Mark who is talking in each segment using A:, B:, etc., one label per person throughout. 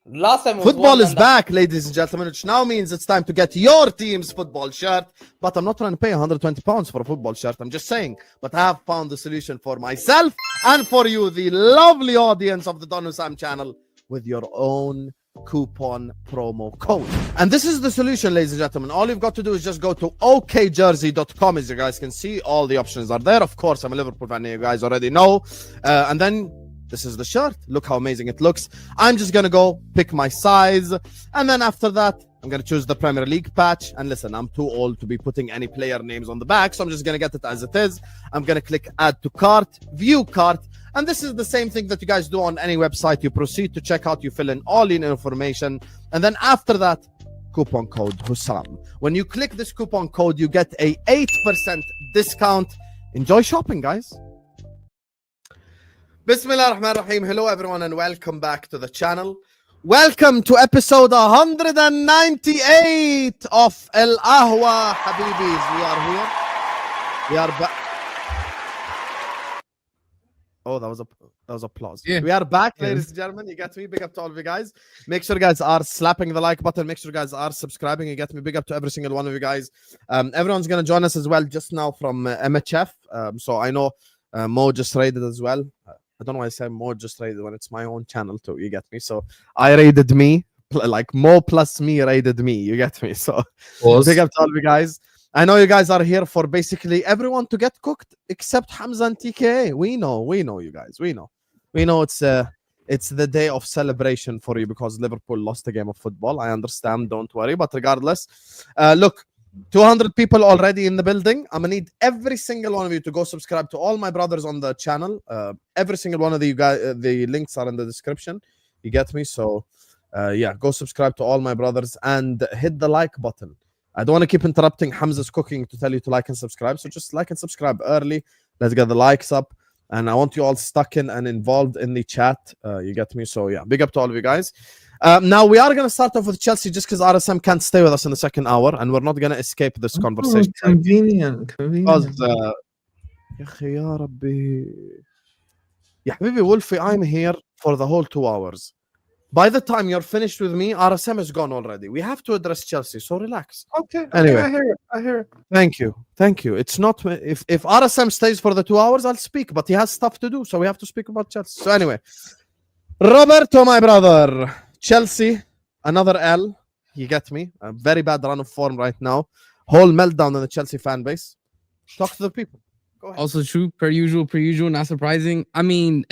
A: Last time
B: Football is back, ladies and gentlemen, which now means it's time to get your team's football shirt. But I'm not trying to pay £120 for a football shirt. I'm just saying. But I have found the solution for myself and for you, the lovely audience of the Don Husam channel, with your own coupon promo code. And this is the solution, ladies and gentlemen. All you've got to do is just go to okjersey.com. As you guys can see, all the options are there. Of course, I'm a Liverpool fan, you guys already know. And then this is the shirt. Look how amazing it looks. I'm just gonna go pick my size, and then after that I'm gonna choose the Premier League patch. And listen, I'm too old to be putting any player names on the back, so I'm just gonna get it as it is. I'm gonna click add to cart, view cart, and this is the same thing that you guys do on any website. You proceed to checkout, you fill in all your information, and then after that, coupon code Husam. When you click this coupon code, you get a 8% discount. Enjoy shopping, guys. Bismillah ar-Rahman ar-Rahim. Hello everyone and welcome back to the channel. Welcome to episode 198 of Ahwa, Habibis. We are here. We are back. Oh, that was applause. Yeah. We are back, ladies and gentlemen. You get me? Big up to all of you guys. Make sure you guys are slapping the like button. Make sure you guys are subscribing. You get me? Big up to every single one of you guys. Everyone's gonna join us as well just now from MHF. So I know Mo just raided as well. I don't know why I say Mo just raided when it's my own channel too. You get me? So I raided me, like Mo plus me raided me. You get me? So big up to all of you guys. I know you guys are here for basically everyone to get cooked except Hamza and TKA. We know you guys. We know it's the day of celebration for you because Liverpool lost a game of football. I understand. Don't worry. But regardless, look. 200 people already in the building. I'm gonna need every single one of you to go subscribe to all my brothers on the channel. Every single one of you guys, the links are in the description. You get me? So yeah, go subscribe to all my brothers and hit the like button. I don't want to keep interrupting Hamza's cooking to tell you to like and subscribe, so just like and subscribe early. Let's get the likes up, and I want you all stuck in and involved in the chat. You get me? So yeah, big up to all of you guys. Now we are going to start off with Chelsea just because RSM can't stay with us in the second hour, and we're not going to escape this conversation.
C: Convenient.
B: Because, Wolfie, I'm here for the whole 2 hours. By the time you're finished with me, RSM is gone already. We have to address Chelsea, so relax.
C: Okay.
B: Anyway,
C: I hear it.
B: Thank you. It's not if RSM stays for the 2 hours, I'll speak, but he has stuff to do, so we have to speak about Chelsea. So anyway, Roberto, my brother. Chelsea, another L. You get me? A very bad run of form right now. Whole meltdown in the Chelsea fan base. Talk to the people. Go ahead.
D: Also true, per usual, not surprising. I mean,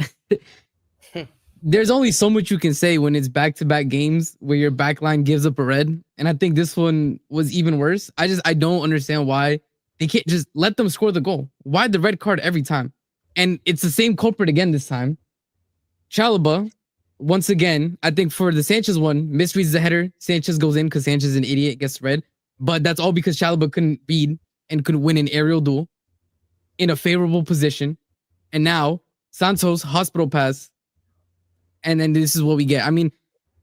D: there's only so much you can say when it's back-to-back games where your backline gives up a red. And I think this one was even worse. I don't understand why they can't just let them score the goal. Why the red card every time? And it's the same culprit again this time. Chalobah. Once again, I think for the Sanchez one, misreads the header. Sanchez goes in because Sanchez is an idiot, gets red. But that's all because Chalobah couldn't read and couldn't win an aerial duel in a favorable position. And now, Santos, hospital pass. And then this is what we get. I mean,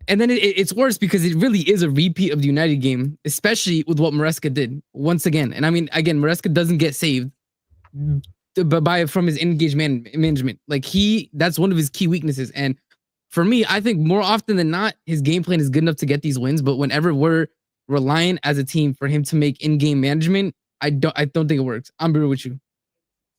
D: and then it's worse because it really is a repeat of the United game, especially with what Maresca did once again. And I mean, again, Maresca doesn't get saved from his engaged management. Like that's one of his key weaknesses. And for me, I think more often than not, his game plan is good enough to get these wins. But whenever we're relying as a team for him to make in-game management, I don't think it works. I'm real with you.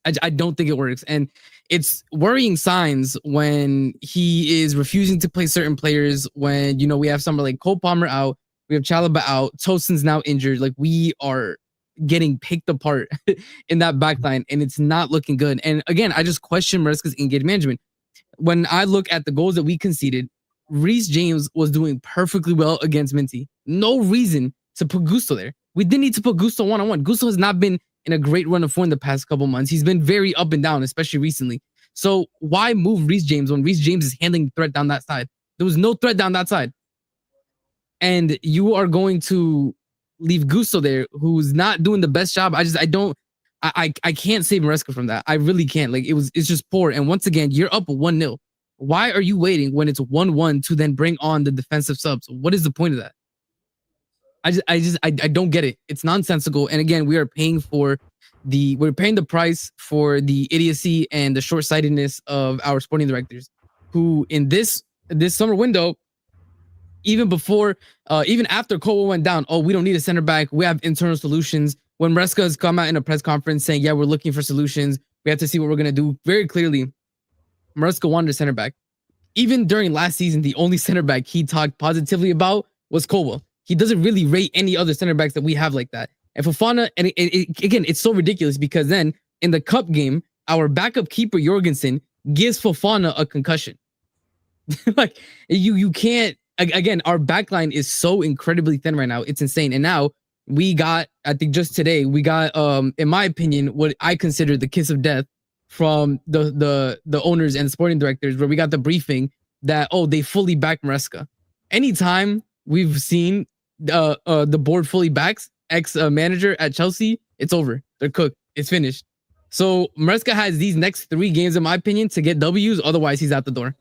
D: I don't think it works. And it's worrying signs when he is refusing to play certain players. When, we have someone like Cole Palmer out, we have Chalobah out, Tosin's now injured. Like, we are getting picked apart in that backline, and it's not looking good. And again, I just question Maresca's in-game management. When I look at the goals that we conceded, Reece James was doing perfectly well against Minty. No reason to put Gusto there. We didn't need to put Gusto one-on-one. Gusto has not been in a great run of form the past couple months. He's been very up and down, especially recently. So why move Reece James when Reece James is handling the threat down that side? There was no threat down that side. And you are going to leave Gusto there, who's not doing the best job. I can't save Maresca from that. I really can't. Like, it's just poor. And once again, you're up 1-0. Why are you waiting when it's 1-1 to then bring on the defensive subs? What is the point of that? I don't get it. It's nonsensical. And again, we're paying the price for the idiocy and the short-sightedness of our sporting directors, who in this summer window even before, even after Cole went down, oh, we don't need a center back. We have internal solutions. When Maresca has come out in a press conference saying, yeah, we're looking for solutions. We have to see what we're going to do. Very clearly, Maresca wanted a center back. Even during last season, the only center back he talked positively about was Cole. He doesn't really rate any other center backs that we have like that. And Fofana, and again, it's so ridiculous because then in the cup game, our backup keeper Jorgensen gives Fofana a concussion. Like you can't. Again, our backline is so incredibly thin right now. It's insane. And now we got, I think just today, we got, in my opinion, what I consider the kiss of death from the owners and sporting directors, where we got the briefing that, oh, they fully back Maresca. Anytime we've seen the board fully backs ex-manager at Chelsea, it's over. They're cooked. It's finished. So Maresca has these next 3 games, in my opinion, to get W's. Otherwise, he's out the door.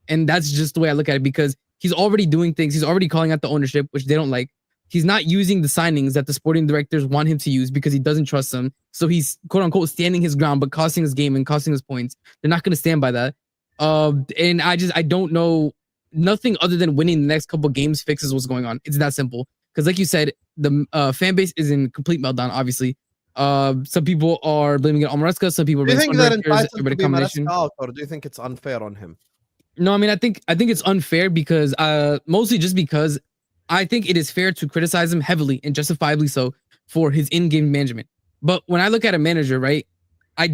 D: And that's just the way I look at it, because he's already doing things. He's already calling out the ownership, which they don't like. He's not using the signings that the sporting directors want him to use because he doesn't trust them. So he's quote unquote standing his ground, but costing his game and costing his points. They're not going to stand by that. And I don't know. Nothing other than winning the next couple games fixes what's going on. It's that simple. Because like you said, the fan base is in complete meltdown, obviously. Some people are blaming it on Maresca. Some people are blaming it on
B: Maresca out, or do you think it's unfair on him?
D: No, I mean, I think it's unfair because mostly just because I think it is fair to criticize him heavily and justifiably so for his in-game management. But when I look at a manager, right, I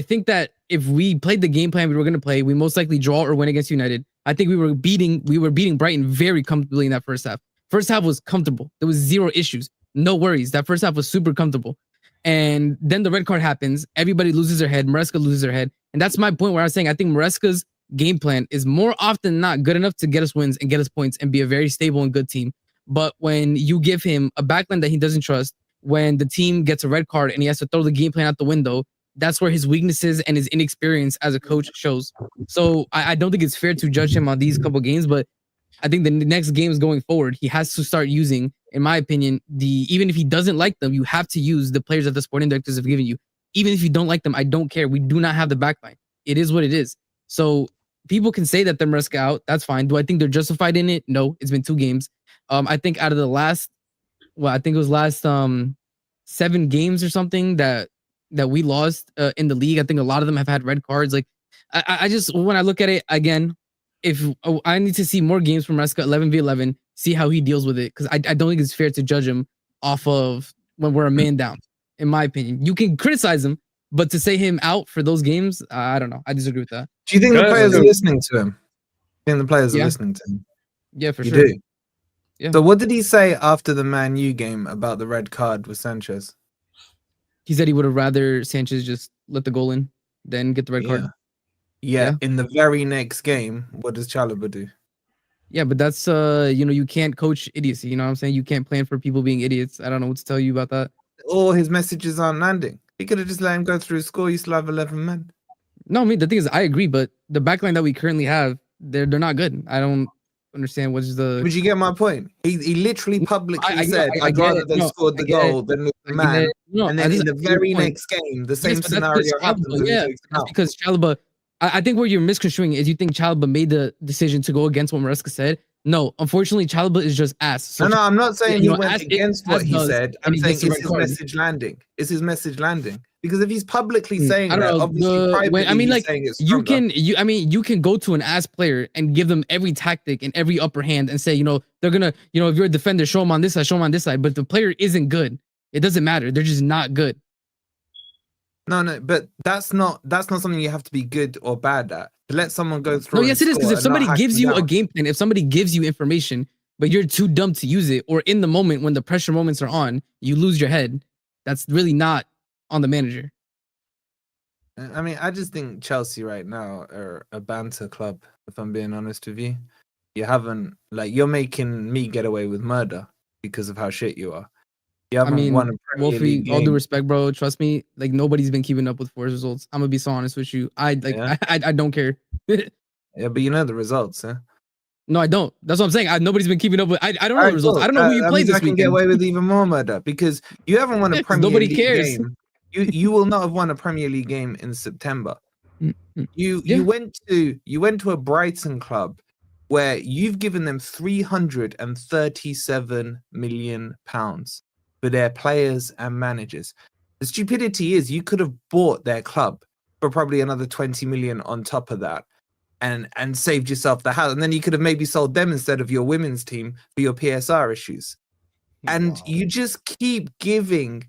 D: think that if we played the game plan we were going to play, we most likely draw or win against United. I think we were beating Brighton very comfortably in that first half. First half was comfortable. There was 0 issues. No worries. That first half was super comfortable. And then the red card happens. Everybody loses their head. Maresca loses their head. And that's my point where I was saying I think Maresca's game plan is more often than not good enough to get us wins and get us points and be a very stable and good team. But when you give him a backline that he doesn't trust, when the team gets a red card and he has to throw the game plan out the window, that's where his weaknesses and his inexperience as a coach shows. So I don't think it's fair to judge him on these couple games, but I think the next games going forward, he has to start using, in my opinion, even if he doesn't like them, you have to use the players that the sporting directors have given you. Even if you don't like them, I don't care. We do not have the backline. It is what it is. So people can say that they're Maresca out. That's fine. Do I think they're justified in it? No. It's been 2 games. I think out of the last, I think it was last 7 games or something that we lost in the league. I think a lot of them have had red cards. Like I just, when I look at it again, if I need to see more games from Maresca 11v11, see how he deals with it, because I don't think it's fair to judge him off of when we're a man down. In my opinion, you can criticize him, but to say him out for those games, I don't know. I disagree with that.
C: Do you think the players are listening to him? I think the players are listening to him.
D: Yeah, for
C: you
D: sure.
C: Do? Yeah. So what did he say after the Man U game about the red card with Sanchez?
D: He said he would have rather Sanchez just let the goal in than get the red card.
C: Yeah. In the very next game, what does Chalobah do?
D: Yeah, but that's you can't coach idiocy. You know what I'm saying? You can't plan for people being idiots. I don't know what to tell you about that.
C: All his messages aren't landing. He could have just let him go through score. You still have 11 men.
D: No, I mean, the thing is, I agree, but the backline that we currently have, they're not good. I don't understand what's the.
C: Would you get my point? He literally publicly said, "I'd rather they scored the goal than the man." And then in the very next game, the same scenario happens.
D: Yeah, that's because Chalobah. I think where you're misconstruing is you think Chalobah made the decision to go against what Maresca said. No, unfortunately, Chalobah is just ass. So
C: no, I'm not saying he went against what he said. I'm saying is his message landing? Is his message landing? Because if he's publicly saying that, obviously privately he's saying it's stronger.
D: You can go to an ass player and give them every tactic and every upper hand and say, they're gonna, if you're a defender, show them on this side, show them on this side. But if the player isn't good, it doesn't matter. They're just not good.
C: No, but that's not something you have to be good or bad at. To let someone go through.
D: No, yes, it is, because if somebody gives you a game plan, if somebody gives you information, but you're too dumb to use it, or in the moment when the pressure moments are on, you lose your head, that's really not on the manager.
C: I mean, I just think Chelsea right now are a banter club, if I'm being honest with you. You're making me get away with murder because of how shit you are. You haven't won a Premier League game.
D: All due respect, bro, trust me, like nobody's been keeping up with Forest results. I'm gonna be so honest with you. I don't care.
C: Yeah, but you know the results, huh?
D: No, I don't. That's what I'm saying. Nobody's been keeping up with. I don't know the results. I don't know who you played this weekend.
C: I can get away with even more murder because you haven't won a Premier League game. You will not have won a Premier League game in September. You went to a Brighton club where you've given them £337 million for their players and managers. The stupidity is you could have bought their club for probably another 20 million on top of that and saved yourself the house. And then you could have maybe sold them instead of your women's team for your PSR issues. And you just keep giving,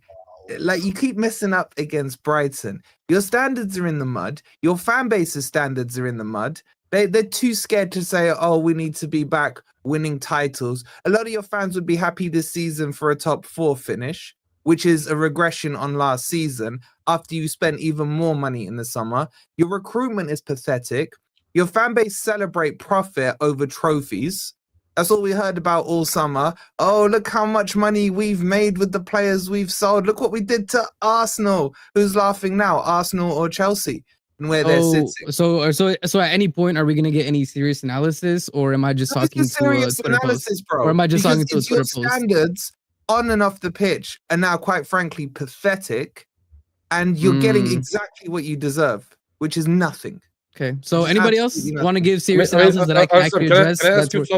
C: like you keep messing up against Brighton. Your standards are in the mud. Your fan base's standards are in the mud. They're too scared to say, oh, we need to be back winning titles. A lot of your fans would be happy this season for a top 4 finish, which is a regression on last season after you spent even more money in the summer. Your recruitment is pathetic. Your fan base celebrate profit over trophies. That's all we heard about all summer. Oh, look how much money we've made with the players we've sold. Look what we did to Arsenal. Who's laughing now, Arsenal or Chelsea? And where they're sitting.
D: So at any point, are we going to get any serious analysis, or am I just talking to a Twitter post?
C: Bro,
D: or am I just talking to a Twitter post?
C: Standards on and off the pitch are now, quite frankly, pathetic, and you're getting exactly what you deserve, which is nothing.
D: Okay, so anybody else want to give serious analysis that I can actually address?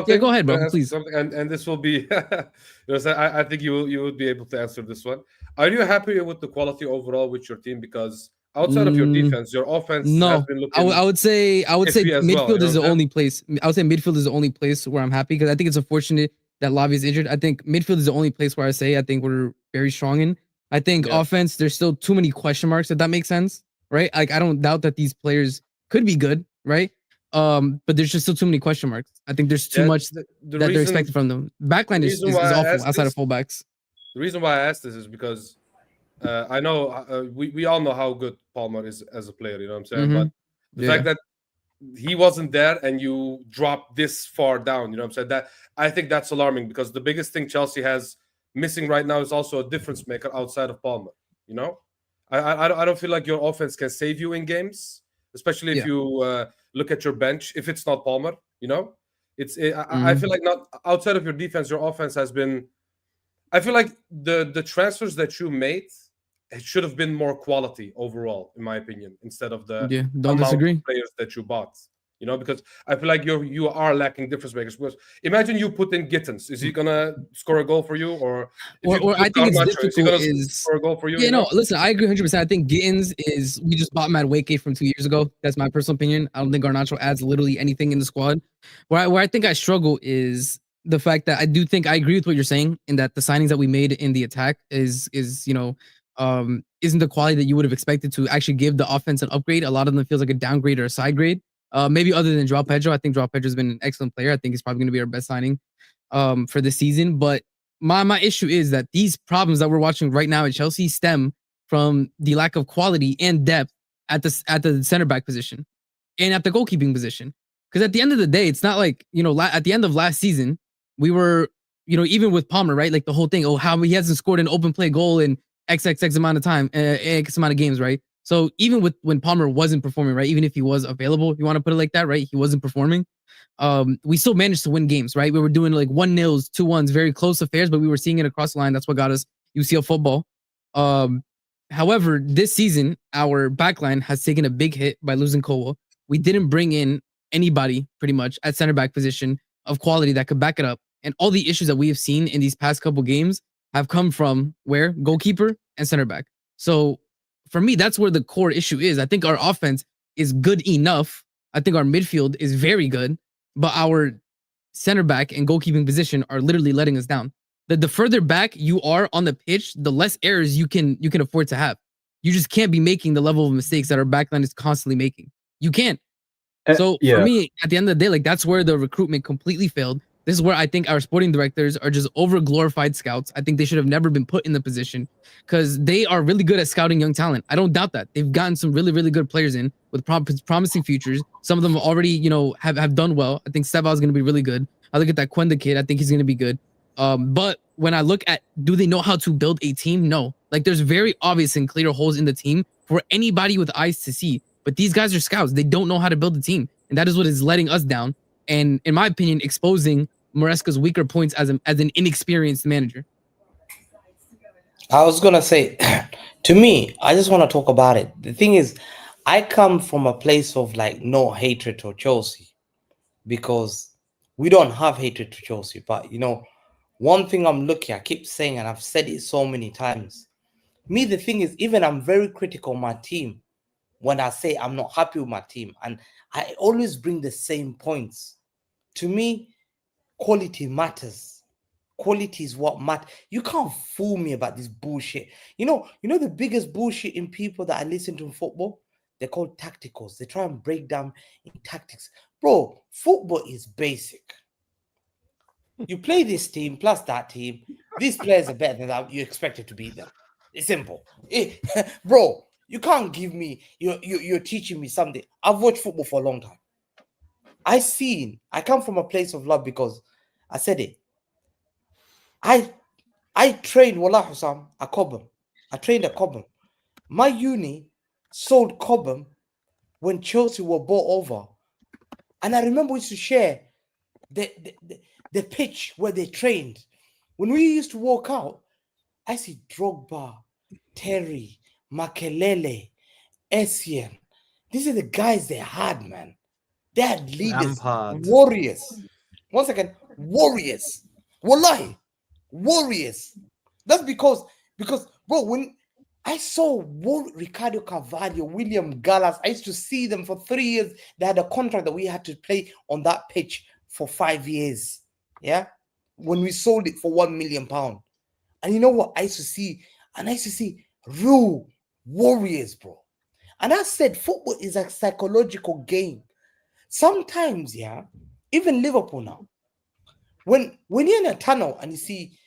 D: Yeah, go ahead, bro, please.
A: And this will be, I think you would be able to answer this one. Are you happy with the quality overall with your team? Because outside of your defense, your offense has been looking.
D: I would say midfield
A: well,
D: is the only place. I would say midfield is the only place where I'm happy, because I think it's unfortunate that Lavi is injured. I think midfield is the only place where I say I think we're very strong in. I think offense, there's still too many question marks, if that makes sense, right? Like, I don't doubt that these players could be good, right? But there's just still too many question marks. I think there's too much that they're expected from them. Backline is awful outside of fullbacks.
A: The reason why I asked this is because I know we all know how good Palmer is as a player, you know what I'm saying? But the fact that he wasn't there and you dropped this far down, you know what I'm saying? That I think that's alarming, because the biggest thing Chelsea has missing right now is also a difference maker outside of Palmer, you know? I don't feel like your offense can save you in games, especially if you look at your bench. If it's not Palmer, you know, I feel like not outside of your defense, your offense has been. I feel like the transfers that you made, it should have been more quality overall, in my opinion, instead of the
D: don't disagree
A: players that you bought. You know, because I feel like you are lacking difference makers. Because imagine you put in Gittins, is he gonna score a goal for you, or
D: I think it's difficult
A: score a goal for you?
D: Yeah, no, listen, I agree 100%. I think Gittins we just bought Madueke from 2 years ago. That's my personal opinion. I don't think Garnacho adds literally anything in the squad. Where I think I struggle is the fact that I do think I agree with what you're saying, in that the signings that we made in the attack is isn't the quality that you would have expected to actually give the offense an upgrade. A lot of them feels like a downgrade or a side grade. Maybe other than Joao Pedro. I think Joao Pedro has been an excellent player. I think he's probably going to be our best signing for the season. But my issue is that these problems that we're watching right now at Chelsea stem from the lack of quality and depth at the center back position and at the goalkeeping position. Because at the end of the day, it's not like, at the end of last season, we were, even with Palmer, right? Like the whole thing, how he hasn't scored an open play goal in XXX amount of time, X amount of games, right? So even when Palmer wasn't performing, right? Even if he was available, if you want to put it like that, right? He wasn't performing. We still managed to win games, right? We were doing like 1-0s, 2-1s, very close affairs, but we were seeing it across the line. That's what got us UCL football. However, this season, our backline has taken a big hit by losing Kowa. We didn't bring in anybody pretty much at center back position of quality that could back it up. And all the issues that we have seen in these past couple games have come from where? Goalkeeper and center back. So for me, that's where the core issue is. I think our offense is good enough. I think our midfield is very good, but our center back and goalkeeping position are literally letting us down. The further back you are on the pitch, the less errors you can afford to have. You just can't be making the level of mistakes that our backline is constantly making. You can't. So for me, at the end of the day, like that's where the recruitment completely failed. This is where I think our sporting directors are just over glorified scouts. I think they should have never been put in the position, because they are really good at scouting young talent. I don't doubt that. They've gotten some really, really good players in with promising futures. Some of them already, have done well. I think Steva is going to be really good. I look at that Quenda kid. I think he's going to be good. But when I look at, do they know how to build a team? No. Like there's very obvious and clear holes in the team for anybody with eyes to see. But these guys are scouts. They don't know how to build a team. And that is what is letting us down. And in my opinion, exposing Maresca's weaker points as an inexperienced manager.
E: I was going to say, to me, I just want to talk about it. The thing is, I come from a place of like no hatred to Chelsea, because we don't have hatred to Chelsea. But, you know, one thing I'm looking, I keep saying, and I've said it so many times. Me, the thing is, even I'm very critical of my team when I say I'm not happy with my team. And I always bring the same points. To me, quality matters. Quality is what matters. You can't fool me about this bullshit. You know the biggest bullshit in people that I listen to in football? They're called tacticals. They try and break down in tactics. Bro, football is basic. You play this team plus that team. These players are better than that. You expected to beat them. It's simple. Bro, you can't give me, you're teaching me something. I've watched football for a long time. I come from a place of love because I said it. I trained, Wallah Husam, at Cobham. I trained at Cobham. My uni sold Cobham when Chelsea were bought over. And I remember we used to share the pitch where they trained. When we used to walk out, I see Drogba, Terry, Makelele, Essien. These are the guys they had, man. They had leaders, warriors. One second, warriors. Wallahi, warriors. That's because bro, when I saw Ricardo Carvalho, William Gallas, I used to see them for 3 years. They had a contract that we had to play on that pitch for 5 years. Yeah, when we sold it for £1 million. And you know what I used to see? And I used to see real warriors, bro. And I said, football is a psychological game. Sometimes, yeah, even Liverpool now, when you're in a tunnel and you see,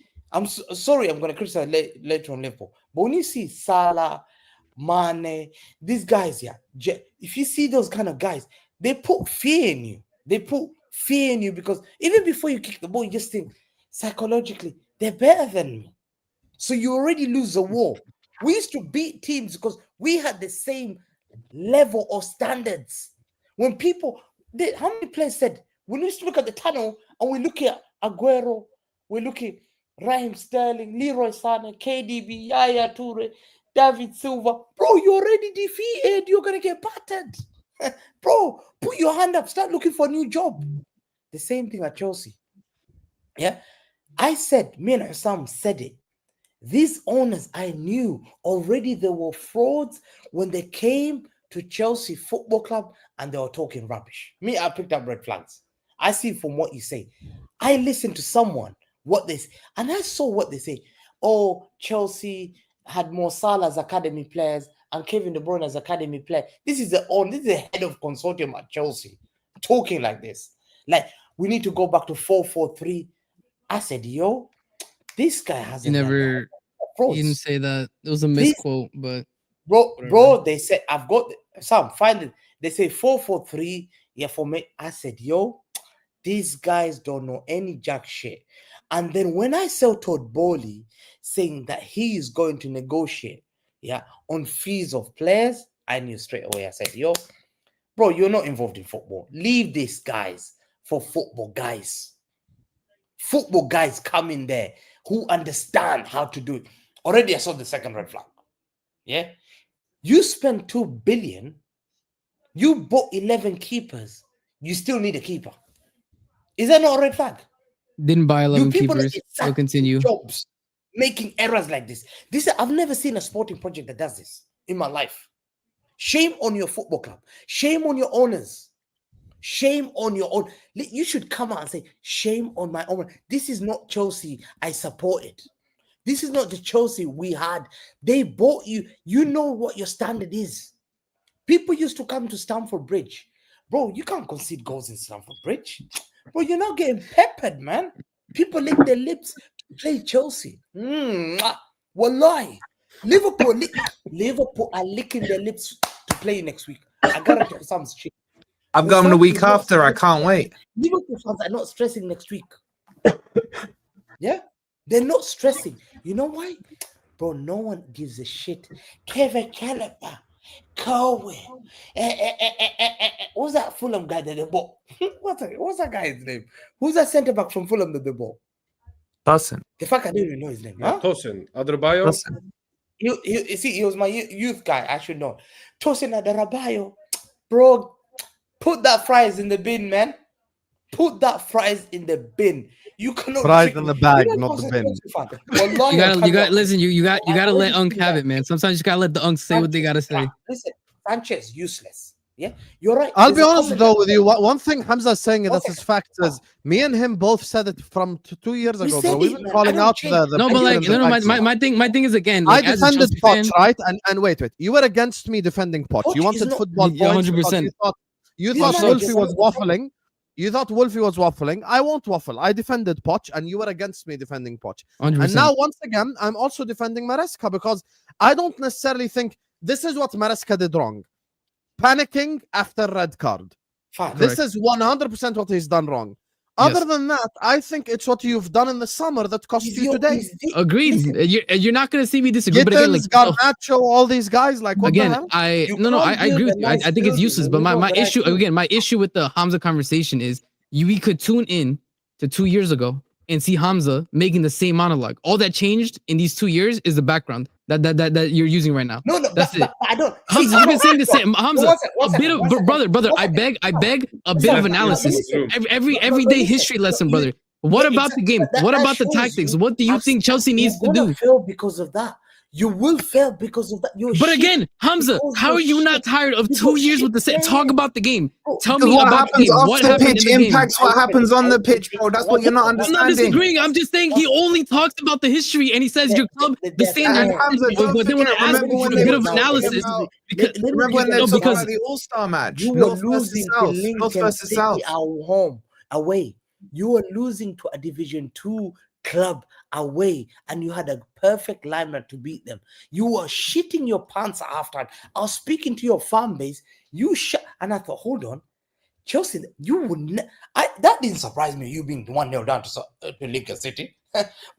E: sorry, I'm going to criticize later on Liverpool, but when you see Salah, Mane, these guys, yeah, if you see those kind of guys, they put fear in you. They put fear in you because even before you kick the ball, you just think, psychologically, they're better than me. So you already lose the war. We used to beat teams because we had the same level of standards. When people, how many players said, when we used to look at the tunnel and we look at Aguero, we look at Raheem Sterling, Leroy Sané, KDB, Yaya Toure, David Silva. Bro, you're already defeated. You're going to get battered. Bro, put your hand up. Start looking for a new job. The same thing at Chelsea. Yeah. I said, me and Husam said it. These owners, I knew already they were frauds when they came to Chelsea Football Club and they were talking rubbish. Me, I picked up red flags. I see from what you say. I listened to someone, what they say, and I saw what they say. Oh, Chelsea had more Salah as academy players and Kevin De Bruyne as academy player. This is the head of consortium at Chelsea talking like this. Like, we need to go back to 4-4-3. I said, yo, this guy hasn't.
D: He didn't say that. It was a misquote, but
E: bro, they said I've got some. Find it. They say 4-4-3. Yeah, for me. I said, yo, these guys don't know any jack shit. And then when I saw Todd Bowley saying that he is going to negotiate, yeah, on fees of players, I knew straight away. I said, yo, bro, you're not involved in football. Leave these guys for football guys. Football guys come in there who understand how to do it. Already I saw the second red flag. Yeah. You spent 2 billion. You bought 11 keepers. You still need a keeper. Is that not a red flag?
D: Didn't buy 11 keepers. We'll continue.
E: Jobs making errors like this. I've never seen a sporting project that does this in my life. Shame on your football club. Shame on your owners. Shame on your own. You should come out and say, shame on my own. This is not Chelsea I supported. This is not the Chelsea we had. They bought you. You know what your standard is. People used to come to Stamford Bridge. Bro, you can't concede goals in Stamford Bridge. Bro, you're not getting peppered, man. People lick their lips to play Chelsea. Wallahi. Liverpool are licking their lips to play next week. I got to talk some shit.
C: I've got them the week after. I can't wait.
E: Liverpool fans are not stressing next week. Yeah? They're not stressing. You know why? Bro, no one gives a shit. Kevin Caliper, Cohen. Who's that Fulham guy that they bought? What's that guy's name? Who's that centre back from Fulham that they bought?
C: Tosin.
E: The fact I don't even know his name.
A: Yeah, Tosin. Adebayo.
E: He was my youth guy. I should know. Tosin Adebayo. Bro, put that fries in the bin, man. Put that fries in the bin. You cannot
B: Fries
E: trick
B: in
E: me.
B: the bag,
E: You know
B: not the
E: what's
B: bin.
E: Chelsea fan? Wallahi,
D: You gotta listen. You gotta let Unk have it, man. Sometimes you just gotta let the Unks say what they gotta say.
E: Listen, Sanchez useless. Yeah, you're right.
B: I'll
E: There's
B: be
E: a
B: honest
E: comment
B: though
E: that-
B: with you. One thing Hamza is saying
E: One
B: that is
E: second.
B: fact is me and him both said it from 2 years
E: We
B: ago,
E: said
B: bro. We've
E: it,
B: been
E: man. I
B: calling
E: don't
B: out
E: change.
B: the
D: No, but
B: picture
D: like,
B: in the
D: no,
B: back.
D: my thing is again,
B: I
D: like, as a
B: defended
D: Chelsea
B: Poch,
D: fan,
B: right? And wait. You were against me defending Poch.
E: Poch
B: You
E: is
B: wanted
E: not-
B: football
D: Yeah,
B: points because
D: 100%.
B: you
E: He's
B: thought
E: not
B: Wolfie
E: against
B: was
E: me.
B: waffling. You thought Wolfie was waffling. I won't waffle. I defended Poch, and you were against me defending Poch.
D: 100%.
B: And now, once again, I'm also defending Maresca because I don't necessarily think this is what Maresca did wrong. Panicking after red card.
E: Fine.
B: This is 100% what he's done wrong. Other
D: Yes.
B: than that, I think it's what you've done in the summer that cost
E: Is
B: you
E: your-
B: today.
E: is the-
D: Agreed.
E: listen,
D: You're not gonna see me disagree, but again, like,
B: Gittins, Garnacho, all these guys, like what the
D: again,
B: hell?
D: I
E: You
D: no, I
E: can't
D: agree
E: build
D: with
E: a
D: you.
E: nice
D: I think it's
E: building
D: useless.
E: when
D: But
E: you know
D: my
E: the right
D: issue
E: thing.
D: again, my issue with the Hamza conversation is we could tune in to 2 years ago and see Hamza making the same monologue. All that changed in these 2 years is the background that you're using right now.
E: No,
D: That's
E: but
D: it.
E: I don't.
D: Hamza,
E: See,
D: you've
E: I
D: been
E: don't-
D: saying the same.
E: No,
D: Hamza,
E: one second, one
D: a bit
E: second,
D: of
E: one second,
D: brother.
E: one
D: I
E: second.
D: beg a bit of
E: Listen,
D: analysis.
E: listen.
D: Every
E: But
D: day
E: listen,
D: history lesson,
E: you-
D: brother. What
E: Yeah,
D: about the
E: exactly.
D: game?
E: That-
D: What
E: that
D: about the
E: shows
D: tactics?
E: you-
D: What do you think Chelsea needs to
E: You're
D: do?
E: gonna fail because of that. You will fail because of that. You're
D: But
E: shit.
D: again, Hamza,
E: because
D: how
E: you're
D: are you not
E: shit.
D: tired of
E: You
D: 2
E: got
D: years
E: shit
D: with the same? Talk
E: players.
D: about the game.
E: Bro,
D: Tell
C: Because
D: me
C: what
D: about the
C: happens
D: game.
C: off
D: What
C: the
D: happened
C: pitch
D: in the game?
C: impacts what happens on the pitch, bro. That's what you're not
D: I'm not
C: understanding.
D: disagreeing. I'm just saying he only talks about the history and he says your club, the
E: the-
D: standard.
C: And Hamza, don't
D: But then when I
C: forget,
D: ask
C: remember
D: him
C: when
D: for
C: they
D: a bit
C: were
D: of
C: talking
D: analysis,
C: about-
D: because
C: Remember when they
D: no,
C: talked
D: because
C: about the All-Star match?
E: You were
C: North
E: losing
C: versus
E: to
C: South.
E: Lincoln
C: North versus
E: City
C: South.
E: at home, away. You were losing to a Division 2 club away, and you had a perfect lineup to beat them. You were shitting your pants at halftime. I was speaking to your fan base. You shut, and I thought, hold on, Chelsea, you wouldn't. That didn't surprise me. You being 1-0 down to Lincoln City,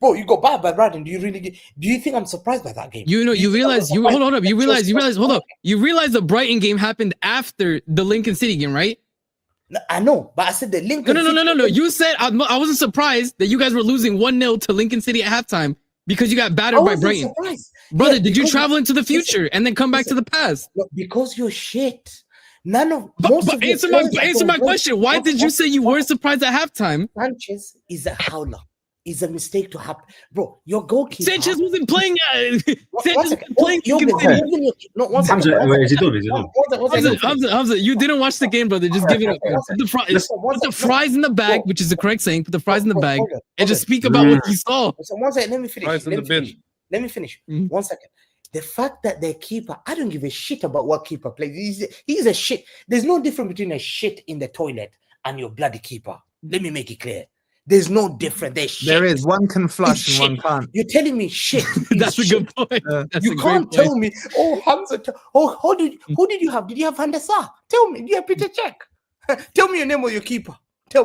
E: bro. You got bad by Brighton. Do you think I'm surprised by that game?
D: you know,
E: Do
D: you
E: think I'm
D: realize,
E: surprised
D: hold up,
E: that
D: you
E: Chelsea-
D: realize, hold up, you realize the Brighton game happened after the Lincoln City game, right?
E: No, I know, but I said the Lincoln.
D: No. You said I wasn't surprised that you guys were losing 1-0 to Lincoln City at halftime because you got
E: I
D: battered by
E: wasn't
D: Brighton.
E: surprised.
D: Brother,
E: Yeah,
D: did you
E: because-
D: travel into the
E: listen,
D: future and then come back to the past?
E: No, because you're shit. None of
D: But
E: most of your
D: answer my
E: players are great.
D: question. Why did you say you weren't surprised at halftime?
E: Sanchez is a howler. It's a mistake to happen, bro. Your goalkeeper.
D: Sanchez wasn't playing.
E: One
D: Sanchez
E: second.
D: wasn't playing
E: You're
D: Lincoln
E: gonna-
D: City.
E: you're gonna- no, one second.
F: Hamza,
E: One
F: wait, is he
E: second.
F: done? Is he done?
E: One second.
D: Hamza, you didn't watch the game, brother. Just give it up.
E: Okay,
D: Put the, fries,
E: Listen, one
D: put the
E: second.
D: fries in the bag,
E: Bro.
D: which is the correct saying. Put the fries in the
E: Bro,
D: bag
E: hold on,
D: and
E: hold
D: just
E: on.
D: speak about what you saw.
E: So one second, let me finish.
A: Fries in
E: Let
A: the
E: me
A: bin.
E: finish. Let me finish.
D: Mhm.
E: 1 second. The fact that their keeper, I don't give a shit about what keeper plays. He's a shit. There's no difference between a shit in the toilet and your bloody keeper. Let me make it clear. There's no difference. There's shit.
C: There is. One can flush
E: It's
C: and one
E: shit.
C: can't.
E: You're telling me shit.
D: That's a
E: He's
D: good
E: shit.
D: point. That's
E: You
D: a great
E: can't
D: point.
E: tell me, oh, Hamza, who did you have? Did you have Van der Sar? Tell me, did you have Peter Cech? Tell me your name of your keeper. Tell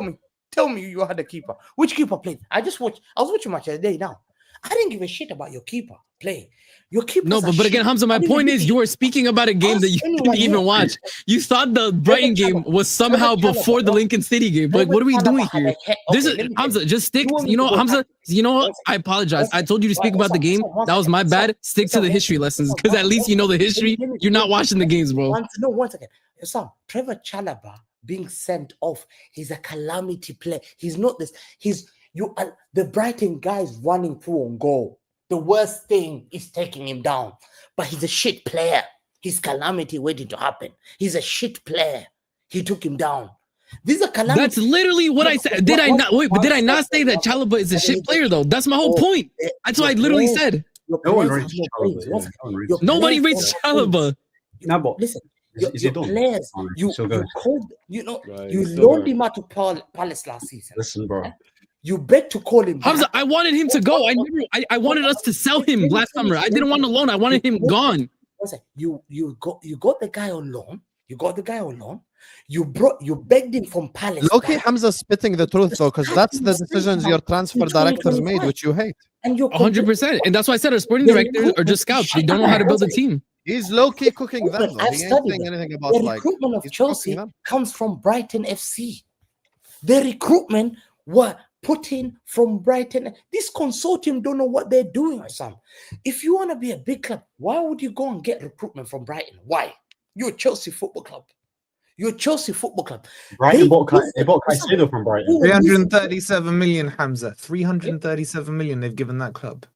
E: me you had a keeper. Which keeper played? I was watching match the other day now. I didn't give a shit about your keeper playing. Your keeper.
D: No, but again, Hamza, my point is you were speaking about a game that you didn't even watch. You thought the Brighton game was somehow before the Lincoln City game. Like, what are we doing here? This is Hamza. Just stick. You know, Hamza. You know what? I apologize. I told you to speak about the game. That was my bad. Stick to the history lessons because at least you know the history. You're not watching the games, bro.
E: No, 1 second. Sam, Trevor Chalobah being sent off. He's a calamity player. He's not this. The Brighton guys running through on goal. The worst thing is taking him down. But he's a shit player. He's calamity waiting to happen. He's a shit player. He took him down. These are calamity.
D: That's literally what I said. Did I not? Wait, but did I not say that Chalobah is a shit player though? That's my whole point. That's what I literally said.
E: Your
F: No one
E: players
F: rates
E: have no
F: Chalobah.
E: brains. 1
F: Yeah,
E: second.
F: no one rates
E: Your
F: him.
D: Nobody
E: players
D: rates
E: have no brains.
D: Chalobah.
F: No, but
E: Listen,
F: is he
E: your
F: done?
E: players,
F: Alright,
E: you
F: so go.
E: called,
A: Right,
E: you
A: he's still
E: loaned
A: there.
E: him out to Palace last season.
F: Listen, bro.
E: You bet to call him
D: Hamza,
E: back.
D: I wanted him to go. I wanted us to sell him last summer. I didn't want a loan. I wanted him gone.
E: What's that? You got the guy on loan. You got the guy on loan. You begged him from Palace.
B: Loki
E: back,
B: Hamza spitting the truth though, because that's the decisions your transfer directors made, which you hate.
E: and you're
D: 100%. And that's why I said our sporting
E: The
D: directors are just scouts. They don't know how to build a team.
B: He's low-key cooking them.
E: Recruitment,
B: Though.
E: I've
B: He ain't
E: studied
B: saying
E: them.
B: anything about
E: The
B: like
E: recruitment of
B: he's
E: Chelsea
B: cooking them.
E: comes from Brighton FC. The recruitment were put in from Brighton. This consortium don't know what they're doing, Sam. If you want to be a big club, why would you go and get recruitment from Brighton? Why? You're a Chelsea Football Club. You're Chelsea Football Club.
F: Brighton bought Caicedo from Brighton.
C: 337 million, Hamza. 337 million they've given that club.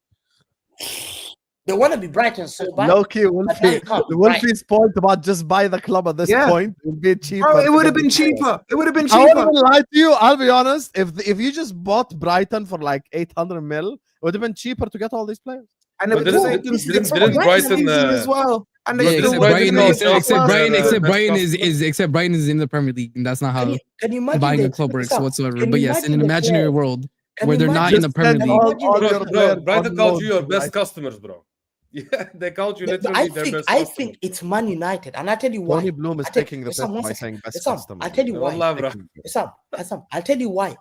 E: They want to be Brighton so bad.
B: Low-key, Wolfie's point about just buy the club at this point would be cheaper.
C: Bro, it would have been cheaper. It would have been
B: I
C: cheaper.
B: wouldn't lie to you. I'll be honest. If you just bought Brighton for like 800 mil, it would have been cheaper to get all these players.
C: And
A: But didn't Brighton
C: as well. And they
A: Yeah,
C: still
D: except Brighton is in the Premier League, and that's not how
E: Can you imagine
D: buying a
E: the-
D: club works
E: Sam,
D: whatsoever.
E: can
D: But
E: you
D: yes, in
E: imagine
D: an
E: the
D: imaginary
E: players?
D: world
E: Can
D: where
E: you
D: they're not in the
B: imagine-
D: Premier
B: Just
D: League.
B: all
A: Bro,
B: your
A: bro,
B: players
A: Brighton
B: on
A: calls you
B: loan
A: your
B: to
A: best
B: Brighton.
A: customers, bro. Yeah, they count you
E: But
A: literally
E: I
A: their
E: think
A: best
E: I
A: customers.
E: think it's Man United, and I tell you why.
B: Tony Bloom is
E: I tell-
B: taking the
E: Sam,
B: piss
E: one
B: by
E: second.
B: saying best
E: Sam,
B: customer.
E: I'll tell you why.
A: Wallah, bro.
E: Sam, I'll tell you why.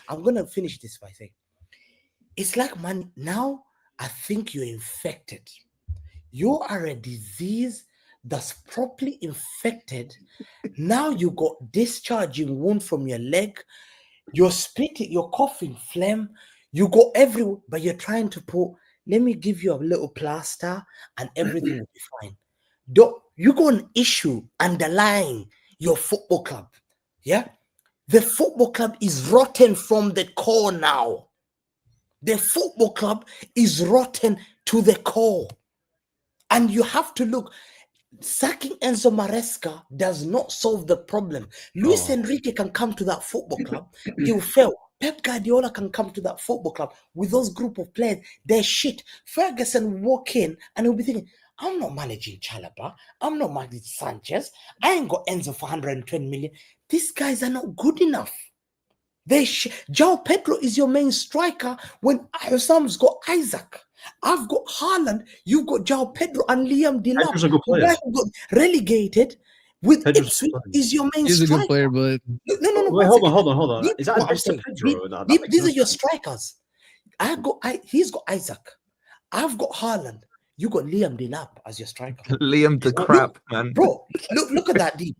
E: I'm gonna finish this by saying it's like, man, now I think you're infected. You are a disease that's properly infected. Now you got discharging wound from your leg, you're spitting, you're coughing phlegm, you go everywhere, but you're trying to put, let me give you a little plaster and everything will be fine. You got an issue underlying your football club. Yeah, the football club is rotten from the core now. The football club is rotten to the core. And you have to look, sacking Enzo Maresca does not solve the problem. Luis Enrique can come to that football club, he'll fail. Pep Guardiola can come to that football club with those group of players, they're shit. Ferguson walk in and he'll be thinking, I'm not managing Chalobah, I'm not managing Sanchez, I ain't got Enzo for 120 million. These guys are not good enough. João Pedro is your main striker when Husam's got Isaac. I've got Haaland, you've got João Pedro and Liam Delap.
F: Pedro's a good player.
E: The guy who got relegated with
F: Pedro's
E: Ipswich
F: good.
E: is your main
D: He's a
E: striker.
D: good player, but
E: No.
F: Wait, hold on.
E: Deep,
F: Is that
E: what I'm
F: Mr.
E: saying,
F: Pedro?
E: these are your strikers. He's got Isaac. I've got Haaland. You got Liam Delap as your striker.
C: Liam the crap, man.
E: Bro, look at that deep.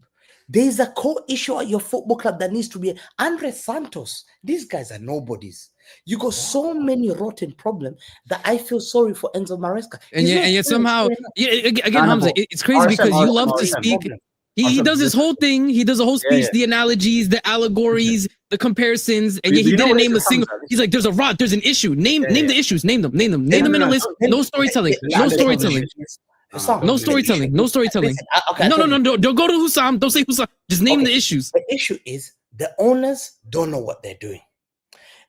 E: There's a core issue at your football club that needs to be Andre Santos. These guys are nobodies. You got so many rotten problems that I feel sorry for Enzo Maresca.
D: and yet somehow, again, Hamza, it's crazy
F: Arsene,
D: because you love to
F: Arsene.
D: speak. He does his whole thing. He does a whole speech,
F: Yeah.
D: the analogies, the allegories, the comparisons, and
F: You-
D: yet he
F: you know
D: didn't
F: what
D: name a
F: it
D: single.
F: comes
D: He's like, there's a rot, there's an issue. Name the issues. Name them in a list. No storytelling. No storytelling. No storytelling. No storytelling.
E: Listen, okay,
D: No. Don't go to Husam. Don't say Husam. Just name the issues.
E: The issue is the owners don't know what they're doing.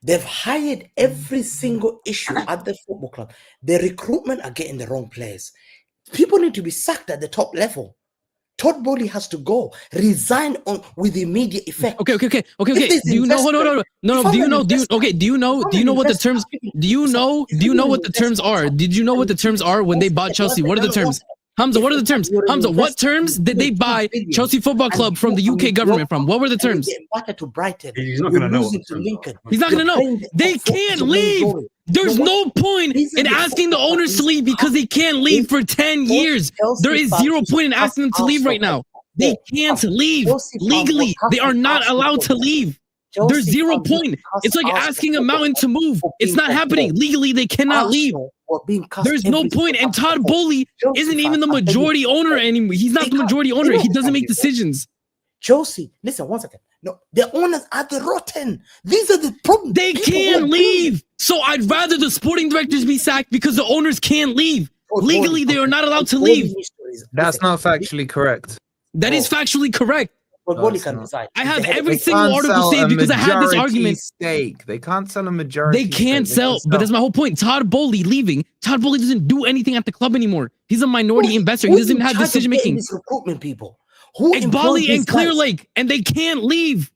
E: They've hired every single issue at the football club. The recruitment are getting the wrong players. People need to be sacked at the top level. Todd Bowley has to go, resign with immediate effect.
D: Okay.
E: If
D: Do
E: there's
D: you know? Hold on. No.
E: If
D: Do you
E: I'm
D: know?
E: an
D: Do you
E: investor-
D: okay? Do you know? Do you know what the terms? Do you know what the terms are? Did you know what the terms are when they bought Chelsea? What are the terms? Hamza, what are the terms? Hamza, what terms did they buy Chelsea Football Club from the UK government from? What were the terms?
E: Back to Brighton.
F: He's not gonna know what
E: Losing
F: the
E: to
F: terms
E: Lincoln.
D: He's not gonna know. They can't leave. There's no point in asking the owners to leave because they can't leave for 10 years. There is zero point in asking them to leave right now. They can't leave legally. They are not allowed to leave. There's zero point. It's like asking a mountain to move. It's not happening. Legally, they cannot leave. There's no point. And Todd Bowley isn't even the majority owner anymore. He's not the majority owner. He doesn't make decisions.
E: Chelsea, listen, 1 second. No, the owners are the rotten. These are the problems.
D: They can't leave. So I'd rather the sporting directors be sacked because the owners can't leave. Legally, they are not allowed to leave.
C: That's not factually correct.
D: That is factually correct.
E: But Bowley can decide.
D: I have
E: He's the
D: every
E: head of-
D: single article saved because I had this
C: majority
D: argument.
C: Stake. They can't sell a majority.
D: They can't sell, but that's my whole point. Todd Bowley leaving. Todd Bowley doesn't do anything at the club anymore. He's a minority investor. He
E: Who's
D: doesn't
E: in
D: have
E: charge of
D: decision
E: getting
D: making.
E: these recruitment people. Who employs
D: Igbali
E: these
D: and Clear
E: guys?
D: Lake, and they can't leave.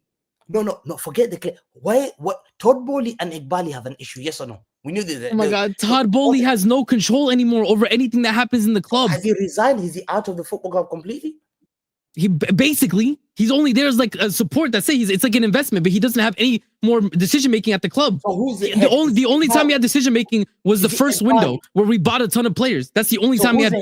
E: No. Forget the Clear. Why? What? Todd Bowley and Igbali have an issue? Yes or no? We knew this.
D: Oh my God, Todd Bowley has no control anymore over anything that happens in the club.
E: Has he resigned? Is he out of the football club completely?
D: He basically he's only there as like a support. That's it. It's like an investment, but he doesn't have any more decision making at the club.
E: So who's the
D: The only time he had decision making was the
E: Is it
D: first
E: Igbali?
D: window where we bought a ton of players. That's the only time he had.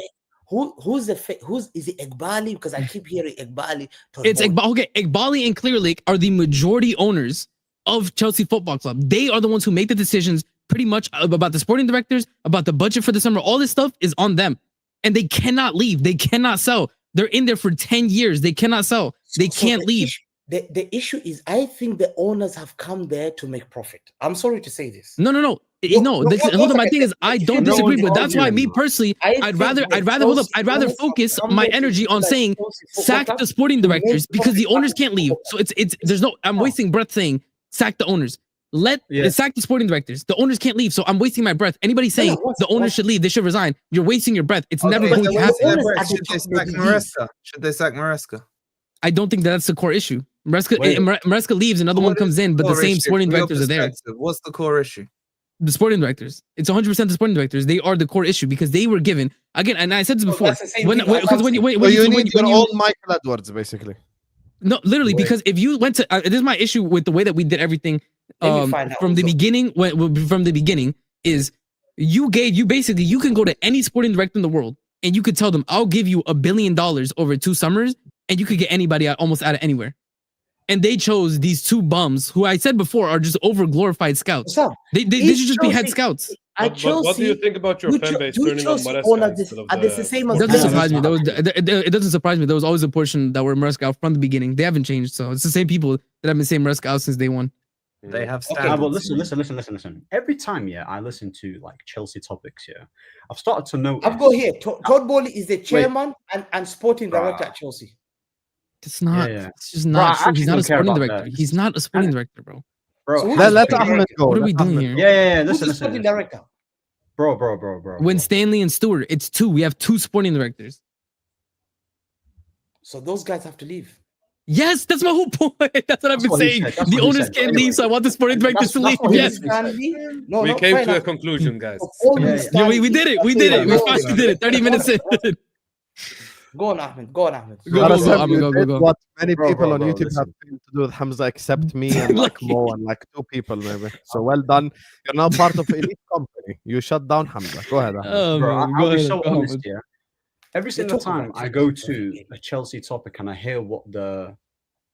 E: Who's is it Igbali? Because I keep hearing Igbali.
D: It's Igbali. Okay, Igbali and Clear Lake are the majority owners of Chelsea Football Club. They are the ones who make the decisions pretty much about the sporting directors, about the budget for the summer. All this stuff is on them. And they cannot leave. They cannot sell. They're in there for 10 years. They cannot sell. They can't leave.
E: The issue is, I think the owners have come there to make profit. I'm sorry to say this.
D: No.
E: Look,
D: Hold on. My thing is, I don't
F: No
D: disagree,
F: one's
D: but that's why
F: arguing
D: me
F: that.
D: personally, I'd rather hold up. I'd rather focus my energy on saying sack the sporting directors because the owners can't leave. So it's there's no. I'm wasting breath saying sack the owners. Sack the sporting directors. The owners can't leave, so I'm wasting my breath. Anybody saying the owners should leave, they should resign. You're wasting your breath. It's never going to happen.
C: Should they sack Maresca?
D: I don't think that's the core issue. Maresca leaves, another one comes in, but the same sporting directors are there.
C: What's the core issue?
D: The sporting directors. It's 100% the sporting directors. They are the core issue because they were given again. And I said this before. When
B: you need your own Michael Edwards, basically.
D: No, literally, because if you went to this is my issue with the way that we did everything from the beginning. From the beginning is you can go to any sporting director in the world and you could tell them I'll give you $1 billion over 2 summers and you could get anybody almost out of anywhere. And they chose these 2 bums who I said before are just over glorified scouts. They should just be head scouts.
A: What do you think about your fan base turning on Maresca?
D: It doesn't surprise me. It doesn't surprise me. There was always a portion that were Maresca out from the beginning. They haven't changed, so it's the same people that have been saying Maresca out since day one.
C: They have
F: standards. But listen. Every time, I listen to like Chelsea topics. I've started to know.
E: I've got here. Todd Bowley is the chairman and sporting director at Chelsea.
D: It's not. It's just not. Bro, he's not a sporting director. He's not a sporting director, bro.
B: So let Ahmed go.
D: What are we doing here?
F: Yeah.
E: Who's the sporting director?
F: Bro.
D: When Stanley and Stewart, it's 2. We have 2 sporting directors.
E: So those guys have to leave.
D: Yes, that's my whole point. That's what I've been saying. The owners can't leave, so I want the sporting directors to leave. Yes.
A: We came to a conclusion, guys.
D: We did it. We finally did it. 30 minutes in.
E: Go on, Ahmed. Go.
B: What many people on YouTube have to do with Hamza except me and like Mo and like 2 people maybe. So well done. You're now part of elite company. You shut down Hamza. Go ahead, Ahmed.
F: I'll be so honest here. Every single time I go to a Chelsea topic and I hear what the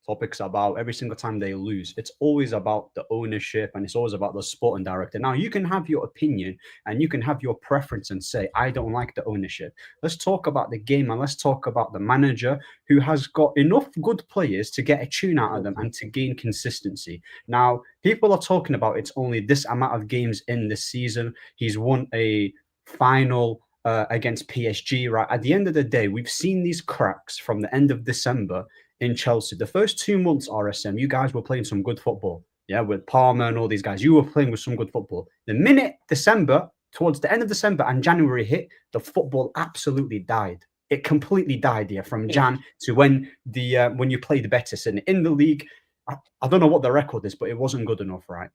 F: topic's about, every single time they lose, it's always about the ownership and it's always about the sporting director. Now, you can have your opinion and you can have your preference and say, I don't like the ownership. Let's talk about the game and let's talk about the manager who has got enough good players to get a tune out of them and to gain consistency. Now, people are talking about it's only this amount of games in this season. He's won a final against PSG, right? At the end of the day, we've seen these cracks from the end of December in Chelsea. The first 2 months, RSM, you guys were playing some good football. Yeah, with Palmer and all these guys. You were playing with some good football. The minute December, towards the end of December and January hit, the football absolutely died. It completely died, from Jan to when you played the Betis in the league. I don't know what the record is, but it wasn't good enough, right?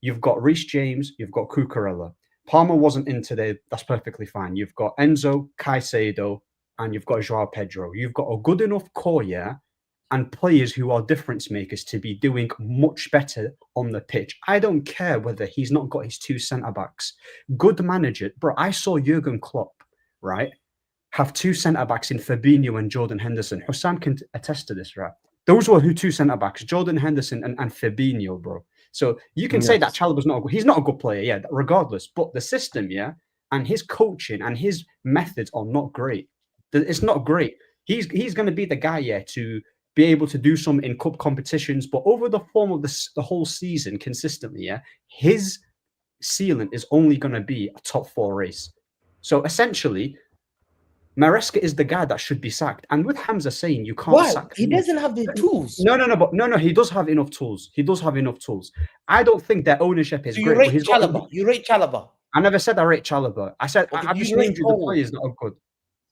F: You've got Reece James, you've got Cucurella. Palmer wasn't in today. That's perfectly fine. You've got Enzo, Caicedo, and you've got Joao Pedro. You've got a good enough core, and players who are difference makers to be doing much better on the pitch. I don't care whether he's not got his 2 centre-backs. Good manager. Bro, I saw Jurgen Klopp, right, have 2 centre-backs in Fabinho and Jordan Henderson. Husam can attest to this, right? Those were 2 centre-backs, Jordan Henderson and Fabinho, bro. So you can say that Chalobah's not a good, he's not a good player, regardless. But the system, and his coaching and his methods are not great. It's not great. He's going to be the guy, to be able to do some in cup competitions, but over the form of the whole season consistently, his ceiling is only going to be a top 4 race. So essentially, Maresca is the guy that should be sacked. And with Hamza saying you can't sack him.
E: He doesn't have the tools.
F: No, he does have enough tools. I don't think their ownership is great.
E: You rate Chalobah.
F: I never said I rate Chalobah. I said I just named you the players that are good.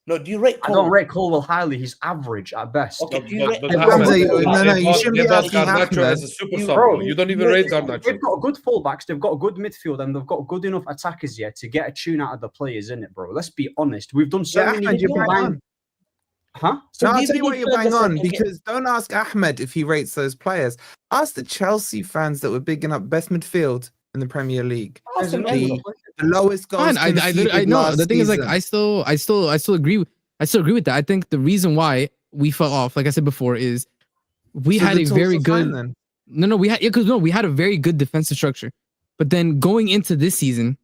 E: No, do you rate Colwell?
F: I don't rate Colwell highly. He's average at best.
E: Okay, do you rate
F: you
A: shouldn't be asking Garnacho as a super sub. Bro, you don't even rate Garnacho.
F: They've got good fullbacks, they've got a good midfield, and they've got good enough attackers to get a tune out of the players, in it, bro. Let's be honest. We've done so many. Huh?
C: So I'll tell you what you're bang on, because don't ask Ahmed if he rates those players. Ask the Chelsea fans that were bigging up best midfield in the Premier League. The lowest goals.
D: I know. The thing is, like, I still agree. I still agree with that. I think the reason why we fell off, like I said before, is we had a very good. We had a very good defensive structure, but then going into this season,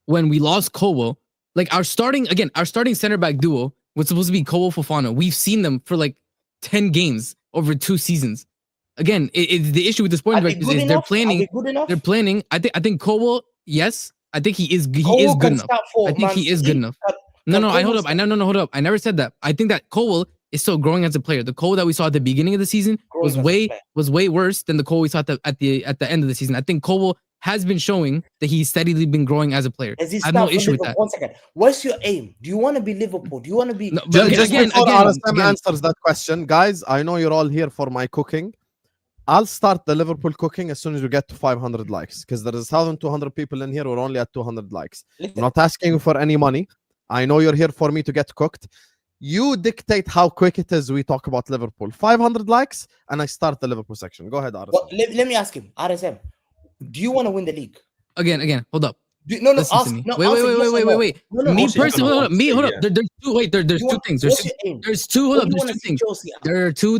D: when we lost Colwell, like our starting center back duo was supposed to be Colwell Fofana. We've seen them for like 10 games. over 2 seasons. Again, the issue with the sporting directors is they're planning. They're planning. I think Cole, yes, I think he is good enough. I think he is good enough. No, hold up. Hold up. I never said that. I think that Cole is still growing as a player. The Cole that we saw at the beginning of the season was way worse than the Cole we saw at the end of the season. I think Cole has been showing that he's steadily been growing as a player. I have no issue with that.
E: 1 second. What's your aim? Do you want to be Liverpool? Do you want to be?
B: No, just before RSM answers that question, guys, I know you're all here for my cooking. I'll start the Liverpool cooking as soon as we get to 500 likes, because there is 1,200 people in here. We're only at 200 likes. I'm not asking for any money. I know you're here for me to get cooked. You dictate how quick it is we talk about Liverpool. 500 likes, and I start the Liverpool section. Go ahead, RSM.
E: Well, let me ask him, RSM. Do you want to win the league?
D: Again, hold up.
E: Wait.
D: Me personally, hold up. There's two things. There are two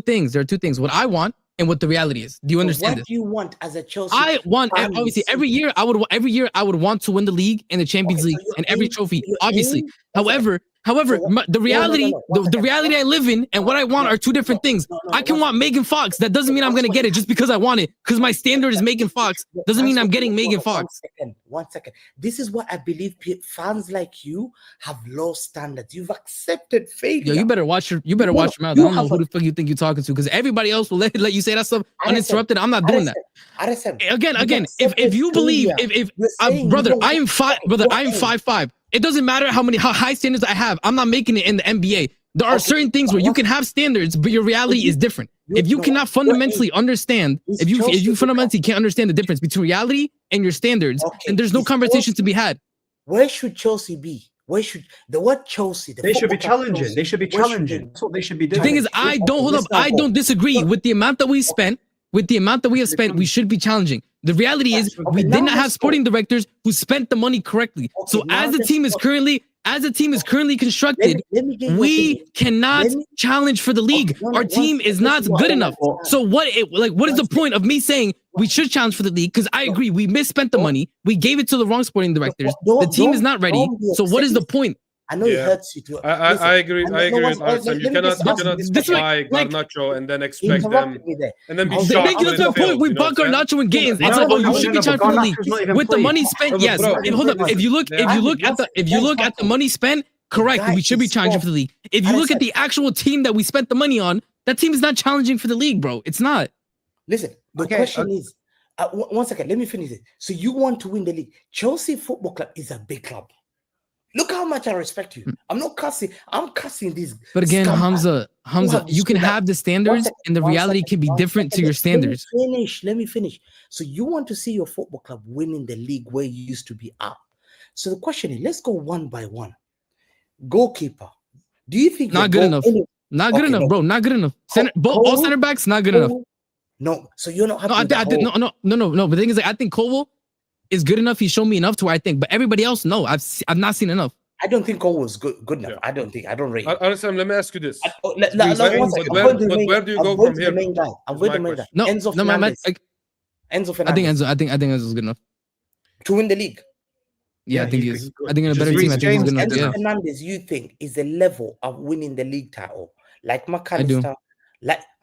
D: things. What I want and what the reality is. Do you understand this?
E: What do you want as a Chelsea?
D: I want, obviously, every year I would want to win the league and the Champions League and every trophy, obviously. However, the reality, the reality I live in and what I want are two different things. I can want Megan Fox. That doesn't mean I'm going to get it just because I want it. Because my standard is Megan Fox. Doesn't mean I'm getting Megan Fox.
E: 1 second. This is what I believe fans like you have low standards. You've accepted failure.
D: Yo, you better watch your mouth. I don't know who the fuck you think you're talking to, because everybody else will let you say that stuff uninterrupted. I'm not doing that. Again, if you believe, brother, I am 5'5". It doesn't matter how high standards I have. I'm not making it in the NBA. There are certain things where you can have standards, but your reality is different. If you cannot fundamentally understand, if you fundamentally can't understand the difference between reality and your standards, then there's no conversation to be had.
E: Where should Chelsea be? Where should the word Chelsea?
F: They should be challenging. They should be challenging. That's what they should be doing.
D: The thing is, I don't disagree with the amount that we spent. With the amount that we have spent, we should be challenging. The reality is, we did not have sporting directors who spent the money correctly. So as the team is currently constructed, we cannot challenge for the league. Our team is not good enough. So what is the point of me saying we should challenge for the league? Because I agree, we misspent the money. We gave it to the wrong sporting directors. The team is not ready. So what is the point?
E: I know it hurts you.
A: I agree. I agree with Arsene. You cannot buy Garnacho and then expect them and then be shocked.
D: That's my point. We bought Garnacho in games. It's like, you should be charged for the league with the money spent. Yes. Hold up. If you look at the money spent, correct. We should be challenging for the league. If you look at the actual team that we spent the money on, that team is not challenging for the league, bro. It's not.
E: Listen. The question is, 1 second. Let me finish it. So you want to win the league? Chelsea Football Club is a big club. Look how much I respect you. I'm not cussing. I'm cussing these. But
D: again, Hamza, you can have the standards and the reality can be different to your standards.
E: Let me finish. So you want to see your football club winning the league where you used to be at. So the question is, let's go one by one. Goalkeeper. Do you think
D: not good enough? Not good enough, bro. Not good enough. All center backs, not good enough.
E: No. So you're not happy.
D: No. But the thing is, I think Cole is good enough. He showed me enough to where I think, but everybody else, no, I've not seen enough.
E: I don't think Cole was good enough. Yeah. I don't rate him.
A: Honestly, let me ask you this.
E: Where do you go from here? I'm going to the main guy. Enzo Fernandez.
D: I think Enzo is good enough
E: to win the league.
D: Yeah, I think he is. I think in a better team, I think he's good enough.
E: Enzo Fernandez, you think is the level of winning the league title? Like McAllister?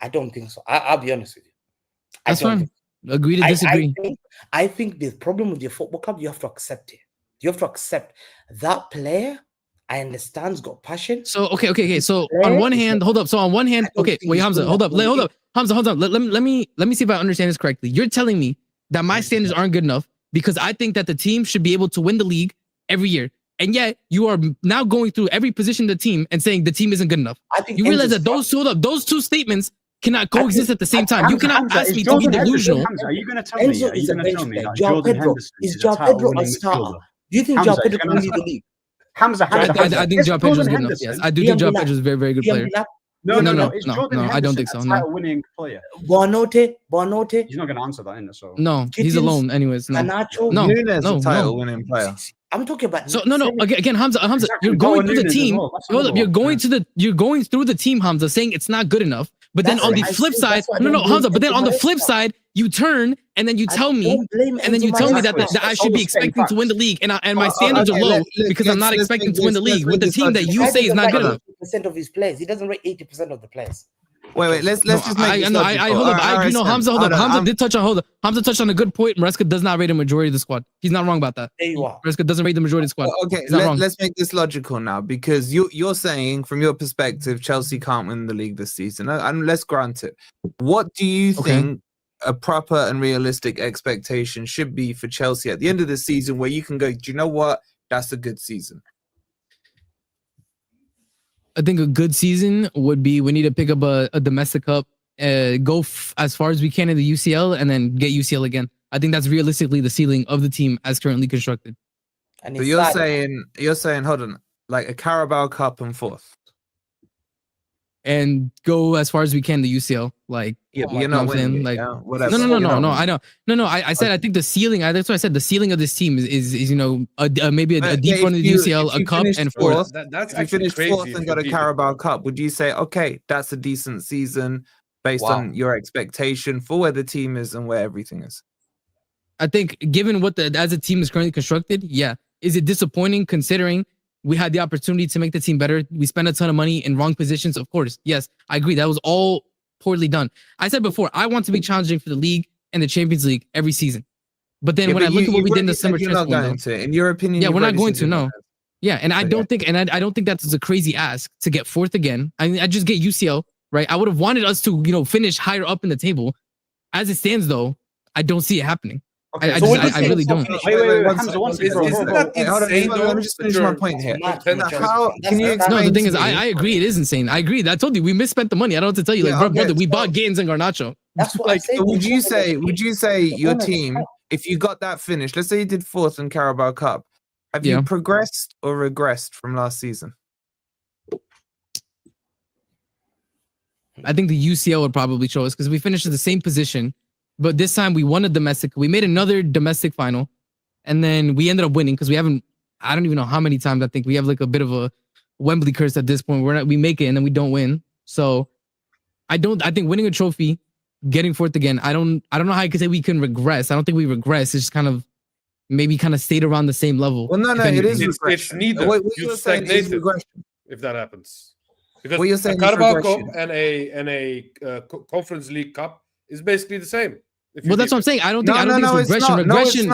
E: I don't think so. I'll be honest with you.
D: That's fine. Agree to disagree.
E: I think the problem with your football club, you have to accept it. You have to accept that player. I understand has got passion.
D: So okay. So on one hand, hold up. So on one hand, okay, wait, Hamza, hold up. Hamza, hold on. Let me see if I understand this correctly. You're telling me that my standards aren't good enough because I think that the team should be able to win the league every year, and yet you are now going through every position of the team and saying the team isn't good enough. I think you realize that those two statements cannot coexist at the same time. You cannot ask me to be delusional.
F: Are you going to tell me that Jordan Henderson is a title winning midfielder?
E: Do you think João Pedro can lead the league?
F: Hamza.
D: I think João Pedro is good enough. Yes, I do think João Pedro is a very, very good player.
F: No. I
D: don't think so. No.
F: Winning player.
E: Buonanotte.
F: He's not going to answer that, innit? So
D: no, he's alone. Anyways, no.
C: No, title winning player.
E: I'm talking about.
D: So no. Again, Hamza, you're going through the team. You're going through the team, Hamza, saying it's not good enough. But then on the flip side, Hamza. But then on the flip side, you turn and then you tell me, that I should be expecting to win the league, and my standards are low because I'm not expecting to win the league with the team that you say is not good enough.
E: 80% of his players, he doesn't rate 80% of the players.
C: Wait. Let's just make this logical.
D: Hold up. I agree. No, Hamza, hold up. Hamza did touch on. Hold up. Hamza touched on a good point. Maresca does not rate a majority of the squad. He's not wrong about that.
E: There you are.
D: Maresca doesn't rate the majority of the squad.
C: Okay, let's make this logical now, because you're saying from your perspective Chelsea can't win the league this season, and let's grant it. What do you think a proper and realistic expectation should be for Chelsea at the end of the season, where you can go, do you know what? That's a good season.
D: I think a good season would be we need to pick up a domestic cup, go as far as we can in the UCL, and then get UCL again. I think that's realistically the ceiling of the team as currently constructed.
E: And
C: So you're saying, hold on, like a Carabao Cup and fourth.
D: And go as far as we can the UCL. Like,
C: yeah, but you're not winning.
D: Like,
C: whatever.
D: No. I know. No. I said I think the ceiling. That's what I said. The ceiling of this team is maybe a deep run of the UCL, a cup, and fourth.
A: That's
C: if you finish fourth and got a Carabao Cup, would you say, okay, that's a decent season based on your expectation for where the team is and where everything is?
D: I think given what as a team is currently constructed, yeah. Is it disappointing considering we had the opportunity to make the team better? We spent a ton of money in wrong positions. Of course, yes, I agree. That was all poorly done. I said before, I want to be challenging for the league and the Champions League every season. But then when I look at what we did in the summer transfer window,
C: in your opinion,
D: yeah, we're not going to. No, yeah, and I don't think that's a crazy ask to get fourth again. I mean, I just get UCL, right? I would have wanted us to finish higher up in the table. As it stands, though, I don't see it happening.
F: Okay,
D: I really don't.
F: Wait, Hamza, one second.
C: Let me just finish my point here. How can you explain?
D: No, the thing is, I agree. It is insane. I agree. I told you we misspent the money. I don't have to tell you, brother, we bought Gaines and Garnacho.
E: That's what
C: like.
E: I
C: So would you say your team, if you got that finish, let's say you did fourth in Carabao Cup, have you progressed or regressed from last season?
D: I think the UCL would probably show us because we finished in the same position. But this time we won a domestic. We made another domestic final, and then we ended up winning because we haven't. I don't even know how many times. I think we have like a bit of a Wembley curse at this point. We make it and then we don't win. So I think winning a trophy, getting fourth again. I don't know how I could say we can regress. I don't think we regress. It's just kind of stayed around the same level.
C: Well, no, it is.
A: It's neither. You stagnated if that happens. Because
C: what you're saying
A: a Carabao Cup and a Conference League Cup is basically the same.
D: Well, that's what I'm saying. I don't think it's regression.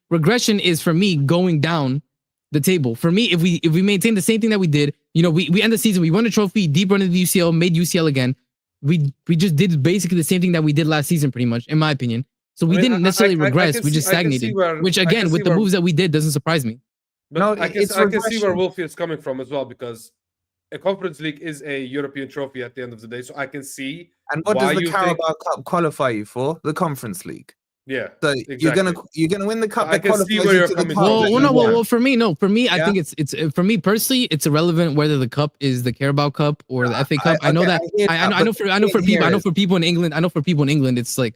D: Regression is for me going down the table. For me, if we maintain the same thing that we did, we end the season, we won a trophy, deep run into the UCL, made UCL again. We just did basically the same thing that we did last season, pretty much, in my opinion. So we didn't necessarily regress. We just stagnated, which again, with the moves that we did, doesn't surprise me.
A: But I can see where Wolfie is coming from as well, because a Conference League is a European trophy at the end of the day, so I can see.
C: And what does the Carabao Cup qualify you for? The Conference League.
A: Yeah.
C: So exactly. you're gonna win the cup.
A: I can see where you're coming from.
D: Well, for me, I think it's for me personally, it's irrelevant whether the cup is the Carabao Cup or the FA Cup. I know for people in England, it's like,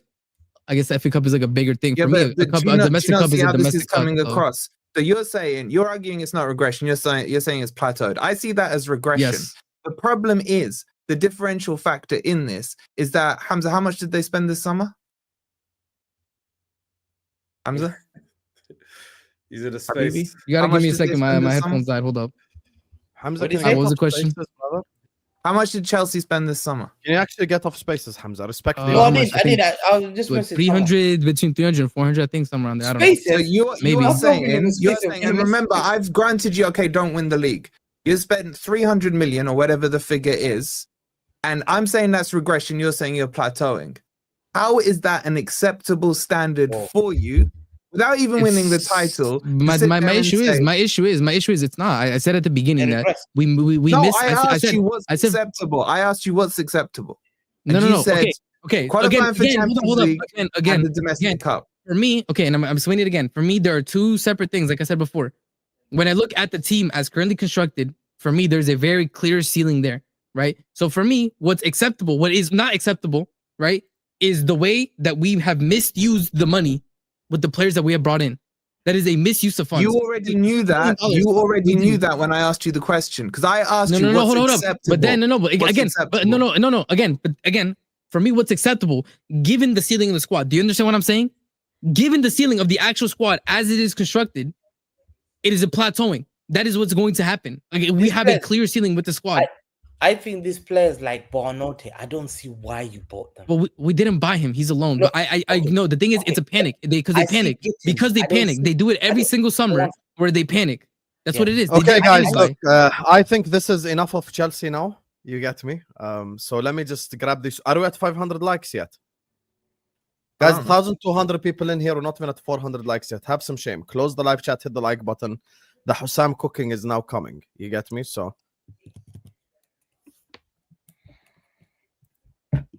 D: I guess the FA Cup is like a bigger thing. For me, a domestic cup is a domestic cup.
C: Coming across. So you're arguing it's not regression. You're saying it's plateaued. I see that as regression.
D: Yes.
C: The problem is the differential factor in this is that, Hamza, how much did they spend this summer? Hamza?
A: Is it a space?
D: You gotta give me a second. My headphones died. Hold up.
B: Hamza,
D: what was the question?
C: How much did Chelsea spend this summer?
B: Can you actually get off spaces, Hamza? Respect the
E: I need that. I'll just message
D: 300, between 300 and 400, I think, somewhere around there. I don't know.
C: So you're saying, and remember, I've granted you, okay, don't win the league. You spent 300 million or whatever the figure is, and I'm saying that's regression. You're saying you're plateauing. How is that an acceptable standard for you without even winning the title?
D: My issue is it's not. I said at the beginning that we missed.
C: I said what's acceptable. I asked you what's acceptable.
D: No. Okay.
C: Qualifying for Champions League
D: again,
C: the domestic cup.
D: For me, okay, and I'm explaining it again. For me, there are two separate things. Like I said before, when I look at the team as currently constructed, for me, there's a very clear ceiling there, right? So for me, what's acceptable, what is not acceptable, right, is the way that we have misused the money with the players that we have brought in. That is a misuse of funds.
C: You already knew that. You already knew that when I asked you the question, because I asked you what's acceptable.
D: But then again, for me, what's acceptable, given the ceiling of the squad. Do you understand what I'm saying? Given the ceiling of the actual squad as it is constructed, it is a plateauing. That is what's going to happen. Like, we have a clear ceiling with the squad.
E: I think these players like Burrnley, I don't see why you bought them.
D: Well, we didn't buy him. He's alone.
E: No,
D: But I know the thing is, it's a panic. They panic. Because they panic. They do it every single summer where they panic. That's what it is.
B: Okay, guys, look, I think this is enough of Chelsea now. You get me? So let me just grab this. Are we at 500 likes yet? Guys, 1,200 people in here. We're not even at 400 likes yet. Have some shame. Close the live chat, hit the like button. The Husam cooking is now coming. You get me? So.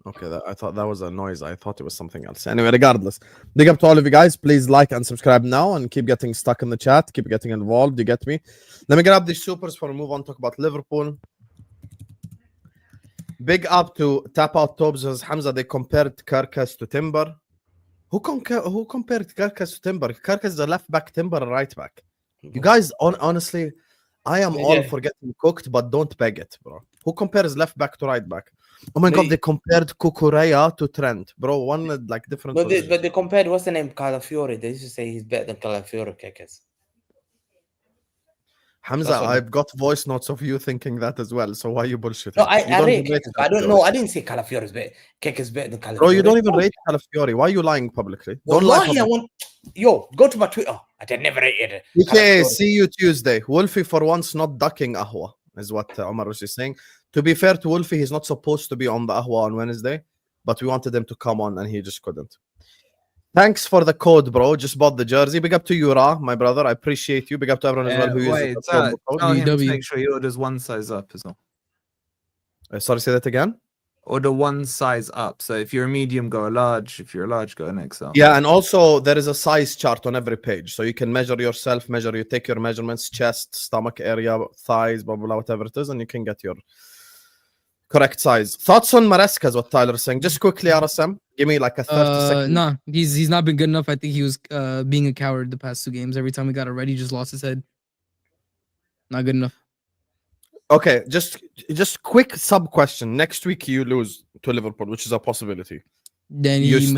B: Okay, I thought that was a noise. I thought it was something else. Anyway, regardless, big up to all of you guys. Please like and subscribe now and keep getting stuck in the chat. Keep getting involved. You get me? Let me grab these supers before we move on. Talk about Liverpool. Big up to Tap Out Tobes as Hamza. They compared Carcass to Timber. Who compared Carcass to Timber? Carcass is a left back, Timber a right back. You guys, honestly, I am all for getting cooked, but don't beg it, bro. Who compares left back to right back? Oh my god, they compared Kukureya to Trent, bro. One like different.
E: But they compared, what's the name? Calafiore. They used to say he's better than Calafiore, Kekes.
B: Hamza, I've got voice notes of you thinking that as well. So why are you bullshitting?
E: No, I rate Kekes. I don't know. I didn't say Calafiore is better. Kekes is better than Calafiore.
B: Bro, you don't even rate Calafiore. Why are you lying publicly? Don't lie publicly.
E: Yo, go to my Twitter. I did never rated it.
B: Okay, see you Tuesday. Wolfie for once not ducking Ahwa, is what Omar was just saying. To be fair to Wolfie, he's not supposed to be on the Ahwa on Wednesday, but we wanted him to come on and he just couldn't. Thanks for the code, bro. Just bought the jersey. Big up to you, Ra, my brother. I appreciate you. Big up to everyone as well who uses the
C: code. Make sure he orders one size up as well.
B: Sorry, say that again?
C: Order one size up. So if you're a medium, go a large. If you're a large, go an XL.
B: Yeah, and also there is a size chart on every page. So you can measure yourself, take your measurements, chest, stomach area, thighs, blah, blah, blah, whatever it is, and you can get your correct size. Thoughts on Maresca is what Tyler's saying. Just quickly, RSM, give me like a 30 second.
D: No, he's not been good enough. I think he was being a coward the past 2 games. Every time he got it ready, he just lost his head. Not good enough.
B: Okay, just quick sub question. Next week you lose to Liverpool, which is a possibility.
D: Then he's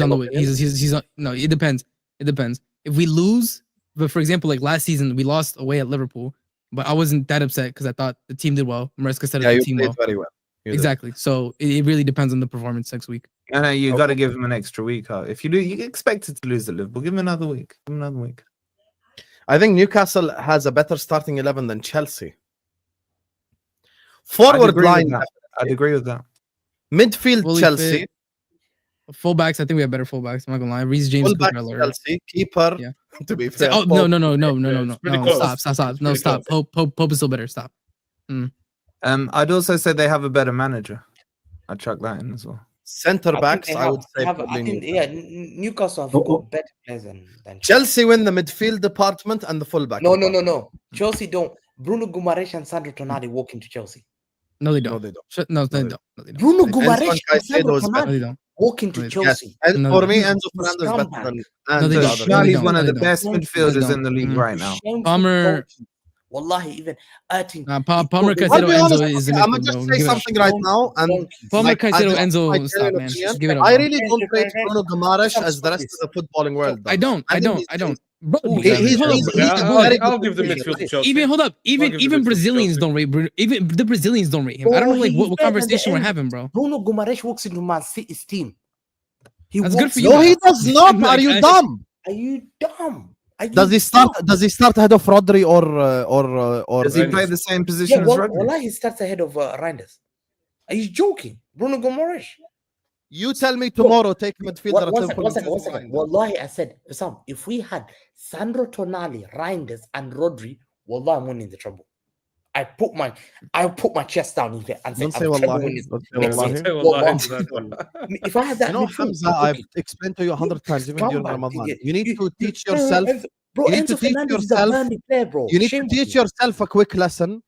D: on the way. He's on. No, it depends. It depends. If we lose, but for example, like last season, we lost away at Liverpool. But I wasn't that upset because I thought the team did well. Maresca said the team well.
B: Very well.
D: Exactly. So it really depends on the performance next week.
C: I know you got to give him an extra week. If you do, you expected to lose at Liverpool. Give him another week.
B: I think Newcastle has a better starting 11 than Chelsea. Forward line.
C: I'd agree with that.
B: Midfield, fully Chelsea.
D: Fit. Fullbacks, I think we have better fullbacks. I'm not gonna lie. Reece James,
B: Chelsea. Keeper. Yeah. To be fair.
D: Oh no. Stop. No, stop. Pope is still better. Stop.
C: I'd also say they have a better manager. I'd chuck that in as well.
B: Centre backs, I would say.
E: Newcastle have got better players than
B: Chelsea win the midfield department and the fullback.
E: No. Chelsea don't. Bruno Guimaraes and Sandro Tonali walk into Chelsea.
D: No, they don't.
E: No, they don't. Bruno Guimaraes and Sandro Tonali walk into Chelsea.
B: Yes. And for me, Enzo Fernandez is better than
C: Tonali's one of the best midfielders in the league right now.
D: Palmer.
E: Wallahi, even
D: Palmer, Caicedo, Enzo is.
B: I'm gonna just say something right now. And
D: Palmer, Caicedo, Enzo, stop, man. Just give it up.
B: I really don't rate Bruno Guimaraes as the rest of the footballing world.
D: I don't. Bro,
A: I'll give the midfield to Chelsea.
D: Even hold up. Even Brazilians don't rate Bruno. Even the Brazilians don't rate him. I don't know like what conversation we're having, bro.
E: Bruno Guimaraes walks into Man City's team.
D: That's good for you.
B: No, he does not. Are you dumb?
E: Are you dumb?
B: Does he start ahead of Rodri or
C: does he play the same position as Rodri?
E: Wallahi, he starts ahead of Reinders. Are you joking? Bruno Guimaraes.
B: You tell me tomorrow, take midfielder.
E: One second. Wallahi, I said, Husam, if we had Sandro Tonali, Reinders, and Rodri, wallahi, I'm winning the treble. I put my chest down in there and said,
B: say wallahi.
E: If I had that,
B: Hamza, I've explained to you 100 times, even during Ramadan. You need to teach yourself.
E: Bro, Enzo Fernandez is a Burnley player, bro.
B: You need to teach yourself a quick lesson.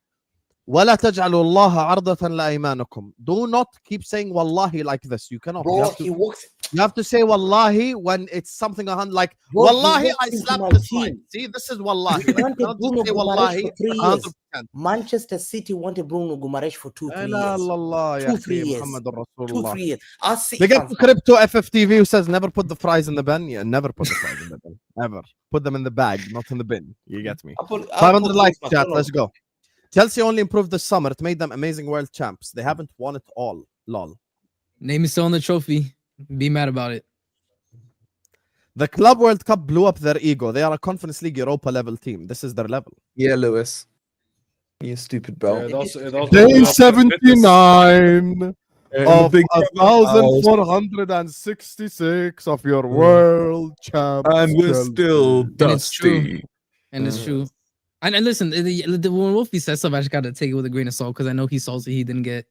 B: ولا تجعلوا الله عرضة لأيمانكم. Do not keep saying wallahi like this. You cannot.
E: Bro,
B: you have to say wallahi when it's something like wallahi I slapped this line. See, this is wallahi. Like,
E: Bruno say wallahi 100%. Manchester City wanted Bruno Guimaraes for 2-3 years. 2-3 years.
B: They get Crypto FFTV who says never put the fries in the bin. Yeah, never put the fries in the bin. Ever. Put them in the bag, not in the bin. You get me. 500 likes, chat. Let's go. Chelsea only improved this summer. It made them amazing world champs. They haven't won it all. Lol.
D: Name is still on the trophy. Be mad about it.
B: The Club World Cup blew up their ego. They are a Conference League Europa level team. This is their level.
C: Yeah, Lewis. You stupid bro.
A: It also
B: Day
A: blew up their fitness.
B: 79 of
C: big
B: 1,466 of your world champs.
C: And we're still
D: And it's true.
C: dusty.
D: And it's true. And listen, when Wolfie says stuff, I just got to take it with a grain of salt because I know he's salty. He didn't get,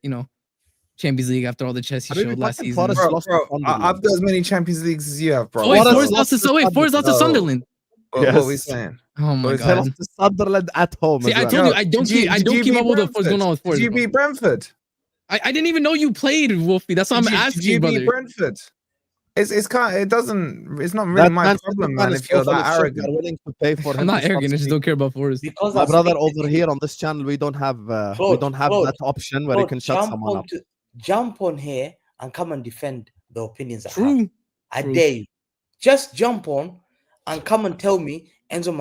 D: Champions League after all the chess he showed last season.
B: Forest
C: Bro,
B: lost to Sunderland.
C: I've got as many Champions Leagues as you have, bro.
D: Oh, wait,
B: Forest
D: Forest lost to Sunderland.
C: What are we
B: Yes.
C: saying?
D: Oh my
C: Boys,
B: They
D: god.
B: lost to Sunderland at home.
D: See,
B: as
D: I
B: well.
D: told you,
C: Yo,
D: I don't
C: did you-
D: keep, I
C: did
D: don't
C: you
D: keep
C: beat
D: up with what's going on with
C: Brentford?
D: Forest.
C: Did you
D: bro.
C: beat Brentford?
D: I didn't even know you played, Wolfie. That's what I'm
C: Did
D: asking,
C: you
D: brother.
C: beat Brentford? It's not really
B: That
C: my
B: Man City
C: problem,
B: fan
C: man.
B: is
C: If you're
B: so full
C: that
B: of shit,
C: arrogant.
B: they're willing to pay for him
D: I'm not
B: to start
D: arrogant. I just
B: speaking.
D: don't care about Forest.
E: Because
B: My
E: I
B: brother
E: speak
B: over
E: the
B: here
E: team.
B: on this channel, we don't have
E: Claude,
B: that option where you
E: Claude,
B: can shut someone up.
E: jump on here and come and defend the opinions I have.
D: True.
E: I
D: True.
E: dare you. Just jump on and come and tell me Enzo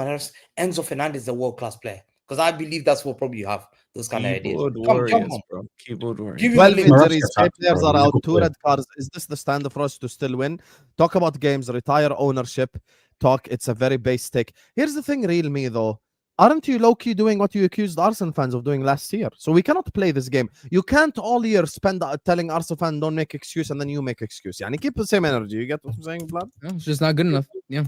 E: Fernandez is a world-class player. Because I believe that's what probably you have, those kind of ideas.
C: Keyboard
E: Jump
C: warriors,
E: on.
C: bro. Keyboard warriors.
E: Give me the
B: 12
E: link.
B: injuries,
F: Maresca
B: 8 players
F: bro.
B: are
F: He's a
B: out,
F: good
B: 2
F: player.
B: red cards. Is this the stand for us to still win? Talk about games, retire ownership, talk. It's a very base take. Here's the thing, real me though. Aren't you low-key doing what you accused Arsenal fans of doing last year? So we cannot play this game. You can't all year spend telling Arsenal fans don't make excuse and then you make excuse. Yani keep the same energy. You get what I'm saying, Vlad?
D: No, it's just not good enough. Yeah.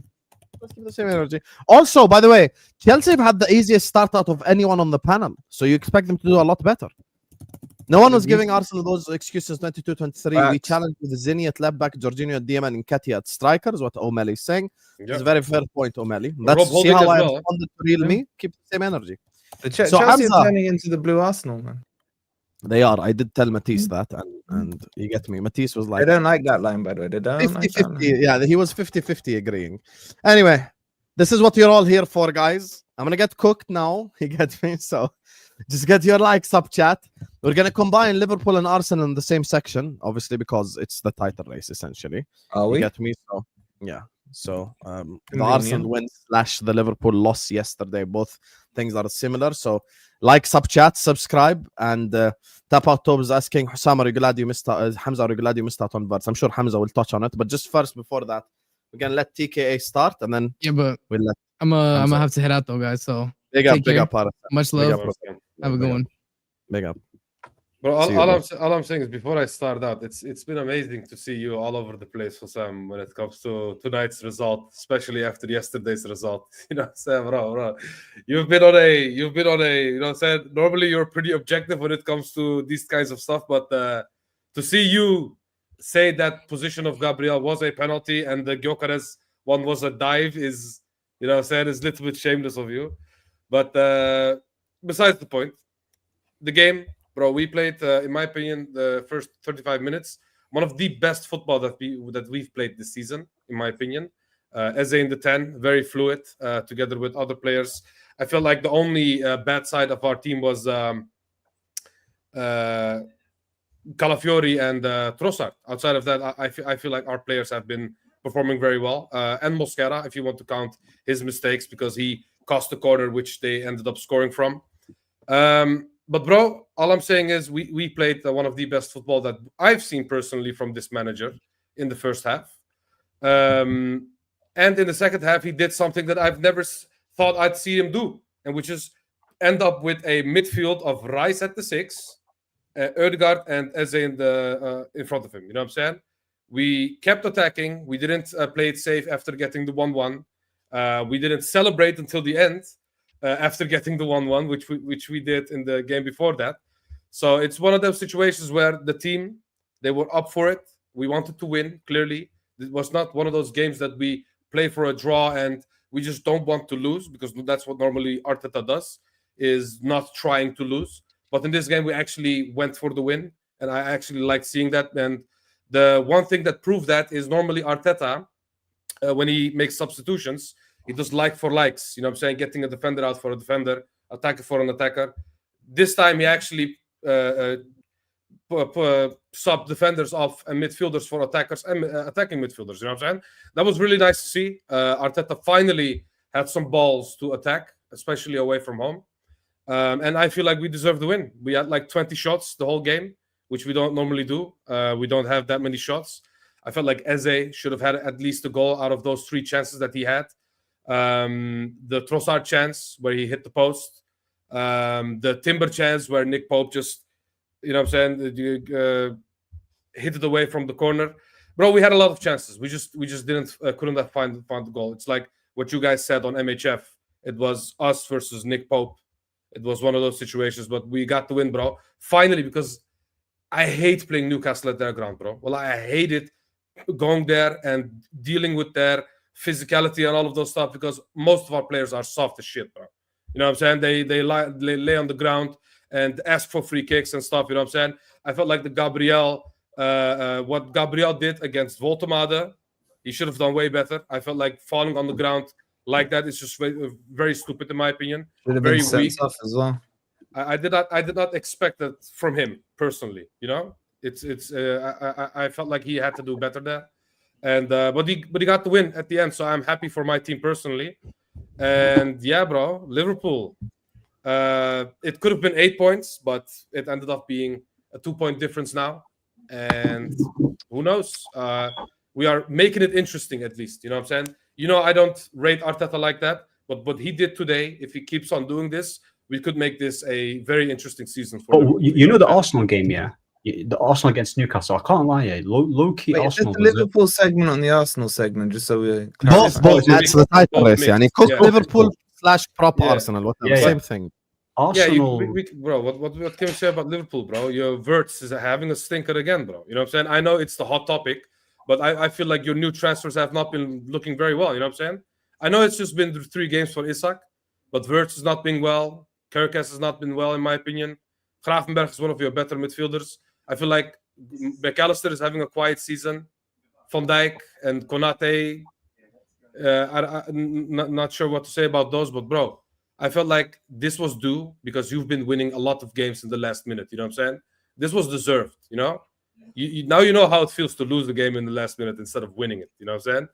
B: Let's keep the same energy. Also, by the way, Chelsea have had the easiest start out of anyone on the panel. So you expect them to do a lot better. No one was giving Arsenal those excuses 22-23. We
C: Facts.
B: challenged with Zinni at left back, Jorginho at DM, and Nketiah at strikers, what O'Malley is saying. It's a very fair point, O'Malley. That's
A: Rob
B: see
A: Holding
B: how
A: as
B: I
A: well.
B: responded to real me. Keep the same energy.
C: The
B: So,
C: Chelsea
B: Hamza-
C: are turning into the blue Arsenal, man.
B: They are. I did tell Matisse that, and you get me. Matisse was
C: They
B: like
C: don't like that line, by the way. They don't like that
B: 50-50.
C: line.
B: Yeah, he was 50-50 agreeing. Anyway, this is what you're all here for, guys. I'm gonna get cooked now. You get me? So just get your likes up, chat. We're gonna combine Liverpool and Arsenal in the same section, obviously, because it's the title race essentially.
C: Are
B: You
C: we?
B: get me? So yeah. So the
C: Convenient.
B: Arsenal win / the Liverpool loss yesterday. Both things are similar. So like, sub chat, subscribe, and tap out. Tobes asking Husam, are you glad you missed out? Hamza, are you glad you missed out on Verts? I'm sure Hamza will touch on it, but just first before that, we're gonna let TKA start, and then
D: Yeah, but
B: we'll let
D: I'm
B: Hamza.
D: gonna have to head out though, guys. So
B: big up,
D: Take
B: big
D: care.
B: up, Harris.
D: much
B: Big
D: love.
B: up,
D: Have a good one.
B: big up.
A: Bro,
B: See you, bro.
A: all I'm saying is before I start out, it's been amazing to see you all over the place, Husam, when it comes to tonight's result, especially after yesterday's result. You know what I'm saying, bro? You've been on a, you know what I'm saying? Normally you're pretty objective when it comes to these kinds of stuff, but to see you say that position of Gabriel was a penalty and the Gyökeres one was a dive is, you know what I'm saying, is a little bit shameless of you. But besides the point, the game, bro, we played, in my opinion, the first 35 minutes, one of the best football that we've played this season, in my opinion. Eze in the 10, very fluid, together with other players. I feel like the only bad side of our team was Calafiori and Trossard. Outside of that, I feel like our players have been performing very well. And Mosquera, if you want to count his mistakes, because he cost the corner, which they ended up scoring from. But bro, all I'm saying is we played one of the best football that I've seen personally from this manager in the first half. And in the second half, he did something that I've never thought I'd see him do, and which is end up with a midfield of Rice at the 6, Ødegaard and Eze in front of him. You know what I'm saying? We kept attacking. We didn't play it safe after getting the 1-1. We didn't celebrate until the end. After getting the 1-1, which we did in the game before that. So it's one of those situations where the team, they were up for it. We wanted to win, clearly. It was not one of those games that we play for a draw and we just don't want to lose, because that's what normally Arteta does, is not trying to lose. But in this game, we actually went for the win, and I actually like seeing that. And the one thing that proved that is normally Arteta, when he makes substitutions, he does like for likes, you know what I'm saying? Getting a defender out for a defender, attacker for an attacker. This time he actually sub defenders off and midfielders for attackers and attacking midfielders, you know what I'm saying? That was really nice to see. Arteta finally had some balls to attack, especially away from home. And I feel like we deserve the win. We had like 20 shots the whole game, which we don't normally do. We don't have that many shots. I felt like Eze should have had at least a goal out of those 3 chances that he had. The Trossard chance where he hit the post. The Timber chance where Nick Pope just, you know what I'm saying, hit it away from the corner. Bro, we had a lot of chances. We just couldn't find the goal. It's like what you guys said on MHF. It was us versus Nick Pope. It was one of those situations, but we got the win, bro. Finally, because I hate playing Newcastle at their ground, bro. Well, I hate it going there and dealing with their physicality and all of those stuff because most of our players are soft as shit, bro. You know what I'm saying? They lay on the ground and ask for free kicks and stuff. You know what I'm saying? I felt like the Gabriel, what Gabriel did against Voltemade, he should have done way better. I felt like falling on the ground like that is just very, very stupid in my opinion.
C: Should have
A: very
C: been sent
A: weak
C: off as well.
A: I did not expect that from him personally. You know, I felt like he had to do better there, and but he got the win at the end, so I'm happy for my team personally. And yeah, bro, Liverpool. It could have been 8 points, but it ended up being a 2-point difference now, and who knows? We are making it interesting at least. You know what I'm saying? You know, I don't rate Arteta like that, but what he did today, if he keeps on doing this, we could make this a very interesting season for
F: Liverpool. You know the Arsenal game, yeah? The Arsenal against Newcastle. I can't lie, yeah. Low key
C: Wait,
F: Arsenal.
C: is this the Liverpool segment on the Arsenal segment, just so we
B: both that's the title race. يعني cook Liverpool / prop Arsenal. Whatever. Same thing.
F: Arsenal.
A: Yeah, bro. What can we say about Liverpool, bro? Your Wirtz is having a stinker again, bro. You know what I'm saying? I know it's the hot topic, but I feel like your new transfers have not been looking very well. You know what I'm saying? I know it's just been 3 games for Isak, but Wirtz has not been well. Kerkes has not been well, in my opinion. Gravenberch is one of your better midfielders. I feel like McAllister is having a quiet season. Van Dijk and Konate, I'm not sure what to say about those, but bro, I felt like this was due because you've been winning a lot of games in the last minute. You know what I'm saying? This was deserved, you know? Now you know how it feels to lose the game in the last minute instead of winning it. You know what I'm saying?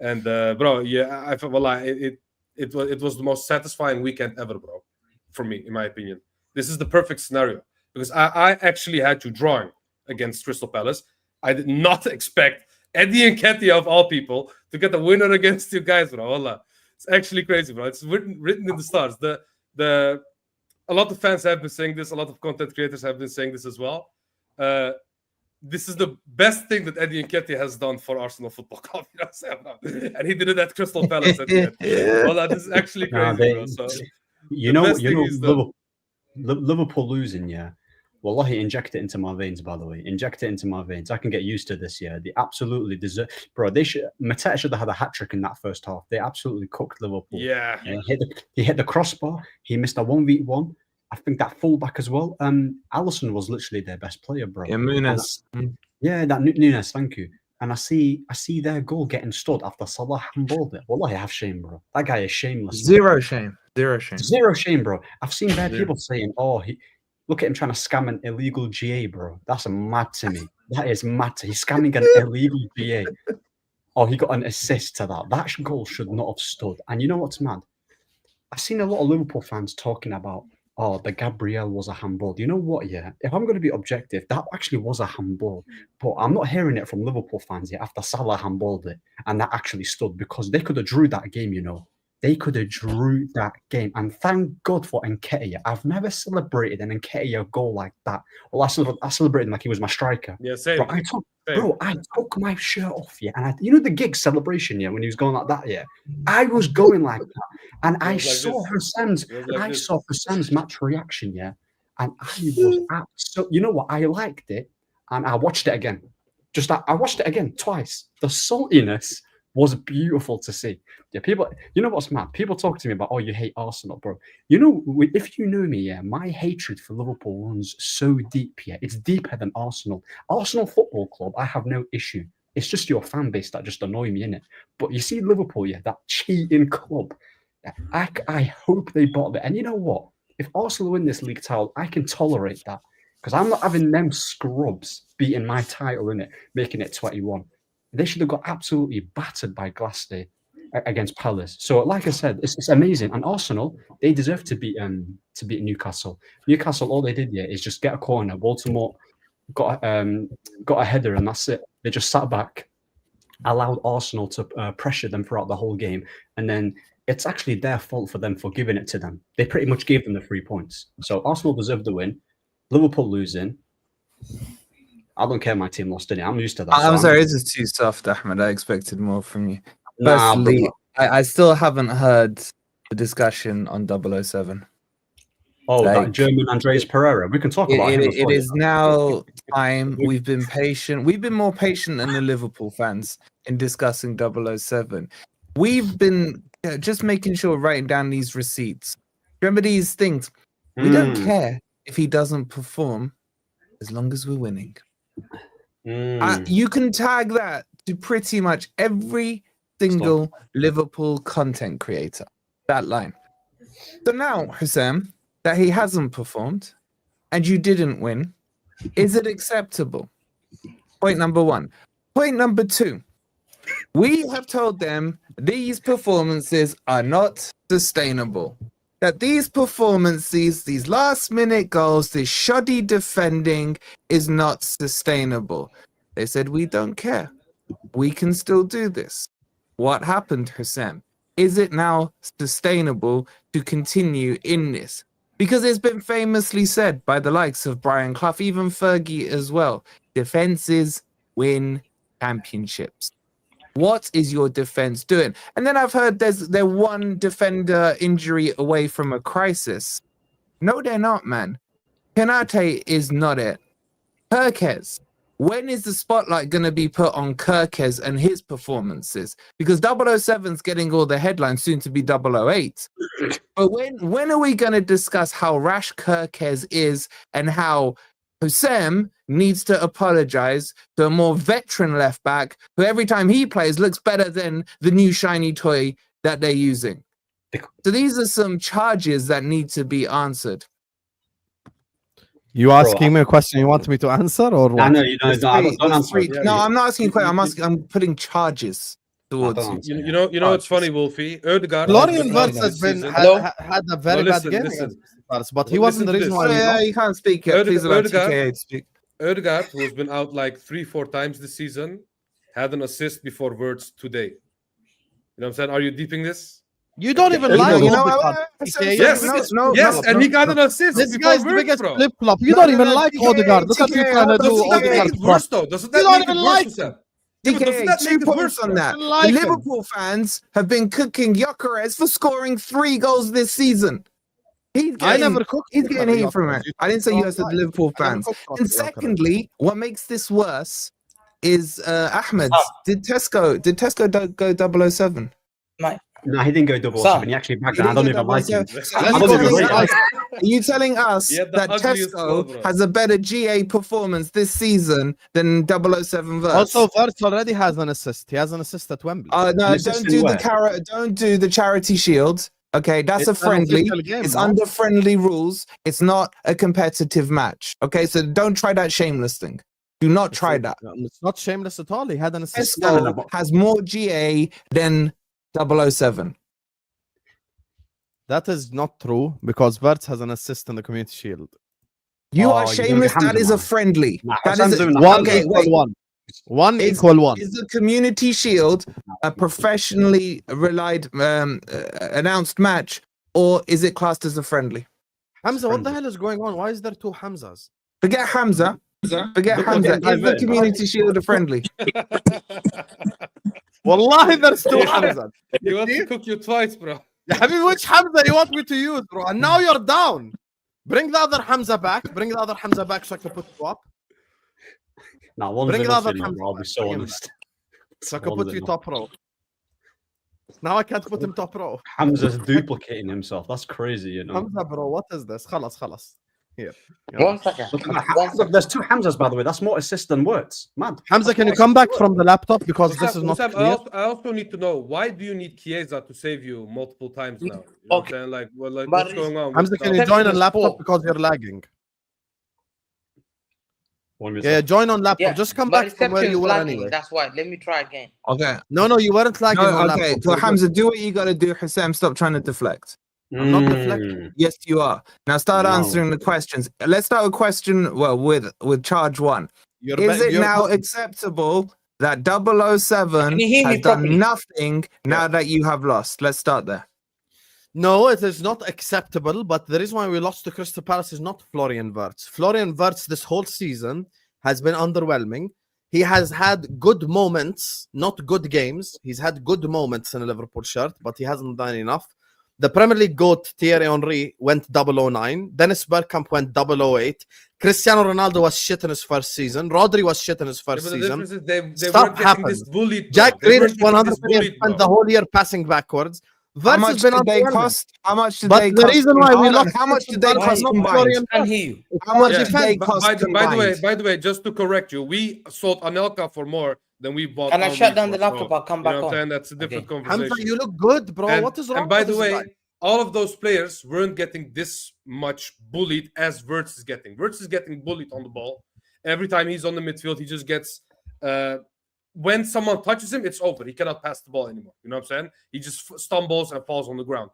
A: And bro, yeah, I felt it was the most satisfying weekend ever, bro. For me, in my opinion, this is the perfect scenario because I actually had you drawing against Crystal Palace. I did not expect Eddie Nketiah of all people to get the winner against you guys, bro. Wallah. It's actually crazy, bro. It's written in the stars. A lot of fans have been saying this. A lot of content creators have been saying this as well. This is the best thing that Eddie Nketiah has done for Arsenal Football Club. You know what I'm saying? And he did it at Crystal Palace at the end. Wallah, this is actually crazy, bro. So.
F: Liverpool losing, yeah. Wallahi, inject it into my veins, by the way. Inject it into my veins. I can get used to this, yeah. They absolutely deserve... Bro, Mateta should have had a hat-trick in that first half. They absolutely cooked Liverpool.
A: Yeah.
F: He hit the crossbar. He missed a 1v1. I think that fullback as well. Alisson was literally their best player, bro.
C: Yeah, Muniz.
F: That Nunez, thank you. And I see their goal getting stood after Salah handballed it. Wallahi, I have shame, bro. That guy is shameless.
C: Zero shame, bro. I've seen bad people saying, look at him trying to scam an illegal GA, bro. That's mad to me. That is mad to me. He's scamming an illegal GA. He got an assist to that. That goal should not have stood. And you know what's mad? I've seen a lot of Liverpool fans talking about, the Gabriel was a handball. You know what, yeah? If I'm going to be objective, that actually was a handball. But I'm not hearing it from Liverpool fans yet after Salah handballed it and that actually stood because they could have drew that game, you know. They could have drew that game. And thank God for Nketiah. I've never celebrated an Nketiah goal like that. Well, I celebrated him like he was my striker.
A: Yeah, same.
F: I took my shirt off, yeah. And you know the gig celebration, yeah, when he was going like that, yeah. I was going like that. And I saw Husam's match reaction, yeah. And I was you know what? I liked it. And I watched it again. I watched it again twice. The saltiness was beautiful to see. Yeah, people, you know what's mad? People talk to me about, you hate Arsenal, bro. You know, if you know me, yeah, my hatred for Liverpool runs so deep, yeah. It's deeper than Arsenal. Arsenal Football Club, I have no issue. It's just your fan base that just annoy me, innit? But you see Liverpool, yeah, that cheating club. I hope they bought it. And you know what? If Arsenal win this league title, I can tolerate that. Because I'm not having them scrubs beating my title, innit? Making it 21. They should have got absolutely battered by Glasgow. against Palace. So, like I said, it's amazing. And Arsenal, they deserve to beat Newcastle. Newcastle, all they did is just get a corner. Baltimore got a header, and that's it. They just sat back, allowed Arsenal to pressure them throughout the whole game, and then it's actually their fault for them for giving it to them. They pretty much gave them the 3 points. So Arsenal deserved the win. Liverpool losing. I don't care. My team lost it. I'm used to that.
C: I'm sorry, this is too soft, Ahmed. I expected more from you. Personally, I still haven't heard the discussion on 007.
F: Oh, that German Andreas Pereira. We can talk about him.
C: It is now time. We've been patient. We've been more patient than the Liverpool fans in discussing 007. We've been just making sure, writing down these receipts. Remember these things. We don't care if he doesn't perform as long as we're winning. You can tag that to pretty much every single Liverpool content creator. That line. So now, Husam, that he hasn't performed and you didn't win, is it acceptable? Point number one. Point number two. We have told them these performances are not sustainable. That these performances, these last-minute goals, this shoddy defending is not sustainable. They said, we don't care. We can still do this. What happened, Husam? Is it now sustainable to continue in this? Because it's been famously said by the likes of Brian Clough, even Fergie as well, defenses win championships. What is your defense doing? And then I've heard they're one defender injury away from a crisis. No, they're not, man. Konate is not it. Kirkez. When is the spotlight going to be put on Kirkez and his performances? Because 007's getting all the headlines, soon to be 008. But when are we going to discuss how rash Kirkez is and how Husam needs to apologize to a more veteran left back who every time he plays looks better than the new shiny toy that they're using? So these are some charges that need to be answered.
B: You asking me a question you want me to answer, or what?
F: No, don't answer.
C: No, I'm not asking a question. I'm putting charges towards you.
A: You know, it's funny, Wolfie.
B: Florian Wirtz has had a very bad game against Spurs, but he wasn't the reason why.
C: Yeah, you can't speak yet. Please allow TKA to speak.
A: Ødegaard, who's been out like 3-4 times this season, had an assist before Wirtz today. You know what I'm saying? Are you deeping this?
B: You don't even like
A: Yes, and he got an assist.
B: This guy's the biggest flip flop. You don't even like Odegaard. Look at you trying to do Odegaard.
A: Worse though. Doesn't that make it worse?
C: DK, 2 points on that. The Liverpool fans have been cooking Gyökeres for scoring 3 goals this season. He's getting heat from it. I didn't say you said the Liverpool fans. And secondly, what makes this worse is Ahmed. Did Tesco go 007?
F: No, he didn't go 007. He actually backed down. I don't even like him.
C: Are you telling us that Tesco has a better GA performance this season than 007 Wirtz?
B: Also, Wirtz already has an assist. He has an assist at Wembley.
C: No, don't do the charity shield. Okay, that's a friendly. It's under friendly rules. It's not a competitive match. Okay, so don't try that shameless thing. Do not try that.
B: It's not shameless at all. He had an assist.
C: Tesco has more GA than 007.
B: That is not true because Wirtz has an assist in the Community Shield.
C: You are shameless. That is a friendly. That is
B: one equal one.
C: Is the Community Shield a professionally relied announced match, or is it classed as a friendly?
B: Hamza, what the hell is going on? Why is there 2 Hamzas?
C: Forget Hamza. Forget Hamza. Is the Community Shield a friendly?
B: Wallahi, there's 2 Hamzas.
A: He wants to cook you twice, bro.
B: Which Hamza you want me to use, bro? And now you're down. Bring the other Hamza back. Bring the other Hamza back so I can put you up.
F: Now, bring the other Hamza. I'll be so honest.
B: So I can put you top row. Now I can't put him top row.
F: Hamza's duplicating himself. That's crazy, you know.
B: Hamza, bro, what is this? Khalas. Here.
E: 1 second.
F: Look, there's 2 Hamzas, by the way. That's more assist than Wirtz. Mad.
B: Hamza, can you come back from the laptop because this is not clear?
A: I also need to know, why do you need Chiesa to save you multiple times now? You know what I'm saying? Like, what's going on?
B: Hamza, can you join a laptop because you're lagging? Yeah, join on laptop.
E: Yeah,
B: Just come
E: but
B: back from where you were
E: lagging,
B: anyway.
E: That's why. Let me try again.
C: Okay.
B: No, you weren't lagging on
C: No, okay.
B: laptop.
C: So
B: You're good.
C: Hamza, do what you gotta do. Husam, stop trying to deflect.
B: I'm not deflecting.
C: Yes, you are. Now start
F: No.
C: answering the questions. Let's start with question. Well, with charge one. Is it now acceptable that 007
E: Can you hear me
C: has done
E: properly?
C: nothing now that you have lost? Let's start there.
B: No, it is not acceptable. But the reason why we lost to Crystal Palace is not Florian Wirtz. Florian Wirtz this whole season has been underwhelming. He has had good moments, not good games. He's had good moments in a Liverpool shirt, but he hasn't done enough. The Premier League GOAT Thierry Henry went 009. Dennis Bergkamp went 008. Cristiano Ronaldo was shit in his first season. Rodri was shit in his first
A: Yeah, but the
B: season.
A: difference is they
B: Stuff
A: weren't getting
B: happens.
A: this bullied.
B: Jack
A: They weren't
B: Grealish
A: getting
B: 100%
A: this bullied,
B: spent the whole year passing backwards.
C: How
B: Wirtz
C: much
B: has been
C: did they
B: underwhelming.
C: cost? How much did
B: But
C: they
B: the
C: cost?
B: reason why we
C: Hold on,
B: lost
C: how much did they
B: Crystal
C: cost
B: Palace, not
C: combined?
B: Florian
E: I can't
B: Wirtz.
E: hear you.
C: How much
A: Yeah.
C: did they cost
A: By
C: combined?
A: the way, just to correct you, we sold Anelka for more than we bought.
E: Can I
A: Henry
E: shut down
A: for,
E: the laptop?
A: so,
E: I'll come
A: you know
E: back
A: what I'm
E: on.
A: saying? That's a different
E: Okay.
A: conversation.
B: Hamza, you look good, bro.
A: And,
B: What is wrong
A: and by
B: with
A: the
B: this
A: way,
B: guy?
A: all of those players weren't getting this much bullied as Wirtz is getting. Wirtz is getting bullied on the ball. Every time he's on the midfield, he just gets when someone touches him, it's over. He cannot pass the ball anymore. You know what I'm saying? He just stumbles and falls on the ground.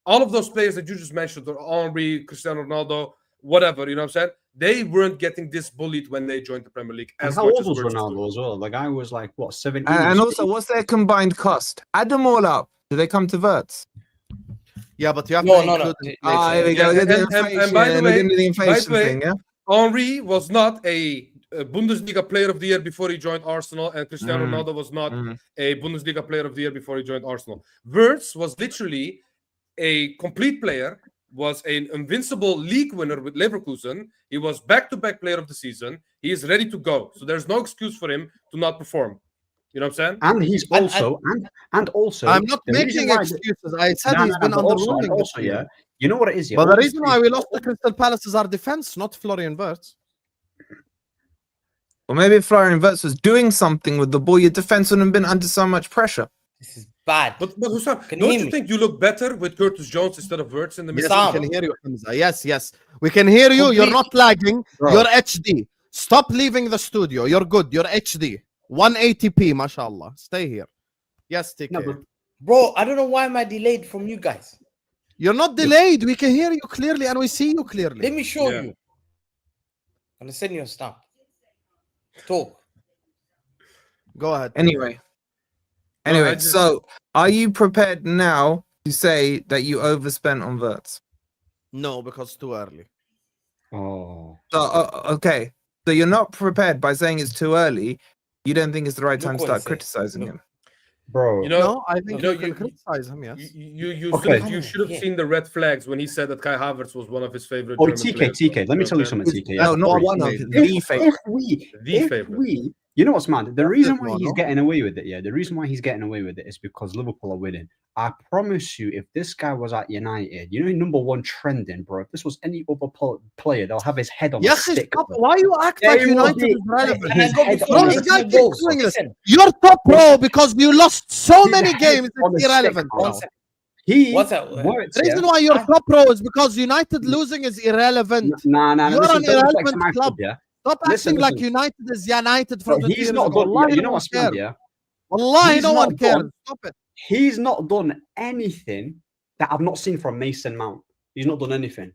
A: All of those players that you just mentioned, Henry, Cristiano Ronaldo, whatever, you know what I'm saying? They weren't getting this bullied when they joined the Premier League.
F: And
A: As
F: how
A: much
F: old
A: as
F: was
A: Wirtz is
F: Ronaldo
A: doing.
F: as well? The guy was like, what, 17?
C: And also, what's their combined cost? Add them all up. Do they come to Wirtz?
B: Yeah, but you have
E: No,
B: to
E: no, no.
B: include
C: Ah, here we
A: Yeah,
C: go.
A: and by the
C: We're
A: way,
C: doing the inflation
A: way,
C: thing, yeah?
A: Henry was not a Bundesliga player of the year before he joined Arsenal, and Cristiano Ronaldo was not a Bundesliga player of the year before he joined Arsenal. Wirtz was literally a complete player, was an invincible league winner with Leverkusen. He was back-to-back player of the season. He is ready to go. So there's no excuse for him to not perform. You know what I'm saying?
F: And he's also, and also,
B: I'm not
F: the reason
B: making
F: why
B: excuses. I said he's been
F: but
B: underwhelming.
F: also, yeah, you know what it is, yeah.
B: But the
F: all these
B: reason why we lost to Crystal Palace is our defense, not Florian Wirtz.
C: Or maybe if Florian Wirtz was doing something with the ball, your defense wouldn't have been under so much pressure.
E: This is bad.
A: But Husam,
E: Can you
A: don't
E: hear
A: you
E: me?
A: think you look better with Curtis Jones instead of Wirtz in the
B: Yes,
A: middle?
B: we can hear you, Hamza. Yes. We can hear you. You're not lagging.
F: Bro.
B: You're HD. Stop leaving the studio. You're good. You're HD. 180p, mashallah. Stay here. Yes, TK.
F: No, but
E: Bro, I don't know why am I delayed from you guys.
B: You're not delayed. We can hear you clearly and we see you clearly.
E: Let me show
A: Yeah.
E: you. I'm gonna send you a stamp. Talk.
B: Go ahead.
C: Anyway,
A: I just-
C: so are you prepared now to say that you overspent on Wirtz?
B: No, because it's too early.
F: oh,
C: So, okay. So you're not prepared by saying it's too early. You don't think it's the right
E: Look
C: time to
E: what it
C: start
E: says.
C: criticizing
E: Look.
C: him.
F: bro.
A: You know,
B: No, I think
A: you know,
B: you can
A: you-
B: criticize him, yes.
A: you
F: Okay.
A: should have seen the red flags when he said that Kai Havertz was one of his favorite.
F: Oh,
A: German
F: TK,
A: players.
F: TK. Let me
A: know
F: tell you
A: what I'm
F: something, TK.
C: No, not
B: Sorry,
C: one of
B: mate.
C: the favorite.
A: favorite.
F: We, you know what's mad? The reason why
B: no,
F: he's
B: no.
F: getting away with it, yeah, the reason why he's getting away with it is because Liverpool are winning. I promise you, if this guy was at United, you know, number one trending, bro. If this was any other player, they'll have his head on a
B: Yes,
F: stick.
B: stop.
F: bro.
B: Why you act like
F: They will
B: United
F: be-
B: is relevant?
E: And I got
F: head
E: before
F: on
B: Bro,
F: a
B: this guy
E: Arsenal
B: keeps
E: goals.
B: doing this.
E: Listen,
B: You're top pro because you lost so
F: His
B: many
F: head
B: games.
F: on a
B: It's
F: stick,
B: irrelevant
F: bro.
B: now.
F: He
E: What's that?
F: works,
B: The
F: yeah.
B: reason why you're top pro is because United losing is irrelevant.
F: Nah.
B: You're
F: Listen,
B: an
F: don't reflect
B: irrelevant
F: my
B: club.
F: yeah.
B: Stop
F: Listen,
B: acting like
F: listen.
B: United is United
F: Bro,
B: from 20
F: he's
B: years
F: not
B: ago.
F: done.
B: Wallahi,
F: Yeah, you
B: no
F: know
B: one
F: what's mad,
B: cares.
F: yeah.
B: Wallahi,
F: He's
B: no one
F: not
B: cares.
F: done.
B: Stop it.
F: He's not done anything that I've not seen from Mason Mount. He's not done anything.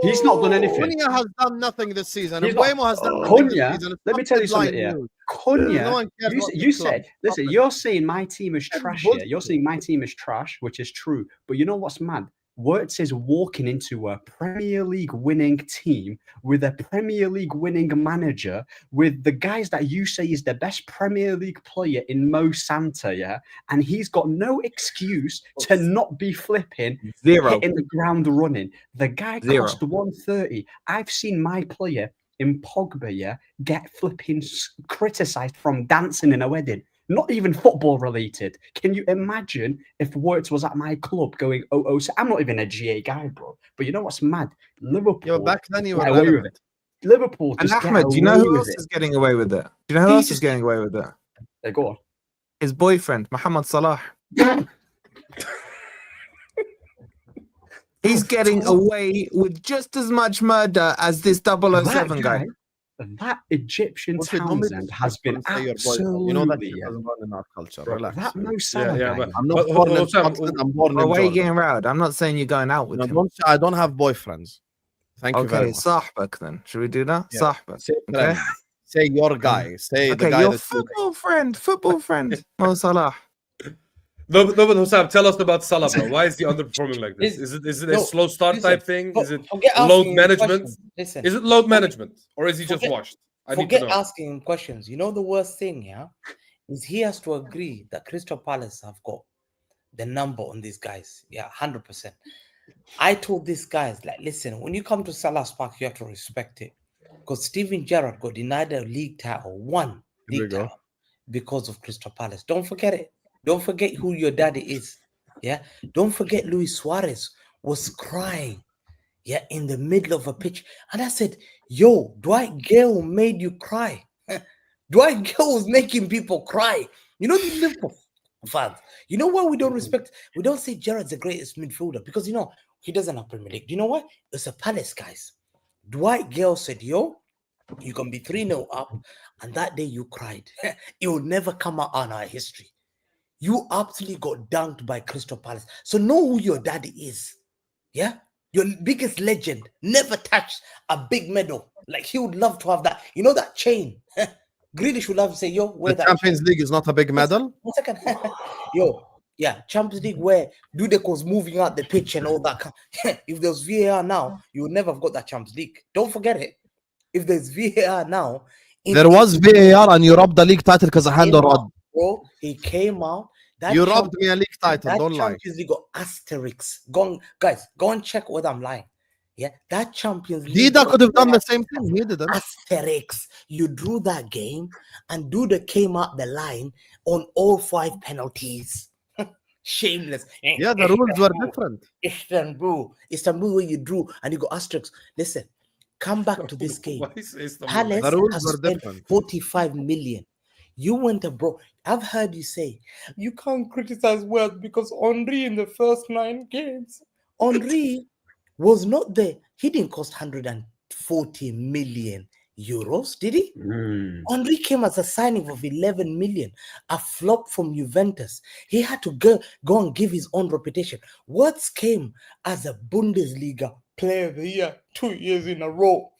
F: He's not done anything.
B: Cunha has done nothing this season.
F: He's
B: And
F: not-
B: Buemo has done nothing this
F: Cunha,
B: season. It's
F: let
B: not
F: me tell you something
B: headline
F: here.
B: news.
F: Cunha,
B: No one cares about
F: you
B: this club.
F: said, listen,
B: Stop it.
F: you're saying my team is
B: That's
F: trash here. You're
B: bullshit.
F: saying my team is trash, which is true. But you know what's mad? Wirtz is walking into a Premier League winning team with a Premier League winning manager, with the guys that you say is the best Premier League player in Mo Santa, yeah? And he's got no excuse to not be flipping,
C: Zero.
F: hitting the ground running. The guy
C: Zero.
F: cost 130. I've seen my player in Pogba, yeah, get flipping criticised from dancing in a wedding. Not even football related. Can you imagine if Wirtz was at my club going, oh, I'm not even a GA guy, bro. But you know what's mad? Liverpool.
B: Yo, back then you were
F: get away with
B: relevant.
F: it. Liverpool.
C: And
F: just get
C: Ahmed, do you know
F: away
C: who
F: with
C: else
F: it.
C: is getting away with it? Do you know who
F: He's
C: else is
F: just-
C: getting away with it?
F: Yeah, go on.
C: His boyfriend, Mohamed Salah. He's getting away with just as much murder as this 007 guy.
F: that Egyptian
B: Okay, don't be
F: Townsend has been
B: disrespectful and say your boy.
F: absolutely.
B: You know that shit doesn't run in our culture.
F: Bro,
B: Relax.
F: that Mo Salah
A: yeah,
F: guy.
A: but
B: I'm not born in
A: Husam,
B: Scotland. I'm born
C: Oh,
B: in
C: why are you
B: Jordan.
C: getting riled? I'm not saying you're going out with
B: No,
C: him.
B: I don't have boyfriends. Thank you very
C: Okay,
B: much.
C: Sahbak then. Should we do that?
B: Yeah.
C: Sahbak.
B: Say
C: Okay.
B: friend. Say your guy. Say the
C: Okay,
B: guy
C: your
B: that
C: football friend, Mo Salah.
A: No, but Husam, tell us about Salah, bro. Why is he underperforming like this?
E: Listen,
A: Is it a
E: no,
A: slow start
E: listen,
A: type thing? Is it
E: forget
A: load
E: asking him
A: management?
E: questions. Listen,
A: Is it load management, or is he just
E: forget-
A: washed? I need to
E: forget
A: know.
E: asking him questions. You know the worst thing, yeah, is he has to agree that Crystal Palace have got the number on these guys. Yeah, 100%. I told these guys, like, listen, when you come to Salah's Park, you have to respect it. Because Steven Gerrard got denied a league title, one
B: Here we
E: league
B: go.
E: title, because of Crystal Palace. Don't forget it. Don't forget who your daddy is. Yeah. Don't forget Luis Suarez was crying, yeah, in the middle of a pitch. And I said, yo, Dwight Gale made you cry. Dwight Gale was making people cry. You know, the Liverpool fans. You know why we don't respect? We don't say Gerrard's the greatest midfielder because, you know, he doesn't have Premier League. Do you know why? It's a Palace, guys. Dwight Gale said, yo, you can be 3-0 up, and that day you cried. It will never come out on our history. You absolutely got dunked by Crystal Palace. So know who your daddy is. Yeah? Your biggest legend never touched a big medal. Like, he would love to have that. You know that chain? Grealish would love to say, yo, where
B: The
E: that
B: Champions League is not a big medal.
E: 1 second. Yo, yeah, Champions League where Dudek was moving out the pitch and all that. If there's VAR now, you would never have got that Champions League. Don't forget it. If there's VAR now,
B: There was VAR and you robbed the league title because I had a rod.
E: bro, he came out.
B: You robbed me a league title.
E: That
B: Don't lie.
E: Champions League got asterisks. Guys, go and check whether I'm lying. Yeah, that Champions League.
B: Dida could have done the same thing. He didn't.
E: Asterisks. You drew that game, and Duda came out the line on all 5 penalties. Shameless.
B: Yeah, the rules were different.
E: Istanbul, where you drew and you got asterisks. Listen, come back to this game.
A: Why is Istanbul?
E: Palace
B: The rules
E: has
B: were
E: spent
B: different.
E: 45 million. You went abroad. I've heard you say you can't criticize Wales because Henry in the first 9 games. Henry was not there. He didn't cost 140 million euros, did he? Henry came as a signing of 11 million, a flop from Juventus. He had to go and give his own reputation. Words came as a Bundesliga player of the year 2 years in a row.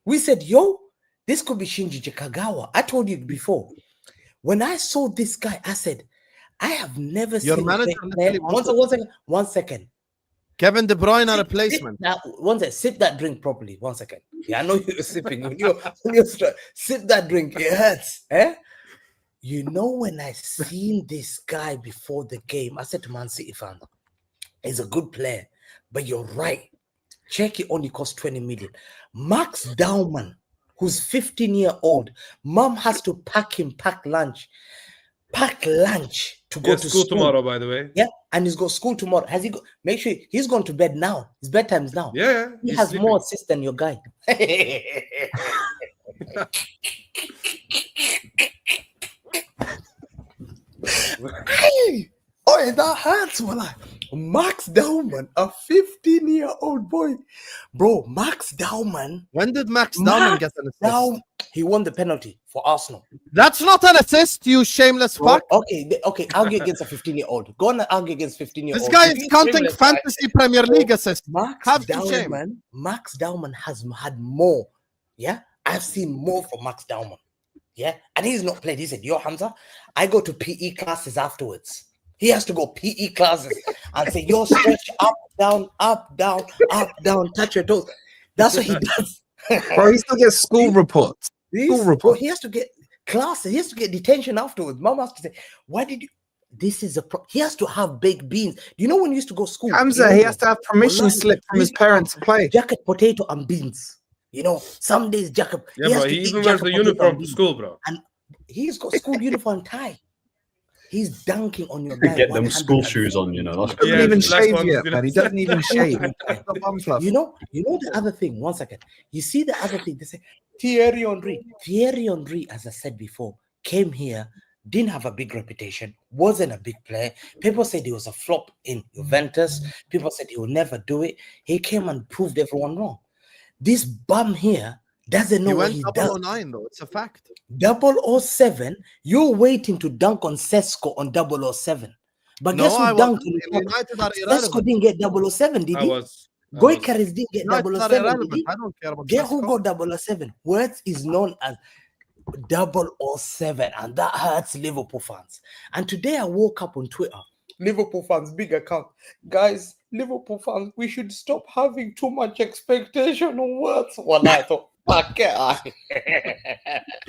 E: We said, yo, this could be Shinji Kagawa. I told you before. When I saw this guy, I said, I have never
B: Your
E: seen
B: manager
E: a player.
B: literally
E: One second.
B: Kevin De Bruyne a replacement.
E: One second. Sip that drink properly. 1 second. Yeah, I know you're sipping. When you're sip that drink. It hurts. Eh? You know, when I seen this guy before the game, I said to Man City fan, he's a good player, but you're right. Check it only cost 20 million. Max Daumann, who's 15-year-old, mom has to pack lunch to go to
A: school tomorrow, by the way.
E: Yeah, and he's got school tomorrow. Has he got? Make sure he's gone to bed now. His bedtime is now.
A: Yeah,
E: he
A: he's
E: has
A: sleeping.
E: more assists than your guy. Hey, oh, that hurts, wallah. Max Daumann, a 15-year-old boy, bro. Max Daumann.
B: When did Max Daumann get an assist?
E: He won the penalty for Arsenal.
B: That's not an assist, you shameless fuck.
E: Okay. Argue against a 15-year-old. Go on and argue against 15-year-old.
B: This guy is counting fantasy Premier League assists.
E: Max Daumann has had more. Yeah, I've seen more from Max Daumann. Yeah, and he's not played. He said, yo, Hamza, I go to PE classes afterwards. He has to go PE classes and say, yo, stretch up, down, touch your toes. That's what he does.
C: Bro, he still gets school reports.
E: Bro, he has to get classes. He has to get detention afterwards. Mom has to say, why did you? This is he has to have baked beans. Do you know when you used to go to school?
C: Hamza, he has to have permission slip from his parents to play.
E: Jacket, potato, and beans. You know, some days jacket.
A: Yeah, bro, he even wears the uniform to school, bro.
E: And he's got school uniform tie. He's dunking on your guy.
F: Get them school shoes on, you know.
C: He doesn't even shave yet, man. He doesn't even shave.
E: You know the other thing. 1 second. You see the other thing. They say Thierry Henry. Thierry Henry, as I said before, came here, didn't have a big reputation, wasn't a big player. People said he was a flop in Juventus. People said he would never do it. He came and proved everyone wrong. This bum here doesn't know
B: He
E: what
B: went
E: he
B: double
E: does.
B: 009 though. It's a fact.
E: 007, you're waiting to dunk on Sesko on 007. But
B: No,
E: guess
B: I
E: who dunked
B: wasn't.
E: on
B: United are
E: Sesko?
B: irrelevant.
E: Didn't get 007, did
A: I
E: he?
A: was.
E: Goikaris didn't get
B: United are
E: 007, did
B: irrelevant.
E: he?
B: I don't care about
E: Get who
B: Sesko.
E: got 007? Words is known as 007, and that hurts Liverpool fans. And today I woke up on Twitter, Liverpool fans, big account. Guys, Liverpool fans, we should stop having too much expectation on words. Well, I thought, fuck it.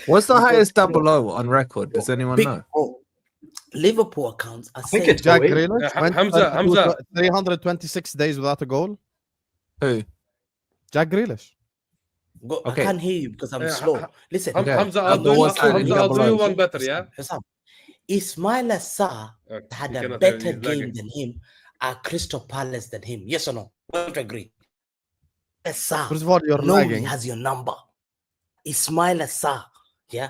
C: What's the highest 00 on record? Does anyone know?
E: Liverpool accounts are
F: think
E: saying
F: it's
B: Jack
F: Wait.
B: Grealish went
A: Hamza.
B: 326 days without a goal.
C: Who?
B: Jack Grealish.
C: Okay.
E: I can't hear you because I'm slow. Listen,
C: Okay.
A: Hamza,
C: I'll do what's
A: Hamza,
C: happening.
A: I'll do you one better, yeah?
E: Husam, Ismail Assar had
A: you
E: a
A: cannot hear,
E: better
A: he's
E: game
A: lagging.
E: than him at Crystal Palace than him. Yes or no? Don't agree. Assar,
B: First of all, you're
E: nobody
B: lagging.
E: has your number. Ismail Assar, yeah,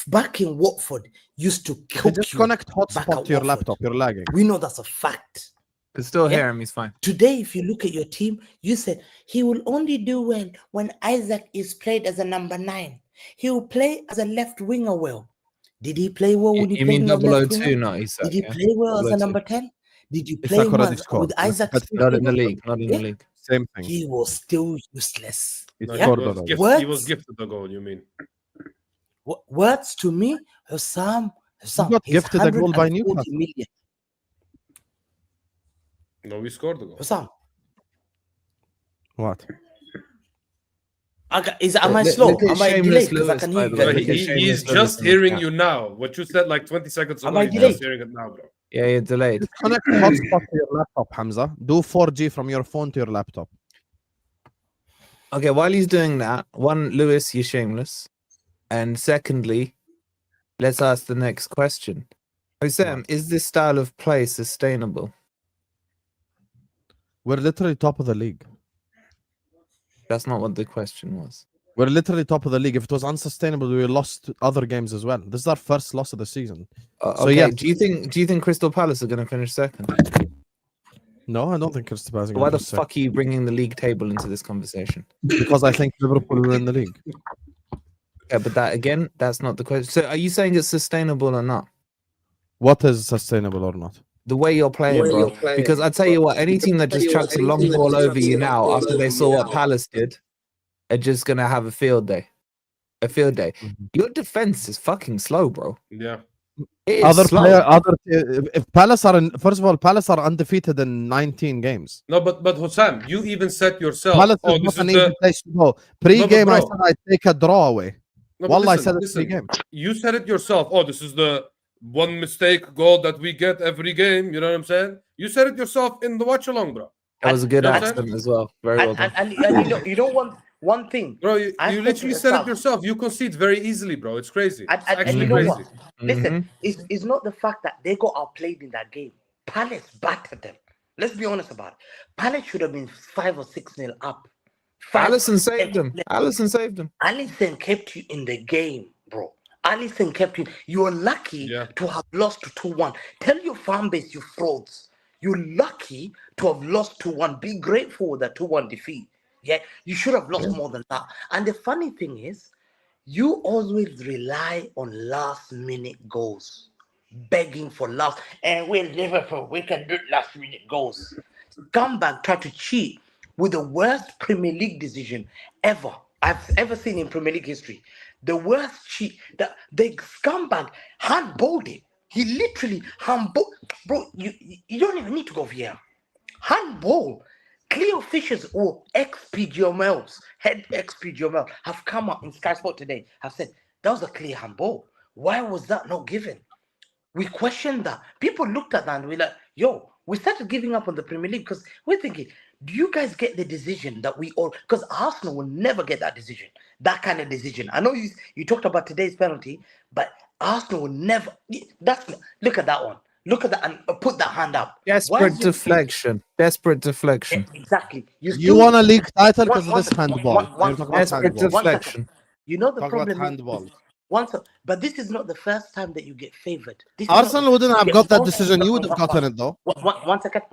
E: back in Watford used to cook
B: Just
E: you.
B: connect
E: back
B: hotspot
E: at
B: to your
E: Watford.
B: laptop. You're lagging.
E: We know that's a fact.
C: Can still
E: Yeah.
C: hear him. He's fine.
E: Today, if you look at your team, you said he will only do well when Isaac is played as a number 9. He will play as a left winger well. Did he play well when he
C: You
E: played
C: mean
E: in the left
C: 002,
E: winger?
C: not Isak?
E: Did he
C: Yeah?
E: play well as a
C: 002.
E: number 10? Did you
B: Isak
E: play
B: already
E: well
B: scored.
E: with Isaac?
B: That's
C: Not in the
E: Still
C: league. Not in the
E: Yeah.
C: league.
B: Same thing.
E: He was still useless.
B: He
A: No,
B: scored
A: he, was
B: already.
A: gift,
E: What?
A: he was gifted the goal, you mean?
E: Words to me, Husam,
B: got
E: he's
B: gifted a goal by
E: 140
B: Newcastle.
E: million.
A: No, we scored the goal.
E: Husam,
B: What?
E: am I slow?
C: look at
E: Am I
C: Shameless
E: delayed? Because I
C: Lewis,
E: can
C: by
E: hear
C: the
E: you.
C: way.
E: guys.
C: Look at
A: He's
C: Shameless
A: just
C: Lewis in the
A: hearing
C: chat.
A: you now. What you said like 20 seconds
E: Am
A: ago,
E: I
A: he's
E: delayed?
A: just hearing it now, bro.
C: Yeah, you're delayed.
B: Just connect hotspot to your laptop, Hamza. Do 4G from your phone to your laptop.
C: Okay, while he's doing that, one, Lewis, you're shameless. And secondly, let's ask the next question. Husam, is this style of play sustainable?
B: We're literally top of the league.
C: That's not what the question was.
B: We're literally top of the league. If it was unsustainable, we lost other games as well. This is our first loss of the season. So,
C: Okay,
B: yeah.
C: do you think Crystal Palace are going to finish second?
B: No, I don't think Crystal Palace.
C: Why the fuck are you bringing the league table into this conversation?
B: Because I think Liverpool will win the league.
C: Yeah, but that again, that's not the question. So, are you saying it's sustainable or not?
B: What is sustainable or not?
C: The way you're playing, bro. Because I tell you what, any team that just chucks a long ball over you now after they saw what Palace did, are just gonna have a field day. A field day. Your defense is fucking slow, bro.
A: Yeah.
C: It is slow.
B: If Palace are first of all, Palace are undefeated in 19 games.
A: No, but Husam, you even said yourself.
B: Palace
A: Oh,
B: is
A: this
B: not an
A: is
B: easy
A: the.
B: place to go. Pre-game,
A: No,
B: I
A: but
B: said I'd take a draw away.
A: No, but
B: Wallah, I
A: listen,
B: said it
A: listen,
B: pre-game.
A: You said it yourself. Oh, this is the one mistake goal that we get every game. You know what I'm saying? You said it yourself in the watch along, bro.
C: That was a good
A: You know what I'm
C: accent as well. Very well done.
E: And you don't want one thing.
A: Bro, you
E: I said
A: literally
E: to
A: said it
E: yourself-
A: yourself. You concede very easily, bro. It's crazy. It's
E: And
A: actually
E: you know
A: crazy.
E: what? Listen, it's not the fact that they got outplayed in that game. Palace battered them. Let's be honest about it. Palace should have been 5 or 6-0 up.
C: Alisson saved them. Alisson saved them.
E: Alisson kept you in the game, bro. Alisson kept you. You're lucky to have lost to 2-1. Tell your fan base, you frauds. You're lucky to have lost 2-1. Be grateful with that 2-1 defeat. Yeah, you should have lost more than that. And the funny thing is, you always rely on last-minute goals, begging for last. And we're Liverpool, we can do last-minute goals. Scumbag tried to cheat with the worst Premier League decision I've ever seen in Premier League history. The worst cheat. The scumbag handballed it. He literally handballed. Bro, you don't even need to go VR. Handball. Clear officials or ex-PGMLs, head ex-PGML have come up in Sky Sport today, have said, that was a clear handball. Why was that not given? We questioned that. People looked at that and we're like, yo, we started giving up on the Premier League because we're thinking, do you guys get the decision that we all, because Arsenal will never get that decision, that kind of decision. I know you talked about today's penalty, but Arsenal will never, look at that one. Look at that and put that hand up.
C: Desperate deflection. Desperate deflection.
E: Exactly.
B: You want a league title because of this handball.
C: Desperate deflection.
E: You know the problem
B: handball.
E: But this is not the first time that you get favored.
B: Arsenal wouldn't have got that decision. You would have gotten it though.
E: One second.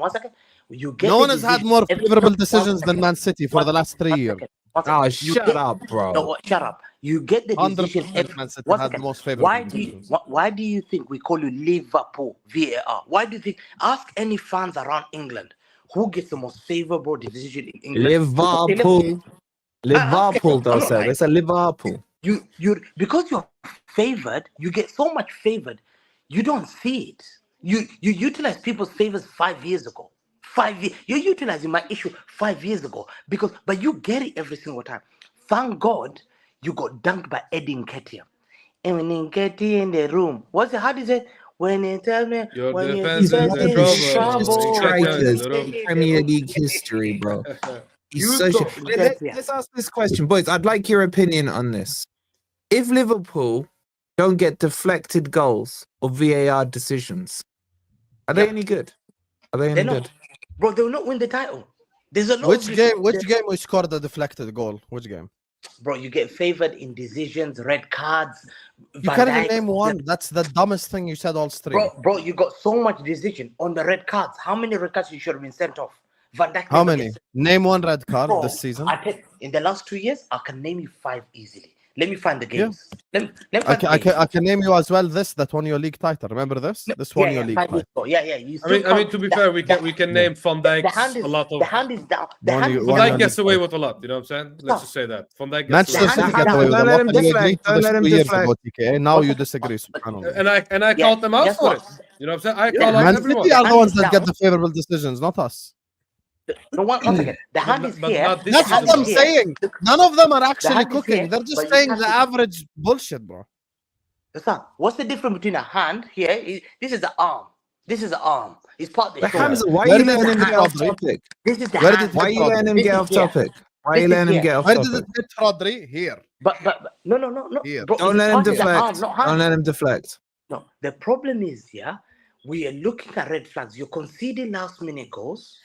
E: You get
B: no one has had more favorable decisions than Man City for the last 3 years.
C: Oh, shut up, bro.
E: No, shut up. You get the decision.
B: 100% Man City
E: One
B: had the
E: second.
B: most favorable decisions.
E: Why do you think we call you Liverpool VAR? Why do you think? Ask any fans around England who gets the most favorable decision in England.
C: Liverpool,
E: I'm
C: though,
E: not
C: sir.
E: lying.
C: They said Liverpool.
E: You because you're favored, you get so much favored, you don't see it. You utilize people's favors 5 years ago. 5 years. You're utilizing my issue 5 years ago but you get it every single time. Thank God you got dunked by Eddie Nketiah. And when Nketiah in the room, how do you say? When you tell me
A: Your
E: when
A: defense
E: you
A: is in trouble.
C: Strikers, Premier League history, bro. He's so shit. Let's ask this question, boys. I'd like your opinion on this. If Liverpool don't get deflected goals or VAR decisions, are they any good? Are they any good?
E: Bro, they will not win the title. There's a lot.
B: Which game we scored a deflected goal? Which game?
E: Bro, you get favored in decisions, red cards.
B: You can't even name one. That's the dumbest thing you said all stream.
E: Bro, you got so much decision on the red cards. How many red cards you should have been sent off? Van Dijk.
B: How many? Name one red card this season.
E: In the last 2 years, I can name you 5 easily. Let me find the games.
B: Yeah. I can name you as well that won your league title. Remember this? This won your league title.
E: Yeah.
A: I mean, to be fair, we can name Van Dijk a lot of.
E: The hand is down.
A: Van Dijk gets away with a lot. You know what I'm saying? Let's just say that. Van Dijk gets
B: Manchester City get away with a lot. You agreed to this 2 years ago, TK. Now you disagree.
A: And I called them out for it. You know what I'm saying? I call out
B: Man
A: everyone.
B: City are the ones that get the favorable decisions, not us.
E: No one second. The hand is here.
B: That's what I'm saying. None of them are actually cooking. They're just saying the average bullshit, bro.
E: What's the difference between a hand here? This is the arm. This is the arm. It's part of the
C: shoulder. Why are you letting him get off topic?
E: This is the hand.
C: Why are you letting him get off topic? Why are you letting him get off topic?
B: Where did it hit Rodri? Here.
E: But no.
B: Here.
E: Bro,
C: don't let him deflect. Don't let him deflect.
E: No, the problem is, we are looking at red flags. You're conceding last minute goals.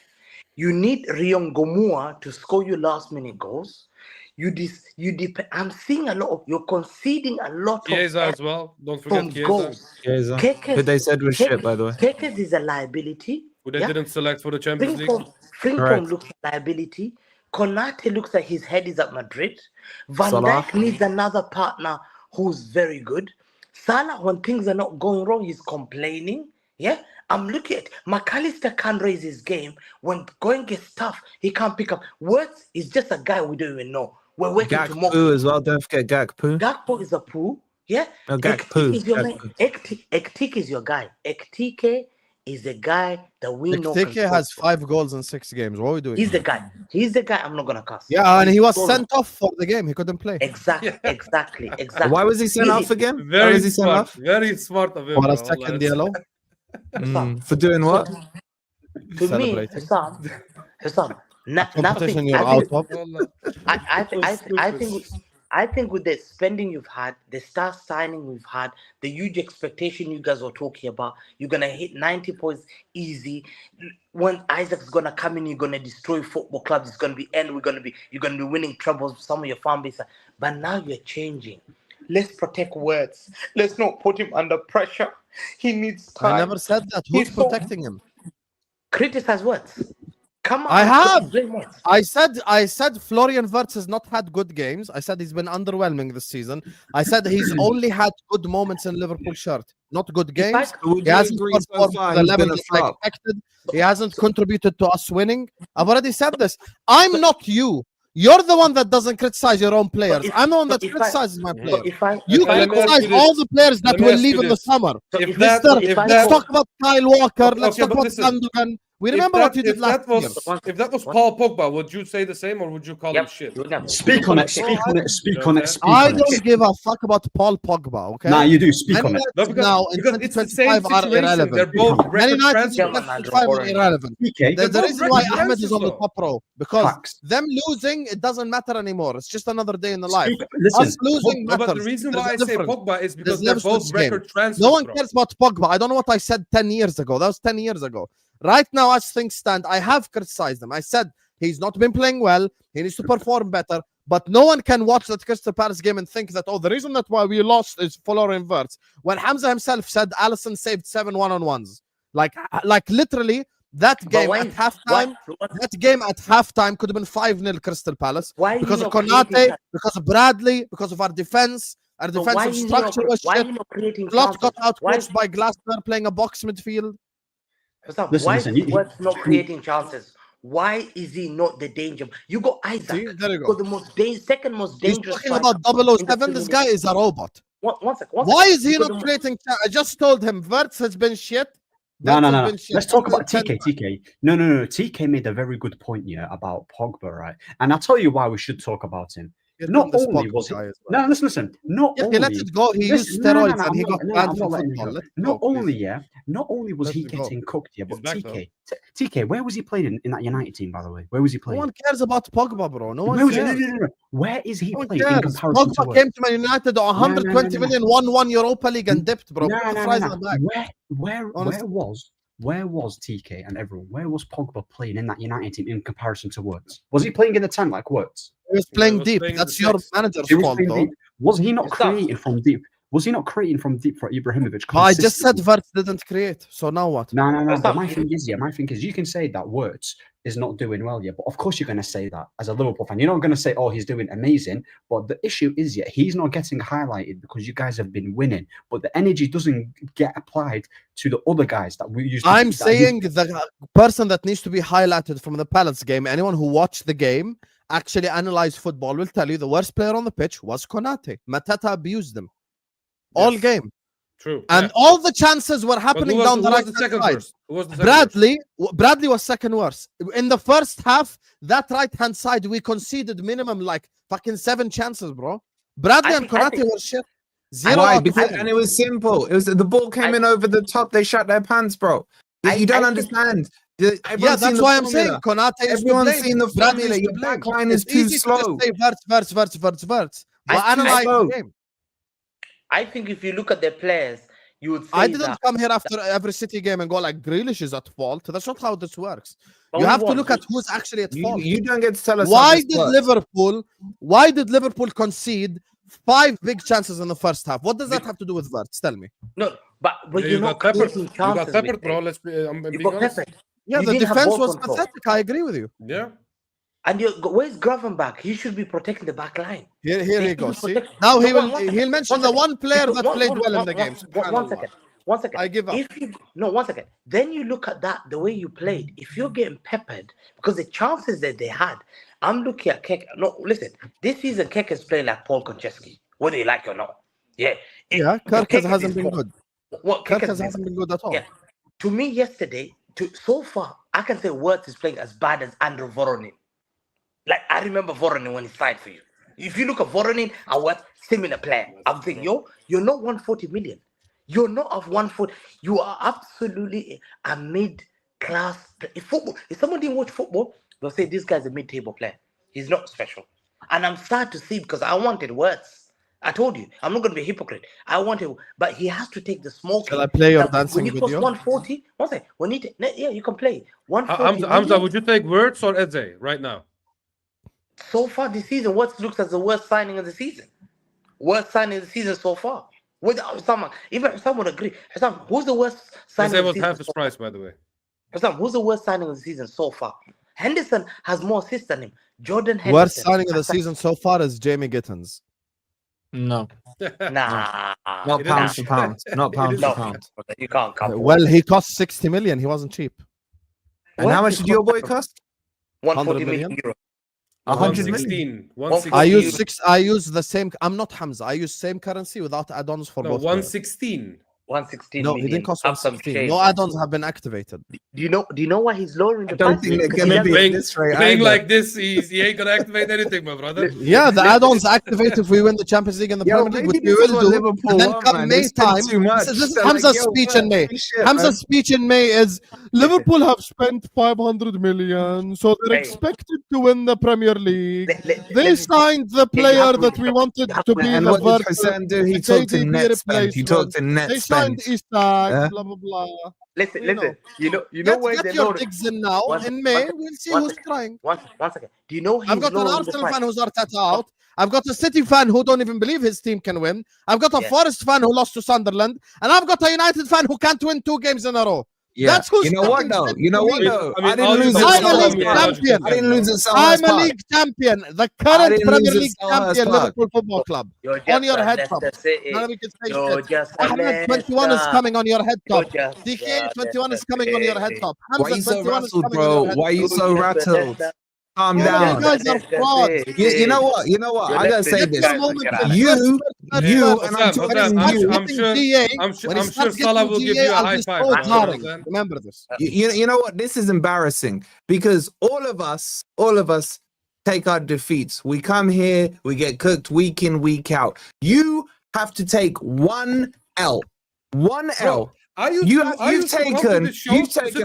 E: You need Rion Gomua to score your last minute goals. I'm seeing a lot of you're conceding a lot
A: Chiesa as well. Don't forget
C: Chiesa. Who they said was shit, by the way.
E: Kekes is a liability.
A: Who they didn't select for the Champions League.
E: Frimpong looks like a liability. Konate looks like his head is at Madrid. Van Dijk needs another partner who's very good. Salah, when things are not going wrong, he's complaining. Yeah. I'm looking at McAllister can't raise his game. When going gets tough, he can't pick up. Wirtz is just a guy we don't even know. We're waiting to mock.
C: Gakpo as well. Don't forget Gakpo.
E: Gakpo is a poo. Yeah.
C: No, Gakpo.
E: Ektik is your guy. Ekitike is the guy that we know.
B: Ekitike has 5 goals in 6 games. What are we doing?
E: He's the guy. He's the guy. I'm not gonna cuss.
B: Yeah, and he was sent off for the game. He couldn't play.
E: Exactly.
C: Why was he sent off again?
A: Very smart. Very smart of him.
B: For a second yellow.
C: For doing what?
E: To me, Husam, nothing. I think with the spending you've had, the star signing we've had, the huge expectation you guys were talking about, you're gonna hit 90 points easy. When Isaac's gonna come in, you're gonna destroy football clubs. It's gonna be you're gonna be winning trebles with some of your fan base. But now you're changing. Let's protect Wirtz. Let's not put him under pressure. He needs time.
B: I never said that. Who's protecting him?
E: Criticize Wirtz. Come on.
B: I have. I said Florian Wirtz has not had good games. I said he's been underwhelming this season. I said he's only had good moments in Liverpool shirt, not good games. He hasn't performed to the level that I expected. He hasn't contributed to us winning. I've already said this. I'm not you. You're the one that doesn't criticize your own players. I'm the one that criticizes my players. You criticize all the players that will leave in the summer. Let's talk about Kyle Walker. Let's talk about Gundogan. We remember what you did last year.
A: If that was Paul Pogba, would you say the same or would you call him shit?
F: Speak on it.
B: I don't give a fuck about Paul Pogba, okay?
F: Nah, you do. Speak on it.
B: Now in 2025 are irrelevant.
A: They're both
B: record transfers. 2025 are irrelevant. There's a reason why Ahmed is on the top row. Because them losing, it doesn't matter anymore. It's just another day in the life. Us losing matters.
A: But the reason why I say Pogba is because they're both record transfers.
B: No one cares about Pogba. I don't know what I said 10 years ago. That was 10 years ago. Right now, as things stand, I have criticized him. I said he's not been playing well. He needs to perform better. But no one can watch that Crystal Palace game and think that, the reason that why we lost is Florian Wirtz. When Hamza himself said Alisson saved 7 one-on-ones. Like literally, That
E: But
B: game
E: why-
B: at halftime,
E: why-
B: that game at halftime could have been 5-0 Crystal Palace
E: Why
B: because
E: you
B: of
E: not creating
B: Konate,
E: chances?
B: because of Bradley, because of our defense. Our
E: So why
B: defensive
E: you not
B: structure was
E: why
B: shit.
E: you not creating
B: Slot
E: chances?
B: got
E: Why,
B: outcoached by Glasner playing a box midfield.
E: Husam,
F: Listen,
E: why
F: listen,
E: is Wirtz not creating chances? Why is he not the danger? You got Isaac.
B: See, there you
E: You
B: go.
E: got the second most
B: He's
E: dangerous.
B: talking
E: striker
B: about
E: in the
B: 007. This
E: Premier
B: guy
E: League.
B: is a robot.
E: One second.
B: Why is he
E: You got
B: not
E: the
B: creating? I just told him Wirtz has been shit.
F: No.
B: Wirtz has been shit.
F: Let's talk about
B: 10
F: TK. No. TK made a very good point here about Pogba, right? And I'll tell you why we should talk about him.
B: Here
F: Not
B: come this
F: only
B: Pogba
F: was he,
B: guy as well.
F: no, listen. Not
B: Yeah, he
F: only
B: let it go. He used
F: listen,
B: steroids
F: no,
B: and he
F: I'm
B: got
F: not-
B: banned
F: I'm
B: from
F: not letting him
B: football.
F: go.
B: Let it
F: Not
B: go,
F: only,
B: please.
F: not only was
B: Let
F: he
B: it go.
F: getting cooked here, but
A: He's back,
F: TK, where was he playing in that United team, by the way? Where was he
B: No
F: playing?
B: one cares about Pogba, bro. No one
F: Where was he?
B: cares.
F: No. Where is he
B: No one
F: playing in
B: cares.
F: comparison to
B: Pogba
F: what?
B: came to Man United on 120 million, won Europa League and dipped, bro.
F: No.
B: Put the fries in the back.
F: Where was TK and everyone? Where was Pogba playing in that United team in comparison to Wirtz? Was he playing in the 10 like Wirtz?
B: He was
A: Yeah,
B: playing
A: he was
B: deep.
A: playing
B: That's
A: the
B: your
A: six.
B: manager's
F: He was
B: fault,
F: playing
B: though.
F: deep. Was he not
E: It's tough.
F: creating from deep? Was he not creating from deep for Ibrahimovic?
B: But I just said
F: consistently?
B: Wirtz didn't create. So now what?
F: No.
E: That's
F: But
E: not-
F: my thing is, you can say that Wirtz is not doing well yet. But of course, you're going to say that as a Liverpool fan. You're not going to say, "Oh, he's doing amazing." But the issue is, yet he's not getting highlighted because you guys have been winning. But the energy doesn't get applied to the other guys that we used.
B: I'm saying the person that needs to be highlighted from the Palace game, anyone who watched the game, actually analyzed football, will tell you the worst player on the pitch was Konate. Mateta abused him all
A: Yes.
B: game.
A: True.
B: And
A: yeah.
B: all the chances were
A: But
B: happening
A: who
B: down the
A: was
B: right
A: the second
B: side.
A: worst? Who was the second worst?
B: Bradley was second worst. In the first half, that right hand side, we conceded minimum like fucking 7 chances, bro. Bradley and Konate were shit. Zero
C: Why?
B: out of
C: Because
B: 10.
C: and it was simple. It was the ball came in over the top. They shut their pants, bro. You don't
E: I
C: understand.
B: Yeah,
C: Everyone's seen
B: that's
C: the
B: why I'm saying
C: formula.
B: Konate is to
C: Everyone's
B: blame.
C: seen the
B: Bradley
C: formula.
B: is to
C: Your
B: blame.
C: back line is
B: It's
C: too
B: easy to just
C: slow.
B: say Wirtz. But
E: I
B: analyze
C: slow.
B: the game.
E: I think if you look at their players, you would say
B: I didn't
E: that.
B: come here after every City game and go like Grealish is at fault. That's not how this works. You
E: Only
B: have to
E: one.
B: look at who's actually at fault.
C: You don't get to tell us. how
B: Why
C: this
B: did
C: works.
B: Liverpool concede 5 big chances in the first half? What does that have to do with Wirtz? Tell me.
E: No, but
A: Yeah,
E: you're
A: you
E: not
A: got peppered.
E: creating
A: You got
E: chances.
A: peppered,
E: mate.
A: bro. Let's be. I'm
E: You
A: being
E: got
A: honest.
E: peppered.
B: Yeah,
E: You
B: the
E: didn't have
B: defense
E: ball
B: was
E: control.
B: pathetic. I agree with you.
A: Yeah.
E: And where's Gravenberch? He should be protecting the back line.
B: Here
E: He
B: he goes.
E: should
B: See,
E: protect-
B: now
E: No,
B: he'll
E: second,
B: mention the one player that played well in the game.
E: One second. One second.
B: I give up.
E: One second. Then you look at that, the way you played. If you're getting peppered, because the chances that they had, I'm looking at Kek. No, listen. This season, Kek is playing like Paul Konchesky, whether you like it or not. Yeah.
B: Yeah, Kerkez hasn't been good.
E: What
B: Kerkez hasn't been good at all.
E: Yeah. To me, yesterday, so far, I can say Wirtz is playing as bad as Andrew Voronin. Like, I remember Voronin when he signed for you. If you look at Voronin and Wirtz, similar player. I'm thinking, you're not 140 million. You're not of 140. You are absolutely a mid-class. If someone didn't watch football, they'll say this guy's a mid-table player. He's not special. And I'm sad to see because I wanted Wirtz. I told you, I'm not going to be a hypocrite. I wanted, but he has to take the smoking.
B: Shall I play your
E: When
B: dancing
E: he costs
B: video?
E: 140, one second. Yeah, you can play 140
A: Hamza,
E: million.
A: would you take Wirtz or Eze right now?
E: So far this season, what looks as the worst signing of the season? Worst signing of the season so far. Without someone, even Husam would agree. Husam, who's the worst signing
A: Eze
E: of the
A: was
E: season?
A: half his price, by the way.
E: Husam, who's the worst signing of the season so far? Henderson has more assists than him. Jordan Henderson.
B: Worst signing of the season so far is Jamie Gittins.
C: No,
E: Nah.
C: not
A: It
C: pound
A: is-
C: for pound. Not pound
E: No,
C: for pound.
E: you can't come.
B: Well, he cost 60 million. He wasn't cheap.
C: And how much did your boy cost?
E: 140
B: 100
E: million euros.
C: 100 million.
A: 116.
B: I
A: 116.
B: use I use the same. I'm not Hamza. I use same currency without add-ons for
A: No,
B: both. players.
A: 116.
E: 116
B: No,
E: million.
B: he didn't cost
E: Have some
B: 116.
E: shame.
B: No add-ons have been activated.
E: Do you know why he's lowering the
C: I don't
E: price?
C: think they're
E: Because
C: gonna
E: he
C: be
E: doesn't-
C: at this rate.
A: Playing
C: either.
A: like this, he ain't gonna activate anything, my brother.
B: Yeah, the add-ons activate if we win the Champions League and the
C: Yo,
B: Premier League,
C: maybe
B: which we
C: this is
B: will
C: what
B: do.
C: Liverpool
B: And then
C: want,
B: come
C: man.
B: May
C: They spend
B: time,
C: too much.
B: this is
C: They're
B: Hamza's
C: like, yo,
B: speech
C: what?
B: in May.
C: Free shit,
B: Hamza's
C: man.
B: speech in May is Liverpool have spent 500 million, so they're
E: Hey.
B: expected to win the Premier League.
E: Let
B: They
E: me-
B: signed the
E: you
B: player
E: have to
B: that we
E: respect-
B: wanted
E: you have
B: to
E: to
B: be
C: And
B: the
C: what did
B: Virgil.
C: Husam do? He
B: the
C: talked in
B: KDB
C: net spend. He talked in net
B: They signed
C: spend.
B: Isak,
C: Yeah.
B: blah blah blah.
E: Listen. You know
B: Get
E: where they
B: your
E: lowered.
B: digs in now.
E: One
B: In
E: second,
B: May,
E: one
B: we'll see
E: one
B: who's
E: second.
B: trying.
E: One second. Do you know he's
B: I've got an
E: lowering the
B: Arsenal
E: price?
B: fan who's Arteta out. I've got a City fan who don't even believe his team can win. I've got a
E: Yeah.
B: Forest fan who lost to Sunderland, and I've got a United fan who can't win 2 games in a row.
C: Yeah.
B: That's who's
C: You know what though? You know what though?
A: I mean,
C: I didn't
A: all
C: lose
A: you
C: at
A: said
B: I'm a
A: was
B: league
C: Selhurst Park.
B: champion.
C: I didn't lose at
B: I'm
C: Selhurst
B: a
C: Park.
B: league champion. The current
C: didn't
B: Premier
C: lose at
B: League
C: Selhurst
B: champion,
C: Park.
B: Liverpool Football Club.
E: You're
B: On
E: just
B: your
E: a
B: head
E: Leicester
B: top.
E: City.
B: None of you can say
E: You're
B: shit.
E: just a
B: Ahmed 21 is
E: Leicester.
B: coming on your head top.
E: You're just
B: DK
E: a
B: 21 is
E: Leicester
B: coming on your head
E: City.
B: top.
C: Why you
B: Hamza
C: so
B: 21 is
C: rattled,
B: coming on your
C: bro?
B: head
C: Why you
B: top.
C: so rattled? Calm
B: All of you
C: down.
B: guys are frauds.
C: You know what? You know what? I gotta say this.
B: You
C: And I'm
A: Husam,
C: telling you,
A: I'm sure I'm sure Salah will give you a high five.
B: so
A: bro, you know what I'm saying?
B: Remember this.
C: you know what? This is embarrassing because all of us take our defeats. We come here, we get cooked week in, week out. You have to take one L. One L. You've taken,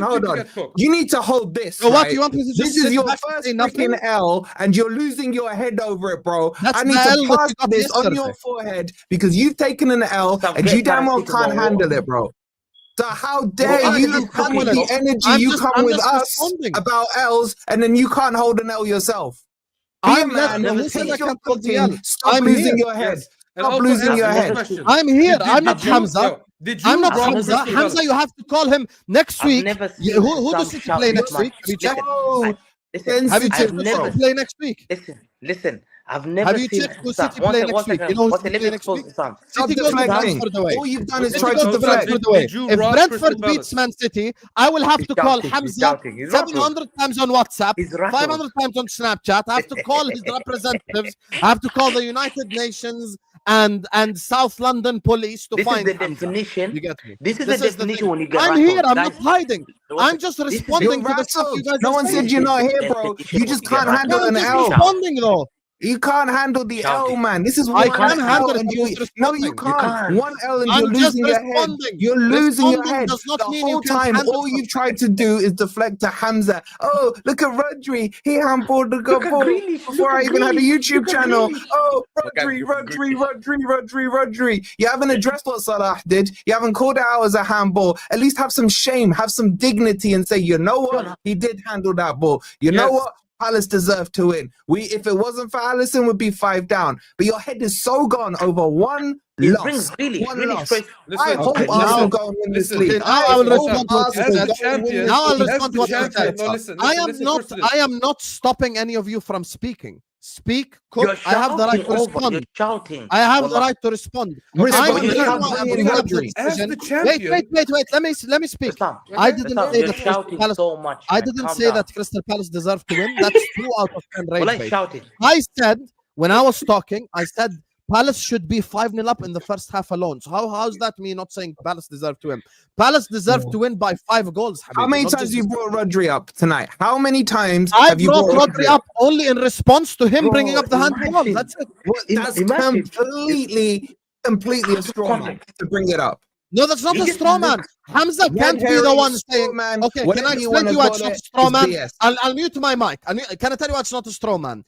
C: hold on. You need to hold this.
B: So what
C: right?
B: you want me to
C: This
B: just
C: is
B: sit
C: your
B: back and
C: first
B: say nothing?
C: freaking L, and you're losing your head over it, bro.
B: That's
C: I need
B: the L
C: to
B: that
C: pass
B: you got
C: this on
B: yesterday.
C: your forehead because you've taken an L,
E: Stop,
C: and
E: get
C: you damn well
E: paracetamol.
C: can't handle it, bro. So how dare
E: Bro,
C: you
E: I'm
C: come with the
E: just-
C: energy you come
B: I'm
C: with
B: just
C: us
B: responding.
C: about L's, and then you can't hold an L yourself. Be a
B: I'm
C: man.
B: never
E: who
B: said
C: Take
B: I
C: your
B: can't hold the L.
C: cooking. Stop
B: I'm
C: losing
B: here.
C: your head.
A: Yes. And
C: Stop
A: also,
C: losing
A: and
C: your
A: one
C: head.
A: question.
B: I'm here. I'm not
A: Did you-
B: Hamza.
A: yo, Did you
B: I'm not
A: drop
B: Hamza.
A: Crystal
B: Hamza,
A: Palace?
B: you have to call him next
E: I've
B: week.
E: never
B: Yeah,
E: seen
B: who does
E: some
B: City
E: shout
B: play
E: this
B: next
E: much.
B: week? Have you checked?
C: Oh,
E: Listen,
B: Have you
C: sensitive,
B: checked
E: I've
B: who
E: never
B: City play next week?
E: listen. I've never
B: Have you
E: seen.
B: checked who
E: Sam,
B: City
E: one
B: play
E: sec-
B: next
E: one
B: week?
E: second,
B: You know who
E: one
B: City
E: second,
B: play
E: let me
B: next
E: expose
B: week?
E: this, Sam.
C: Stop
B: City goes to
C: deflecting.
B: Brentford away.
C: All you've done is
B: City
C: try
B: goes
C: to
B: to
C: deflect.
B: Brentford away.
A: Did you
B: If
A: rob
B: Brentford
A: Crystal
B: beats
A: Palace?
B: Man City, I will have
E: He's
B: to call
E: shouting, he's
B: Hamza
E: shouting, he's rattled.
B: 700 times on WhatsApp,
E: He's rattled.
B: 500 times on Snapchat. I have to call his representatives. I have to call the United Nations and South London police to
E: This is
B: find
E: the
B: Hamza.
E: definition.
B: You get me?
E: This is
B: This
E: the
B: is the
E: definition
B: thing.
E: when you get
B: I'm
E: rattled.
B: here. I'm
E: Guys,
B: not hiding. I'm just
E: this is the
B: responding
C: You're
B: to the stuff you
C: rattled.
B: guys
C: No
B: are
C: one
B: saying.
C: said you're not here,
E: Definition
C: bro.
E: when
C: You just
E: get
C: can't
E: rattled.
C: handle
B: I'm
C: an
B: just
C: L.
B: responding though.
C: You can't handle the L,
E: Shouting.
C: man. This is
B: I
C: one
B: can
C: L,
B: handle it.
C: and
B: I'm just
C: no, you
B: responding.
C: can't.
E: can't.
C: One L, and
B: I'm
C: you're
B: just
C: losing your head.
B: responding.
C: You're losing your
B: Responding
C: head.
B: does not
C: The
B: mean you
C: whole
B: can't
C: time,
B: handle
C: all
B: something.
C: you've tried to do is deflect to Hamza. Oh, look at Rodri. He handballed the good
E: Look at
C: ball
E: Grealish,
C: before
E: look
C: I
E: at
C: even had a
E: Grealish,
C: YouTube
E: look at
C: channel.
E: Grealish.
C: Oh,
E: Look at
C: Rodri. You haven't addressed what Salah did. You haven't called it out as a handball. At least have some shame, have some dignity, and say, you know what? He did handle that ball. You know
A: Yes.
C: what? Palace deserved to win. If it wasn't for Alisson, would be 5 down. But your head is so gone over one
E: It
C: loss.
E: brings Grealish.
C: One
E: Grealish
C: loss.
E: straight.
C: I hope
B: okay,
C: Arsenal
B: now-
C: go and win this
A: listen,
C: league.
B: now I will respond to what you
A: As
B: said.
A: the
C: Go and win
A: champion,
C: this
B: Now I'll
C: league.
B: respond to what you
A: champion.
B: said.
A: No, listen,
B: I am
A: listen
B: not.
A: first to this.
B: I am not stopping any of you from speaking. Speak, cook.
E: You're
B: I have the right
E: shouting
B: to
E: over.
B: respond.
E: You're shouting.
B: I have the
E: Wallah.
B: right to respond.
C: Respond
B: I'm
E: but
B: the
E: you're
B: reason
E: shouting
B: why I'm
E: over
B: bringing up the
C: Rodri.
A: As the
B: decision.
A: champion.
B: Wait. Let me speak.
E: Sam,
B: I
A: Okay?
B: didn't
E: Sam,
B: say
E: you're
B: that Crystal
E: shouting
B: Palace.
E: so much.
B: I
E: man.
B: didn't
E: Calm
B: say
E: down.
B: that Crystal Palace deserved to win. That's 2 out of 10
E: Well,
B: rate
E: I
B: bait.
E: shouted.
B: I said when I was talking, I said Palace should be 5-0 up in the first half alone. So how's that me not saying Palace deserved to win? Palace deserved to win by 5 goals.
C: How
B: Habibi,
C: many
B: not
C: times
B: just-
C: you brought Rodri up tonight? How many times
B: I
C: have you
B: brought
C: brought
B: Rodri up only in response to him
E: Bro,
B: bringing up the handball.
E: imagine.
B: That's it.
C: That's
E: Imagine.
C: completely a straw man to bring it up.
B: No, that's not
E: You
B: a
E: just
B: straw man.
E: look-
B: Hamza
C: Red
B: can't be the
C: herring,
B: one
C: straw
B: saying,
C: man,
B: okay, can
C: whatever
B: I
C: you
B: explain
C: wanna
B: to you why it's
C: call
B: not a
C: it,
B: straw
C: is
B: man?
C: BS.
B: I'll mute my mic. Can I tell you why it's not a straw man?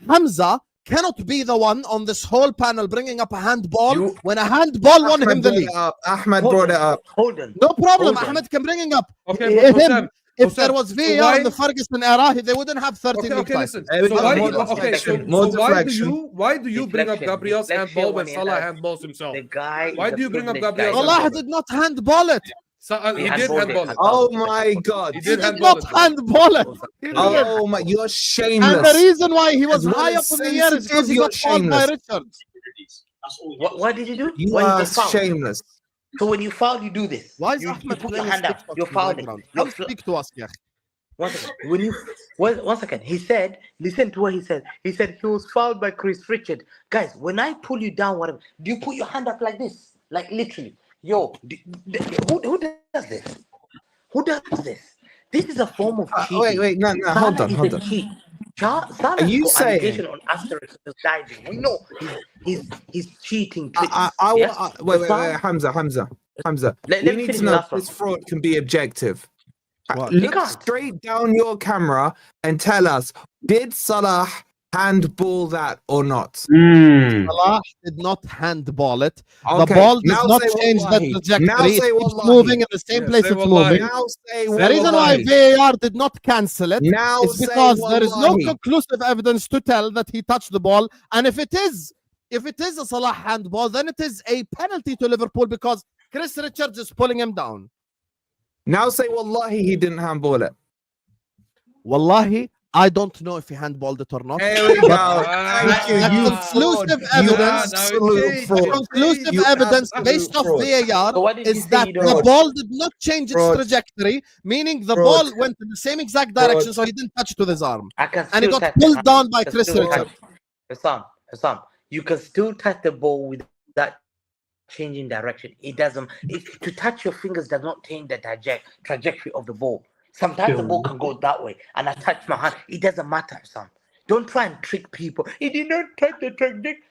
B: Hamza cannot be the one on this whole panel bringing up a handball when a handball won him the league.
C: Ahmed brought it up.
E: Hold on.
B: No problem.
E: Hold on.
B: Ahmed can bring up
A: Okay, but
B: him.
A: Husam,
B: If
A: Husam,
B: there was
A: so
B: VAR
A: why-
B: in the Ferguson era, they wouldn't have 30 league
A: Okay,
B: titles.
A: listen.
C: There we
A: So
C: go.
A: why?
C: More
A: Okay,
C: deflection.
A: so why do you bring up
E: Deflection.
A: Gabriel's handball when
E: Deflection
A: Salah
E: when
A: handballs himself?
E: The guy.
A: Why
E: is a
A: do you bring up
E: privileged
A: Gabriel's
E: guy.
B: Allah did not handball it.
A: So, he
E: He
A: did
E: handballed
A: handball
E: it.
A: it.
C: Oh my God.
A: He
B: He
A: did
B: did
A: handball
B: not
A: it.
B: handball it.
C: Oh my, you're
B: And the
C: shameless.
B: reason why he was
C: As well
B: high
C: as
B: up in the air is because he
C: sensitive,
B: got fouled by
C: you're
B: Richards.
E: What did you do?
C: You
E: Why
C: are
E: you foul?
C: shameless.
E: So when you foul, you do this.
B: Why is
E: you
B: Ahmed
E: put your
B: playing
E: hand up.
B: TikTok
E: You're
B: in the
E: fouling.
B: background?
E: You're
B: Come speak to us, yeah.
E: One second. When you one second. He said, listen to what he said. He said he was fouled by Chris Richard. Guys, when I pull you down, whatever, do you put your hand up like this? Like literally. Yo, who does this? Who does this? This is a form of cheating.
C: Wait, no, hold
E: Salah
C: on,
E: is
C: hold
E: a
C: on.
E: cheat. Salah
C: Are you
E: got
C: saying-
E: allegation on asterisk of diving? We know he's cheating tricks.
C: Wait, Hamza.
E: Let
C: We
E: me
C: need
E: finish
C: to know
E: the
C: if
E: last one.
C: this fraud can be objective.
B: What?
E: He
C: Look
E: can't.
C: straight down your camera and tell us, did Salah handball that or not?
B: Salah did not handball it. The
C: Okay,
B: ball does
C: now
B: not
C: say
B: change the
C: wallahi.
B: trajectory.
C: Now
B: It
C: say
B: keeps
C: wallahi.
B: moving in the same
A: Yeah,
B: place
A: say
B: it's
A: wallahi.
B: moving.
C: Now say
B: The reason why
C: wallahi.
B: VAR did not cancel it
C: Now
B: is
C: say
B: because there is no
C: wallahi.
B: conclusive evidence to tell that he touched the ball. And if it is a Salah handball, then it is a penalty to Liverpool because Chris Richards is pulling him down.
C: Now say wallahi he didn't handball it.
B: Wallahi, I don't know if he handballed it or not.
C: There we go.
A: Ah,
C: Thank you.
B: the
C: You
B: conclusive
C: fraud. You
B: evidence-
C: absolute fraud.
B: Conclusive
C: You
B: evidence
C: absolute
B: based off
C: fraud.
B: VAR
E: So what did you
B: is
E: say
B: that
E: you
B: the
E: don't know?
B: ball did not change its
C: Fraud.
B: trajectory, meaning the
C: Fraud.
B: ball went in the same exact direction,
C: Fraud.
B: so he didn't touch it with his arm.
E: I can
B: And it
E: still
B: got
E: touch
B: pulled
E: the
B: down by
E: can
B: Chris
E: still
B: Richard.
E: touch- Hassan, you can still touch the ball without changing direction. It doesn't. To touch your fingers does not change the trajectory of the ball. Sometimes the ball can go that way, and I touch my hand. It doesn't matter, Hassan. Don't try and trick people. He did not touch the trajectory.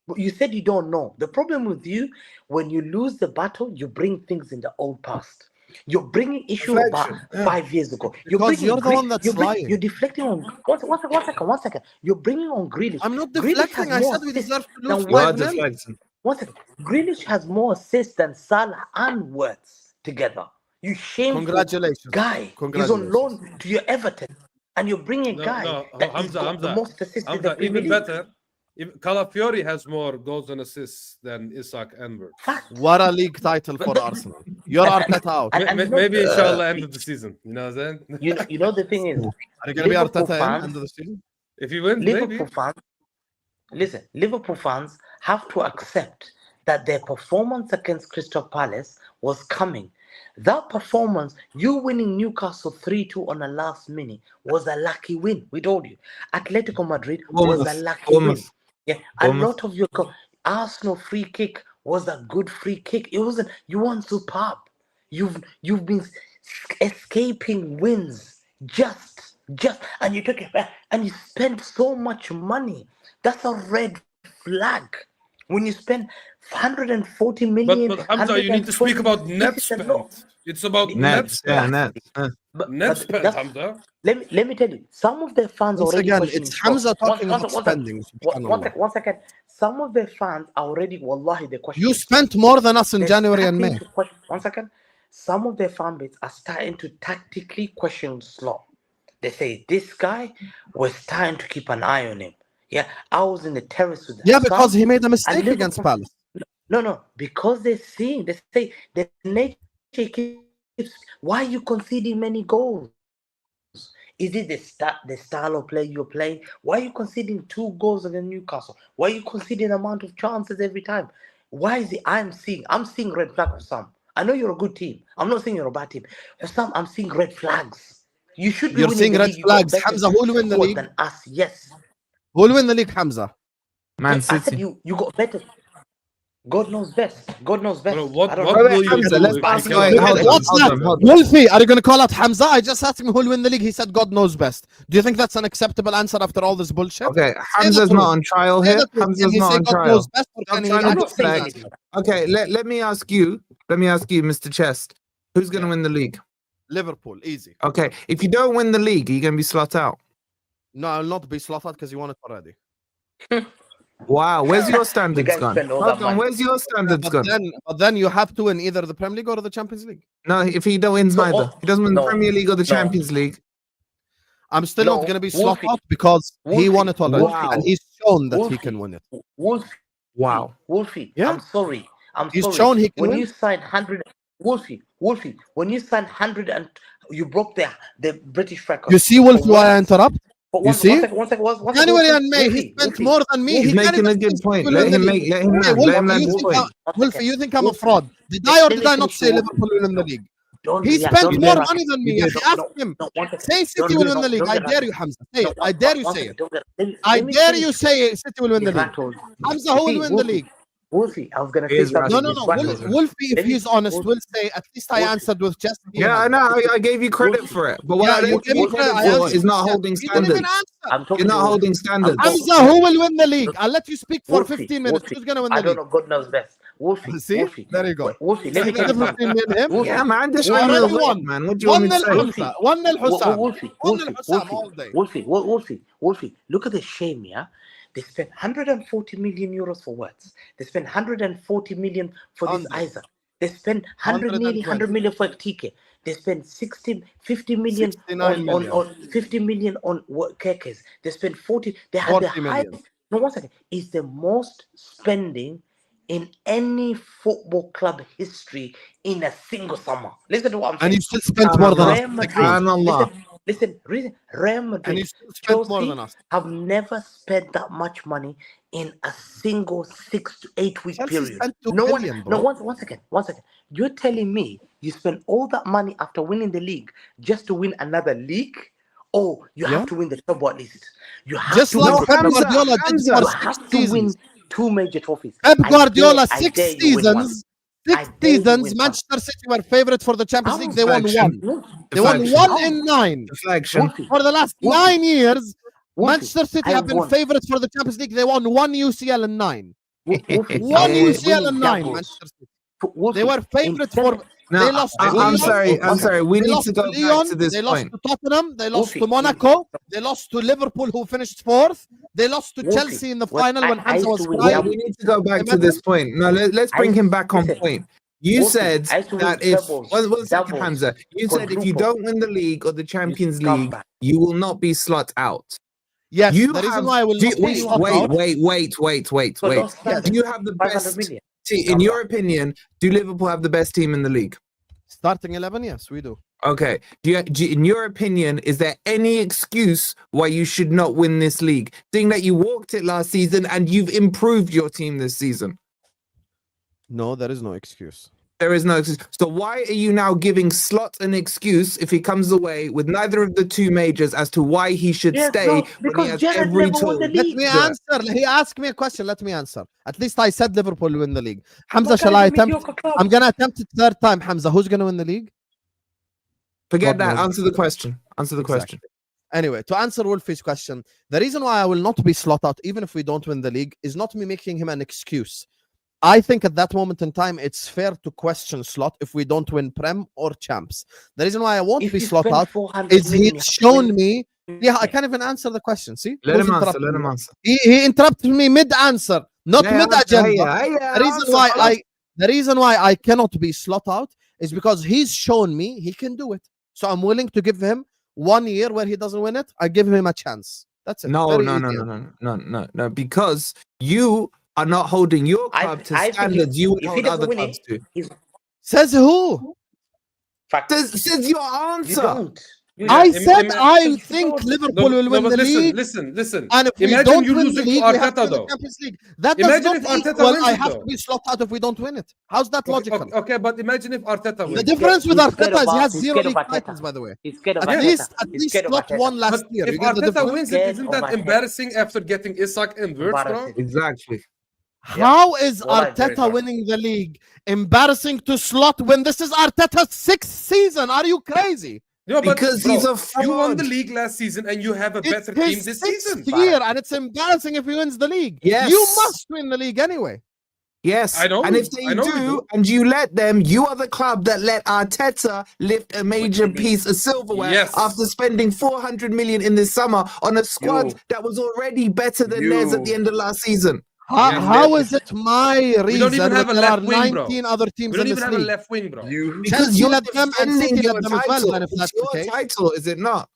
E: But you said you don't know. The problem with you, when you lose the battle, you bring things in the old past. You're bringing issue about
C: Reflection, yeah.
E: 5 years ago.
B: Because you're the one that's lying.
E: You're deflecting on. One second. You're bringing on Grealish.
B: I'm not
E: Grealish
B: deflecting.
E: has
B: I
E: more
B: said we
E: assists
B: deserve to
E: than
B: lose
C: You are
B: 5-0.
C: deflecting.
E: One second. Grealish has more assists than Salah and Wirtz together. You shameful
B: Congratulations.
E: guy. He's on
B: Congratulations.
E: loan to your Everton, and you're bringing a guy
A: No,
E: that has
A: Hamza,
E: got the
A: Hamza,
E: most assists in the
A: Hamza,
E: Premier
A: even
E: League.
A: better. Calafiori has more goals and assists than Isak and Wirtz.
E: Fact.
B: What a league title for Arsenal. You're Arteta out.
E: And you know-
A: Maybe inshallah end of the season. You know what I'm saying?
E: You know the thing is,
B: Are you going to be
E: Liverpool
B: Arteta in
E: fans-
B: end of the season?
A: If he wins, maybe.
E: Liverpool fans have to accept that their performance against Crystal Palace was coming. That performance, you winning Newcastle 3-2 on the last minute, was a lucky win. We told you. Atletico Madrid was a lucky win. Yeah, a lot of your Arsenal free kick was a good free kick. It wasn't. You weren't superb. You've been escaping wins just, and you took it back and you spent so much money. That's a red flag. When you spend 140 million.
A: But Hamza, you need to speak about net spend. It's about net spend. Net spend, Hamza.
E: Let me tell you, some of their fans
B: Once
E: already
B: again,
E: questioning
B: it's Hamza
E: Klopp.
B: talking about spending.
E: One second. Some of their fans are already, wallahi, they're questioning.
B: You spent more than us in
E: They're
B: January and May.
E: starting to question- One second. Some of their fan base are starting to tactically question Klopp. They say, this guy, we're starting to keep an eye on him. Yeah, I was in the terrace with them.
B: Yeah, because he made a mistake against Palace.
E: No, because they say the nature keeps. Why are you conceding many goals? Is it the style of play you're playing? Why are you conceding 2 goals against Newcastle? Why are you conceding the amount of chances every time? Why is it I'm seeing red flags for some. I know you're a good team. I'm not saying you're a bad team. For some, I'm seeing red flags. You should be
B: You're
E: winning
B: seeing
E: the
B: red
E: league. You got
B: flags.
E: better
B: Hamza, who will win the
E: squad
B: league?
E: than us, yes.
B: Who will win the league, Hamza?
C: Man
E: I said
C: City.
E: you got better. God knows best. God knows best.
A: Bro, what
E: I don't
A: will
E: know.
A: you
C: Hamza,
A: do?
C: let's
A: if
C: ask
A: you
C: you-
A: get-
C: hold on,
B: What's
C: hold
B: that?
C: on, hold on.
B: Wolfie, are you going to call out Hamza? I just asked him who will win the league. He said God knows best. Do you think that's an acceptable answer after all this bullshit?
C: Okay, Hamza's not on trial
B: Say
C: here.
B: the truth. Can
C: Hamza's
B: he
C: not
B: say
C: on
B: God
C: trial.
B: knows best, or
C: I'm
B: can he
C: trying to
E: I'm not saying
C: deflect.
E: anything.
C: Okay, let me ask you, Mr. Chest, who's going to win the league?
B: Liverpool, easy.
C: Okay, if you don't win the league, are you going to be slot out?
B: No, I'll not be slaughtered because you won it already.
C: Wow, where's your
E: You
C: standards
E: guys
C: gone?
E: spend all
C: Hold
E: that
C: on,
E: money.
C: where's your standards gone?
B: But then you have to win either the Premier League or the Champions League.
C: No, if he don't win
E: So
C: neither.
E: what-
C: He doesn't win the
E: no,
C: Premier League or the
E: no.
C: Champions League.
B: I'm still
E: No,
B: not going to be
E: Wolfie.
B: slaughtered because he
E: Wolfie.
B: won it already.
C: Wow.
B: And he's shown that he
E: Wolfie.
B: can win it.
C: Wow.
E: Wolfie.
B: Yeah.
E: I'm sorry.
B: He's
E: sorry.
B: shown he can
E: when
B: win.
E: you signed 100, Wolfie. When you signed 100 and you broke the British record.
B: You see, Wolfie, why I interrupt? You see?
E: One second.
B: January and May, he spent more than me.
C: He's
B: He can't
C: making a
B: even
C: good
B: think
C: point.
B: he
C: Let
B: will
C: him
B: win the
C: make,
B: league.
C: let him
B: Hey,
C: land, let him land
B: you
C: his
B: think
C: point.
B: Wolfie, you think I'm a fraud? Did I or did I not say Liverpool will win the league? He spent more money than me. If you ask him, say City will win the league. I dare you, Hamza. Say it. I dare you say it. I dare you say City will win the league. Hamza, who will win the league?
E: Wolfie, I was gonna
C: He
E: say
C: is
E: something.
B: No.
C: rational.
E: He's rattled.
B: Wolfie, if
E: Let me-
B: he's honest,
E: Wolfie.
B: will say at least I
E: Wolfie.
B: answered with just.
C: Yeah, I know. I gave you credit
E: Wolfie.
C: for it. But
B: Yeah,
C: what I
B: you
C: didn't
B: give
C: give you
B: me credit.
C: credit
B: I
C: for
B: answered
C: is not
B: with
C: holding
B: yes. He didn't even
C: standards.
B: answer.
E: I'm talking
C: You're not
E: to
C: holding
E: Wolfie.
C: standards.
B: Hamza, who will win the league? I'll let you speak for
E: Wolfie,
B: 15 minutes.
E: Wolfie.
B: Who's going to win
E: I
B: the
E: don't
B: league?
E: know. God knows best. Wolfie.
B: See?
E: Wolfie.
B: There you go.
E: Wolfie, let
B: See
E: me
B: the
E: tell you
B: difference
E: something.
B: between me and him?
E: Wolfie.
C: Yeah, man. This
B: You
C: one
B: already
C: is
B: won.
C: man. What do you want me to say?
B: 1-0 Hamza. 1-0 Husam.
E: Wolfie,
B: 1-0 Husam all day.
E: Wolfie, look at the shame, yeah? They spent 140 million euros for Wirtz. They spent 140 million for this
B: 100.
E: Isaac. They spent 100 million for TK. They spent 50 million
B: 69 million.
E: on 50 million on Kekes. They spent 40. They had
B: 40
E: the
B: million.
E: highest. No, one second. It's the most spending in any football club history in a single summer. Listen to what I'm saying.
B: And you still spent more than us.
E: Real Madrid. Listen. Real
B: And
E: Madrid,
B: you still spent more
E: Chelsea
B: than us.
E: have never spent that much money in a single 6 to 8 week
B: Chelsea
E: period.
B: spent 2
E: No
B: billion,
E: one.
B: bro.
E: No, one second. You're telling me you spent all that money after winning the league just to win another league? Oh, you have to win the treble at least. You have
B: Just
E: to
B: like
E: win
B: Pep
E: the
B: Guardiola did
C: Hamza,
B: for
E: you
B: 6
E: have to win
B: seasons.
E: 2 major trophies.
B: Pep Guardiola,
E: I
B: 6
E: dare you win one.
B: seasons.
E: I
B: 6
E: dare you
B: seasons,
E: win one.
B: Manchester City were favourite for the Champions League. They won
C: Deflection.
B: 1. They won
C: Deflection.
B: 1 in 9.
C: Deflection.
B: For the last
E: Wolfie.
B: 9 years,
E: Wolfie,
B: Manchester City
E: I
B: have been
E: won.
B: favourites for the Champions League. They won 1 UCL in 9.
E: Wolfie,
B: 1
E: I was
B: UCL
E: winning
B: in 9,
E: doubles.
B: Manchester City.
E: Wolfie,
B: They were favourites for...
C: No,
B: They lost to
C: I'm
B: Lyon.
C: sorry. We
B: They
C: need
B: lost
C: to go
B: Lyon,
C: back to this
B: they
C: point.
B: lost to Tottenham, they lost
E: Wolfie,
B: to Monaco, they lost to Liverpool, who finished 4th, they lost to
E: Wolfie,
B: Chelsea in the
E: when
B: final when
E: I
B: Hamza
E: used
B: was
E: to win
C: Wait,
B: crying.
E: doubles.
C: we need to go back to
B: Remember?
C: this point. No, let's bring him back on
E: Listen,
C: point. You
E: Wolfie,
C: said
E: I used to win
C: that if
E: trebles,
C: one second,
E: doubles,
C: Hamza, you said if you
E: quadruple.
C: don't win the league or the Champions League,
E: scumbag.
C: you will not be slot out.
B: Yes,
C: You
B: the reason
C: have
B: why I will
C: do
B: not
C: you-
B: be
C: wait,
B: slot out.
C: wait.
E: So don't stand
C: Do you have the
E: 500
C: best?
E: million.
C: See, in your opinion, do Liverpool have the best team in the league?
B: Starting 11, yes, we do.
C: Okay. In your opinion, is there any excuse why you should not win this league? Seeing that you walked it last season and you've improved your team this season.
B: No, there is no excuse.
C: There is no excuse. So why are you now giving Slot an excuse if he comes away with neither of the 2 majors as to why he should stay when he
E: because
C: has
E: Gerrard
C: every
E: never won
C: tool?
E: the
B: Let
E: league.
B: me
C: Yeah.
B: answer. He asked me a question. Let me answer. At least I said Liverpool will win the league. Hamza,
E: What
B: shall
E: kind
B: I
E: of
B: attempt?
E: mediocre club?
B: I'm going to attempt it 3rd time. Hamza, who's going to win the league?
C: Forget
B: God
C: that.
B: knows.
C: Answer the question. Answer the question.
B: Anyway, to answer Wolfie's question, the reason why I will not be slot out, even if we don't win the league, is not me making him an excuse. I think at that moment in time, it's fair to question Slot if we don't win Prem or Champs. The reason why I won't
E: If
B: be
E: you
B: slot
E: spend
B: out
E: 400
B: is
E: million, you
B: he's
E: have to
B: shown
E: win.
B: me. Yeah, I can't even answer the question. See,
C: Let
B: Who's
C: him answer.
B: interrupting
C: Let
B: me?
C: him answer.
B: He interrupted me mid-answer, not mid-agenda. The reason why I cannot be slot out is because he's shown me he can do it. So I'm willing to give him 1 year where he doesn't win it. I give him a chance. That's it.
C: No,
B: Very
C: no,
B: easy.
C: no, no, no, no, no, no. Because you are not holding your club to
E: I think
C: standards you would
E: if he
C: hold
E: doesn't
C: other
E: win
C: clubs
E: it,
C: to.
E: he's
B: Says who?
E: fact.
C: Says your
E: You
C: answer.
E: don't. You
B: I
E: don't.
B: said I
E: you
B: think
E: don't.
B: Liverpool will win
A: but
B: the league.
A: Listen.
B: And if we
A: Imagine
B: don't
A: you
B: win the
A: losing to
B: league, we have to
A: Arteta,
B: win the
A: though.
B: Champions League. That
A: Imagine
B: does
A: if
B: not
A: Arteta
B: equal
A: wins
B: I
A: it,
B: have
A: though.
B: to be slot out if we don't win it. How's that logical?
A: Okay, but imagine if Arteta
B: The
A: wins.
B: difference with
E: He's scared
B: Arteta is
E: of
B: he has
E: he's
B: 0
E: scared of
B: league
E: Arteta.
B: titles, by the way.
E: He's scared of
B: At
E: Arteta.
B: least
E: He's scared of
B: slot
E: Arteta.
B: won last
A: But
B: year.
A: if
B: You get the
A: Arteta
B: difference?
A: wins it,
E: Scared
A: isn't
E: of
A: that
E: Arteta.
A: embarrassing after getting Isak inverts, bro?
E: Embarrassing.
C: Exactly.
B: How is
E: Well, I'm very
B: Arteta
E: sorry.
B: winning the league embarrassing to slot when this is Arteta's 6th season? Are you crazy?
A: No, but
C: Because
A: bro,
C: he's a
A: you won
C: fraud.
A: the league last season and you have a
B: It's
A: better team
B: his
A: this
B: 6th
A: season.
B: year, and it's embarrassing if he wins the league.
C: Yes.
B: You must win the league anyway.
C: Yes.
A: I know
C: And
A: we-
C: if they
A: I know we
C: do,
A: do.
C: and you let them, you are the club that let Arteta lift a major
E: Literally.
C: piece of silverware
A: Yes.
C: after spending 400 million in this summer on a squad
E: You.
C: that was already better than theirs at the
E: You.
C: end of last season.
B: How is it my reason
A: We don't even have a
B: when there are
A: left wing, bro.
B: 19 other
A: We
B: teams
A: don't
B: in
A: even
B: this
A: have a
B: league?
A: left wing, bro.
C: Because
B: Chelsea
C: you're
B: let them and
C: defending
B: City
C: your
B: let them as well,
C: title.
B: then if
C: It's
B: that's the
C: your
B: case.
C: title, is it not?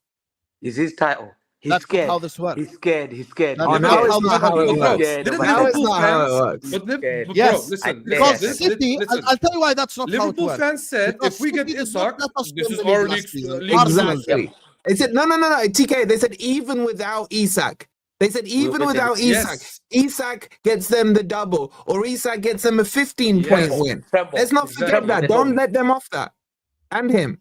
E: It's his title. He's
B: That's not
E: scared.
B: how this works.
E: He's scared. He's scared.
B: That's
C: Oh,
E: He's
C: now
E: scared.
C: it's not how it
E: He's
C: works.
E: scared
A: Didn't
E: of
C: Now it's
E: Arteta.
C: not how it
A: fans,
C: works.
A: but
E: Scared.
A: bro,
B: Yes,
A: listen,
B: because
A: listen,
B: City,
A: listen.
B: I'll tell you why that's not how it
A: Liverpool
B: works.
A: fans said
B: Because
A: if we get
B: City did not
A: Isak,
B: let us
A: this
B: win
A: is
B: the
A: our
B: league
A: league.
B: last season.
A: league
B: Arsenal
C: Exactly.
E: Yep.
C: They said no. TK. They said even without Isak. They said even
E: We'll
C: without
E: win
C: Isak,
A: Yes.
C: Isak gets them the double, or Isak gets them a 15-point
A: Yes.
C: win.
E: Treble.
C: Let's not forget
A: Exactly.
C: that.
E: They
C: Don't
E: don't.
C: let them off that. And him.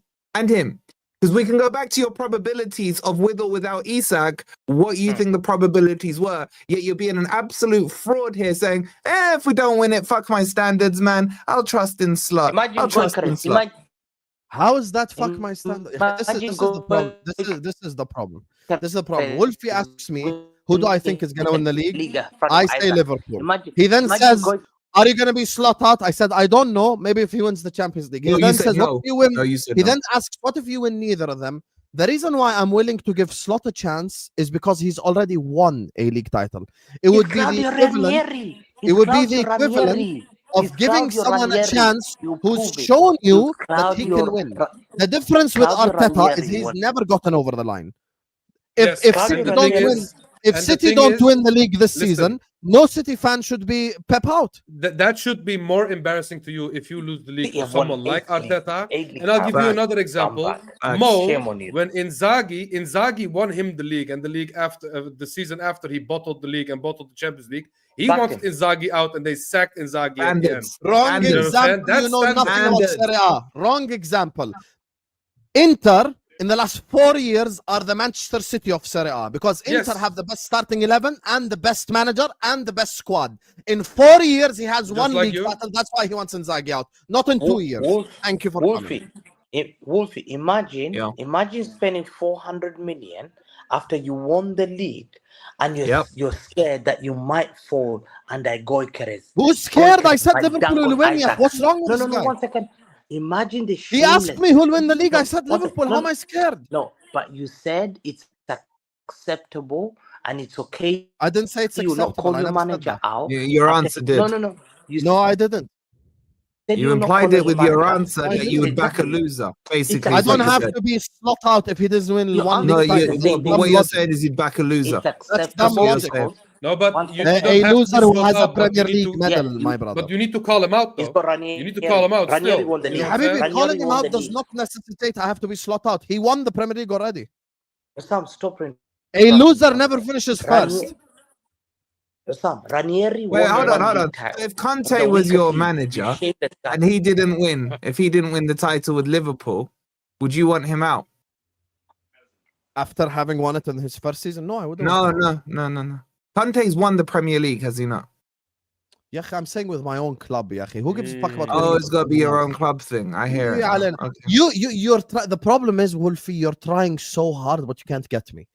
C: Because we can go back to your probabilities of with or without Isak, what you think the probabilities were. Yet you're being an absolute fraud here saying, if we don't win it, fuck my standards, man. I'll trust in Slot.
E: Imagine
C: I'll
E: going
C: trust in
E: correct.
C: Slot.
B: How is that fuck my standard? This is the problem. This is the problem. This is the problem. Wolfie asks me, who do I think is going to win the league? I say Liverpool. He then says, are you going to be slot out? I said, I don't know. Maybe if he wins the Champions League. He
C: No, you
B: then
C: said
B: says,
C: no.
B: what if you win?
C: No, you said
B: He
C: no.
B: then asks, what if you win neither of them? The reason why I'm willing to give Slot a chance is because he's already won a league title. It would be the equivalent. It would be the equivalent of giving someone a chance who's shown you that he can win. The difference with
E: Claudio
B: Arteta is
E: Ranieri
B: he's
E: won.
B: never gotten over the line.
A: Yes,
B: If
A: and
B: City
A: the
B: don't
A: thing
B: win,
A: is,
B: if
A: And the
B: City
A: thing
B: don't
A: is-
B: win the league this
A: listen.
B: season, no City fan should be pep out.
A: That should be more embarrassing to you if you lose the league
E: City
A: to
E: have won
A: someone like
E: 8 league-
A: Arteta.
E: 8 league
A: And I'll give you
C: Facts.
A: another example.
E: Comeback.
A: Mo,
E: Shame on you.
A: when Inzaghi won him the league, and the league after the season after he bottled the league and bottled the Champions League, he
E: Sacked
A: wanted
E: him.
A: Inzaghi out, and they sacked Inzaghi at the end.
C: Bandits.
B: Wrong
C: Bandits.
B: example.
A: That's
B: You know
A: standard.
B: nothing about
C: Bandits.
B: Serie A. Wrong example. Inter in the last 4 years are the Manchester City of Serie A because Inter
A: Yes.
B: have the best starting 11 and the best manager and the best squad. In 4 years, he has
A: Just
B: one
A: like
B: league
A: you.
B: title. That's why he wants Inzaghi out. Not in 2 years. Thank you for coming.
E: Wolfie, imagine,
C: Yeah.
E: imagine spending 400 million after you won the league, and
C: Yep.
E: you're scared that you might fall under Goykeres.
B: Who's scared? I said
E: Like
B: Liverpool will
E: Dangote
B: win. Yeah.
E: Isaac.
B: What's wrong with
E: No,
B: this
E: no, no.
B: guy?
E: 1 second. Imagine the
B: He asked
E: shameless.
B: me who'll win the league. I
E: No,
B: said
E: 1
B: Liverpool.
E: second.
B: How am I scared?
E: No, but you said it's acceptable and it's okay.
B: I didn't say it's
E: You not
B: acceptable.
E: call
B: I
E: your
B: never said
E: manager
B: that.
E: out.
C: Your
E: and
C: answer
E: say-
C: did.
E: No, no, no. You
B: No, I didn't.
E: said
C: You
E: will not
C: implied
E: call
C: it with your
E: manager.
C: answer
B: I
C: that you would back a
E: Exactly.
C: loser. Basically,
E: I
B: I
C: is what
B: don't
C: you
B: have
C: said.
B: to be slot out if he doesn't win
E: No,
B: one
E: I'm
C: No,
B: league
E: not
B: title.
E: saying
C: but
E: they
C: what you're
E: lost.
C: saying is you'd back a loser.
E: It's
B: dumb
E: acceptable
B: logic.
E: because
A: No, but
E: One
A: you
E: second.
A: don't
B: A
A: have
B: loser
A: to be
B: who
A: slot
B: has a
A: out, but
B: Premier
A: you need
B: League
A: to,
B: medal,
E: Yeah,
B: my brother.
A: but you need to call him out,
E: it's
A: though.
E: for Ranieri.
A: You need to call him out
E: Ranieri
A: still.
E: won the
A: You
E: league.
A: know what I'm
B: Habibi,
A: saying?
B: calling
E: Ranieri
B: him
E: won
B: out
E: the
B: does
E: league.
B: not necessitate I have to be slot out. He won the Premier League already.
E: Sam, stop it.
B: A loser never finishes first.
E: Sam, Ranieri
C: Wait,
E: won
C: hold
E: the
C: on, hold
E: league
C: on.
E: title.
C: If
E: The
C: Conte was
E: weaker
C: your
E: team,
C: manager
E: you shameless guy.
C: and he didn't win, if he didn't win the title with Liverpool, would you want him out?
B: After having won it in his first season, no, I wouldn't.
C: No. Conte's won the Premier League, has he not?
B: Yeah, I'm saying with my own club, yeah. Who gives a fuck about?
C: Oh,
B: winning
C: it's
B: the
C: got to be your
B: Premier
C: own club thing. I hear it.
B: Yeah,
C: now.
B: Alan.
C: Okay.
B: You're the problem is, Wolfie, you're trying so hard, but you can't get me.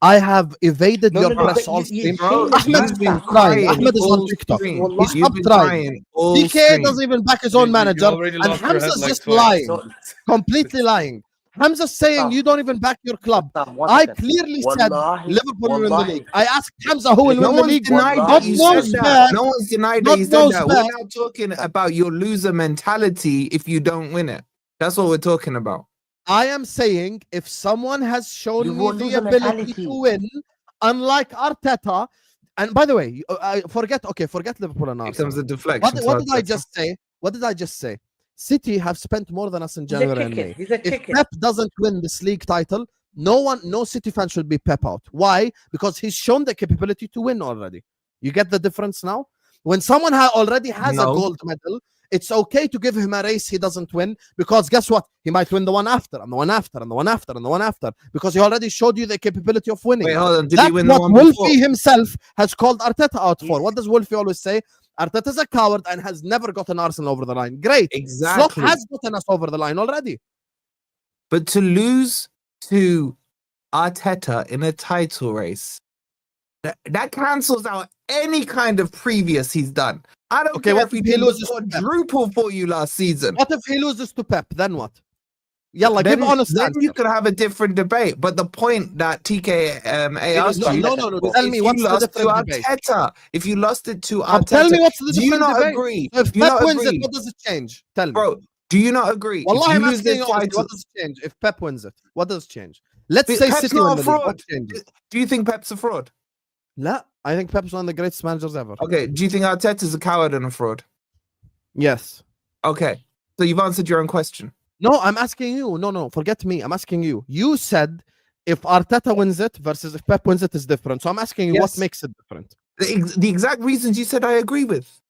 B: I have evaded your press all stream.
C: Bro,
B: Ahmed
C: you've
B: is
C: been
B: trying.
C: crying
B: Ahmed is on
C: all
B: TikTok.
C: stream.
B: He
C: You've
B: stopped
C: been
B: trying.
C: crying all
B: DK
C: stream.
B: doesn't even back his own manager,
A: already
B: and
A: lost your head
B: Hamza's
A: like
B: just
A: twice.
B: lying,
E: So-
B: completely lying. Hamza's saying
E: Sam.
B: you don't even back your club.
E: Sam, 1
B: I
E: second.
B: clearly said
E: Wallahi,
B: Liverpool will win the
E: wallahi.
B: league. I asked Hamza who will
C: No
B: win the
C: one's
B: league.
C: denied
E: Wallahi.
C: that
B: God
C: you
B: knows
C: said
B: best.
C: that. No one's denied
B: God
C: that you said
B: knows
C: that. We're
B: best.
C: not talking about your loser mentality if you don't win it. That's what we're talking about.
B: I am saying if someone has shown
E: You
B: me
E: won't
B: the
E: lose the
B: ability
E: mentality.
B: to win, unlike Arteta, and by the way, I forget Liverpool and
C: It
B: Arsenal.
C: comes a deflection.
B: What
C: to
B: did I
C: Arteta.
B: just say? What did I just say? City have spent more than us in
E: He's a
B: January and
E: chicken.
B: May.
E: He's a
B: If
E: chicken.
B: Pep doesn't win this league title, no City fan should be Pep out. Why? Because he's shown the capability to win already. You get the difference now? When someone already has a
C: No.
B: gold medal, it's okay to give him a race he doesn't win, because guess what? He might win the one after, and the one after, and the one after, and the one after, because he already showed you the capability of winning.
C: Wait, hold on. Did
B: That's
C: he win the
B: what
C: one
B: Wolfie
C: before?
B: himself has called Arteta out for. What does Wolfie always say? Arteta's a coward and has never gotten Arsenal over the line. Great. Slot
C: Exactly.
B: has gotten us over the line already.
C: But to lose to Arteta in a title race, that cancels out any kind of previous he's done. I don't
B: Okay,
C: care
B: what
C: if he
B: if he
C: did
B: loses to Pep?
C: quadruple for you last season.
B: What if he loses to Pep? Then what? Yalla, give
C: Then,
B: honest
C: then
B: answer.
C: you could have a different debate. But the point that TK asked
B: No,
C: you,
B: no. Tell me
C: if
B: what's
C: you
B: the
C: lost to
B: different debate.
C: Arteta, if you lost it to
B: Now, tell me
C: Arteta,
B: what's the
C: do you
B: different
C: not
B: debate.
C: agree?
B: So if
C: Do you
B: Pep
C: not
B: wins
C: agree?
B: it, what does it change? Tell me.
C: Bro, do you not agree?
B: Wallah,
C: if
B: I'm
C: you lose
B: asking
C: this
B: you honestly,
C: title,
B: what does it change? If Pep wins it, what does it change? Let's
C: But
B: say
C: Pep's
B: City
C: not
B: win
C: a
B: the league. What
C: fraud.
B: changes?
C: do you think Pep's a fraud?
B: La, I think Pep's one of the greatest managers ever.
C: Okay, do you think Arteta's a coward and a fraud?
B: Yes.
C: Okay, so you've answered your own question.
B: No, I'm asking you. No, forget me. I'm asking you. You said if Arteta wins it versus if Pep wins it is different. So I'm asking you,
C: Yes.
B: what makes it different?
C: The exact reasons you said I agree with.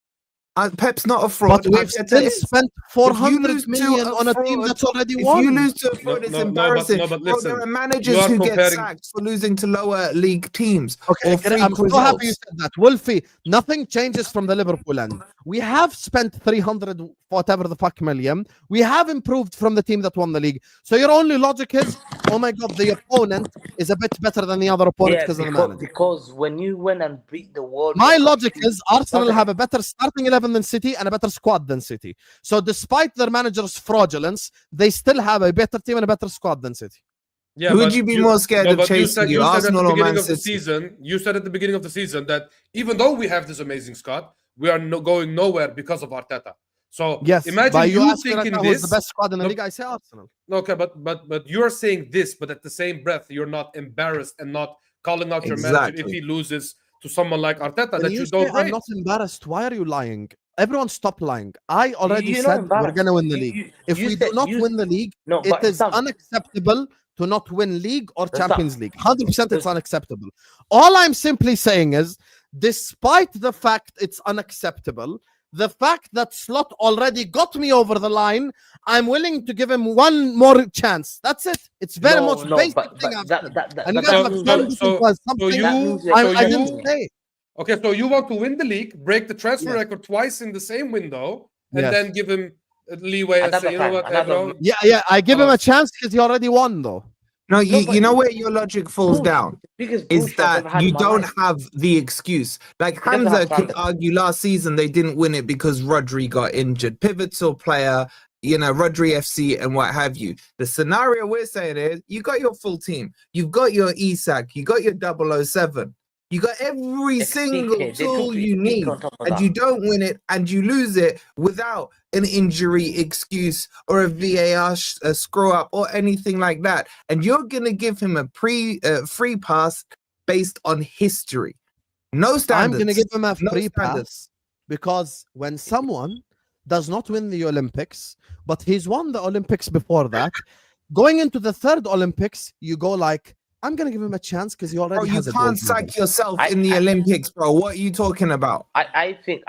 C: Pep's not a fraud.
B: But we've
C: Arteta
B: still
C: is.
B: spent
C: lose
B: 400
C: to
B: million
C: a
B: on a team
C: fraud-
B: that's already
C: If
B: won.
C: you lose to a fraud, it's embarrassing.
A: but
C: Bro,
A: listen,
C: there are
A: you
C: managers
A: are
C: who get
A: comparing-
C: sacked for losing to lower league teams.
B: Okay,
C: or
B: I'm
C: freak
B: so happy you
C: results.
B: said that. Wolfie, nothing changes from the Liverpool end. We have spent 300 whatever the fuck million. We have improved from the team that won the league. So your only logic is, oh my God, the opponent is a bit better than the other opponent because of the manager.
E: because when you went and beat the world,
B: My
E: Cup
B: logic
E: team-
B: is Arsenal
E: Okay.
B: have a better starting 11 than City and a better squad than City. So despite their manager's fraudulence, they still have a better team and a better squad than City.
A: Yeah,
C: Who would
A: but
C: you be more scared of
A: but
C: chasing you,
A: said at
C: Arsenal
A: the
C: or
A: beginning
C: Man
A: of the
C: City?
A: season. You said at the beginning of the season that even though we have this amazing squad, we are going nowhere because of Arteta. So
B: Yes,
A: imagine
B: but
A: you
B: ask me right
A: thinking
B: now who's
A: this.
B: the best squad in the
A: No,
B: league. I say Arsenal.
A: Okay, but you're saying this, but at the same breath, you're not embarrassed and not calling out your manager if
C: Exactly.
A: he loses to someone like Arteta
B: When
A: that
B: you
A: you
B: say
A: don't
B: I'm
A: rate.
B: not embarrassed, why are you lying? Everyone stop lying. I already
E: You're
B: said
E: not
B: we're
E: embarrassed.
B: gonna win the league. If
E: You
B: we do
E: said
B: not win the league,
E: no,
B: it
E: but
B: is
E: Husam,
B: unacceptable to not win league or
E: Husam,
B: Champions League. 100% it's
E: Husam.
B: unacceptable. All I'm simply saying is, despite the fact it's unacceptable, the fact that Slot already got me over the line, I'm willing to give him one more chance. That's it. It's very much basic thing I've said. And you guys have turned it into something I didn't say.
A: Okay, so you want to win the league, break the transfer record twice in the same window, and then give him leeway and say, you know what, bro?
B: Yeah, I give him a chance because he already won, though.
C: No, you know where your logic falls down is that you don't have the excuse. Like Hamza could argue last season they didn't win it because Rodri got injured, pivotal player, you know, Rodri FC and what have you. The scenario we're saying is you got your full team, you've got your Isak, you got your 007. You got every single tool you need, and you don't win it, and you lose it without an injury excuse or a VAR screw up or anything like that. And you're gonna give him a free pass based on history, no standards.
B: I'm gonna give him a free pass because when someone does not win the Olympics, but he's won the Olympics before that, going into the third Olympics, you go like, I'm gonna give him a chance because he already has a gold.
C: You can't sack yourself in the Olympics, bro. What are you talking about?
E: I think.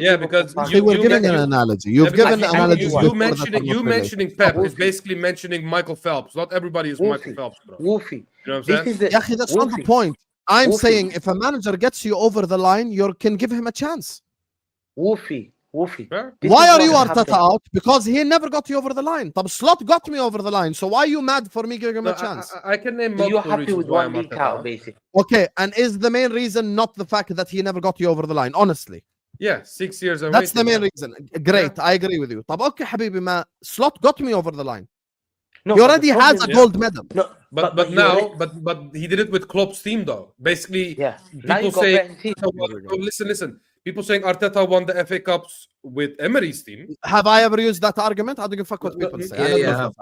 A: Yeah, because
B: you were giving an analogy. You've given analogies.
A: You mentioning Pep is basically mentioning Michael Phelps. Not everybody is Michael Phelps, bro.
E: Wolfie.
A: You know what I'm saying?
B: Yeah, that's not the point. I'm saying if a manager gets you over the line, you can give him a chance.
E: Wolfie.
B: Why are you Arteta out? Because he never got you over the line. Slot got me over the line. So why are you mad for me giving him a chance?
A: I can name multiple reasons why I'm Arteta out.
E: Basically.
B: Okay, and is the main reason not the fact that he never got you over the line? Honestly.
A: Yeah, 6 years.
B: That's the main reason. Great, I agree with you. طب okay, Habibi, ma Slot got me over the line.
E: No,
B: he already has a gold medal.
E: No,
A: but now he did it with Klopp's team though. Basically, people say, listen. People saying Arteta won the FA Cups with Emery's team.
B: Have I ever used that argument? I don't give a fuck what people say.
C: You have.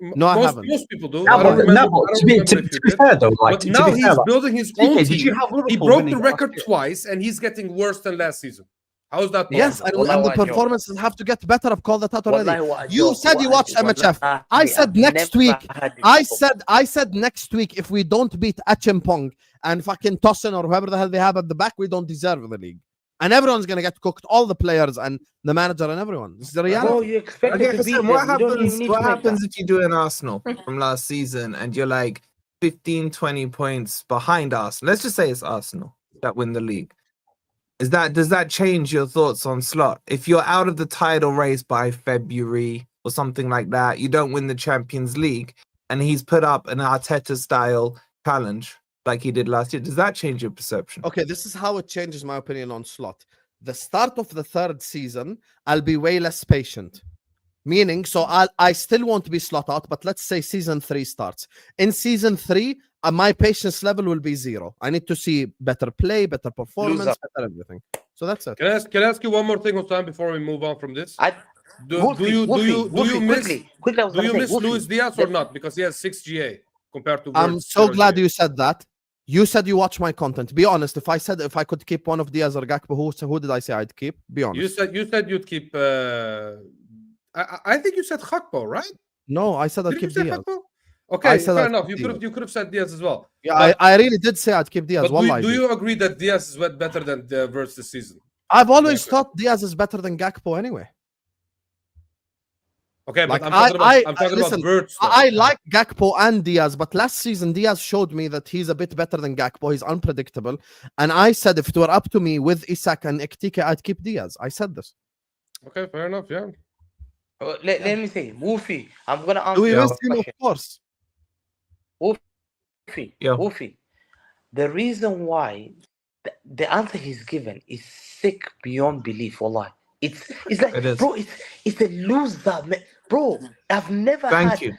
B: No, I haven't.
A: Most people do.
F: To be fair though,
A: but now he's building his own team. He broke the record twice, and he's getting worse than last season. How is that possible?
B: Yes, and the performances have to get better. I've called that out already. You said you watched MHF. I said next week. I said next week if we don't beat Achimpong and fucking Tosin or whoever the hell they have at the back, we don't deserve the league. And everyone's gonna get cooked. All the players and the manager and everyone. This is the reality.
E: Oh, you expect it to be
C: what happens if you do an Arsenal from last season and you're like 15, 20 points behind Arsenal? Let's just say it's Arsenal that win the league. Does that change your thoughts on Slot? If you're out of the title race by February or something like that, you don't win the Champions League, and he's put up an Arteta style challenge like he did last year, does that change your perception?
B: Okay, this is how it changes my opinion on Slot. The start of the third season, I'll be way less patient. Meaning, so I still won't be Slot out, but let's say season 3 starts. In season 3, my patience level will be 0. I need to see better play, better performance, better everything. So that's it.
A: Can I ask you one more thing, Husam, before we move on from this? Do you miss Luis Diaz or not? Because he has 6 GA compared to.
B: I'm so glad you said that. You said you watch my content. Be honest. If I could keep one of Diaz or Gakpo, who did I say I'd keep? Be honest.
A: You said you'd keep. I think you said Gakpo, right?
B: No, I said I'd keep Diaz.
A: Okay, fair enough. You could have said Diaz as well.
B: Yeah, but, I really did say I'd keep Diaz.
A: But do you agree that Diaz is better than the Verts this season?
B: I've always thought Diaz is better than Gakpo anyway.
A: Okay, but I'm talking about Verts.
B: I like Gakpo and Diaz, but last season Diaz showed me that he's a bit better than Gakpo. He's unpredictable. And I said if it were up to me with Isak and Nketiah, I'd keep Diaz. I said this.
A: Okay, fair enough, yeah.
E: Let me say, Wolfie, I'm going to answer
B: your question. Of course.
E: Wolfie, the reason why the answer he's given is sick beyond belief, wallah. It's like, bro, it's a loser, man. Bro, I've never
C: Thank
E: had
C: you.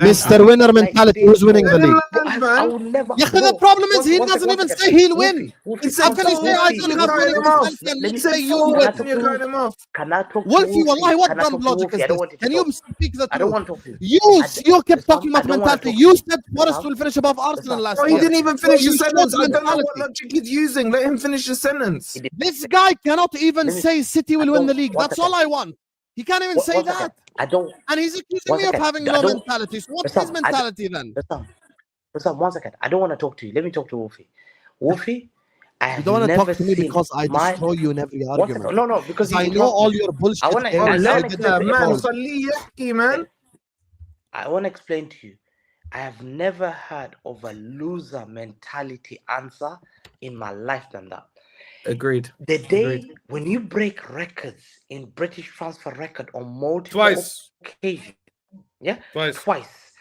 B: Mr. Winner mentality. Who's winning the league?
E: I will never.
B: Yeah, the problem is he doesn't even say he'll win. How can he say I don't have winning mentality and let's say you win?
E: Can I talk to
B: Wolfie, wallahi, what
E: Can I
B: dumb
E: talk to
B: logic
E: Wolfie?
B: is
E: I don't
B: this?
E: want to
B: Can you
E: talk.
B: speak the
E: I don't
B: truth?
E: want to talk to you.
B: You kept talking about
E: I don't wanna
B: mentality.
E: talk
B: You
E: to
B: said Forest will finish above Arsenal last
C: Oh,
B: year.
C: he didn't even finish
B: you
C: the sentence.
B: showed
C: I don't know what
B: mentality.
C: logic he's using. Let him finish the sentence.
B: This guy cannot even
E: Let me-
B: say City will
E: I
B: win the
E: don't-
B: league.
E: one
B: That's
E: second.
B: all I want. He can't even say
E: One second.
B: that.
E: I don't.
B: And he's accusing
E: One
B: me of
E: second.
B: having
E: I
B: no
E: don't-
B: mentality. So what's
E: Listen,
B: his mentality then?
E: Listen, 1 second. I don't want to talk to you. Let me talk to Wolfie. Wolfie, I
B: You
E: have
B: don't want to
E: never
B: talk to me
E: seen
B: because I
E: my-
B: destroy you in every
E: 1
B: argument.
E: second. No, because
B: I
E: you
B: know
E: trust
B: all
E: me.
B: your bullshit.
E: I wanna-
B: games,
E: I
B: so
E: wanna
B: I didn't
E: explain-
B: get
C: man,
B: involved.
C: man.
E: I want to explain to you. I have never heard of a loser mentality answer in my life than that.
C: Agreed.
E: The day
C: Agreed.
E: when you break records in British transfer record on multiple
A: Twice.
E: occasions, yeah,
A: Twice.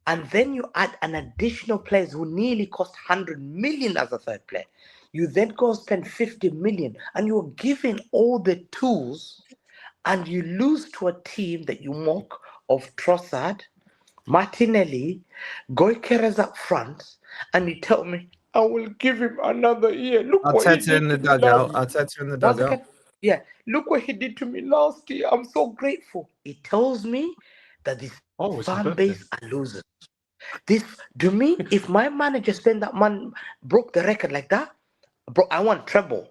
E: and then you add an additional players who nearly cost 100 million as a third player. You then go spend 50 million, and you're given all the tools, and you lose to a team that you mock of Trossard, Martinelli, Goikerez up front, and you tell me, I will give him another year. Look what he
C: Arteta
E: did
C: in the
E: to me
C: dugout.
E: last year.
C: Arteta in the
E: 1
C: dugout.
E: second. Yeah, look what he did to me last year. I'm so grateful. It tells me that this
F: Oh, it's his
E: fan
F: birthday.
E: base are losers. This, to me, if my manager spent that man broke the record like that, bro, I want treble.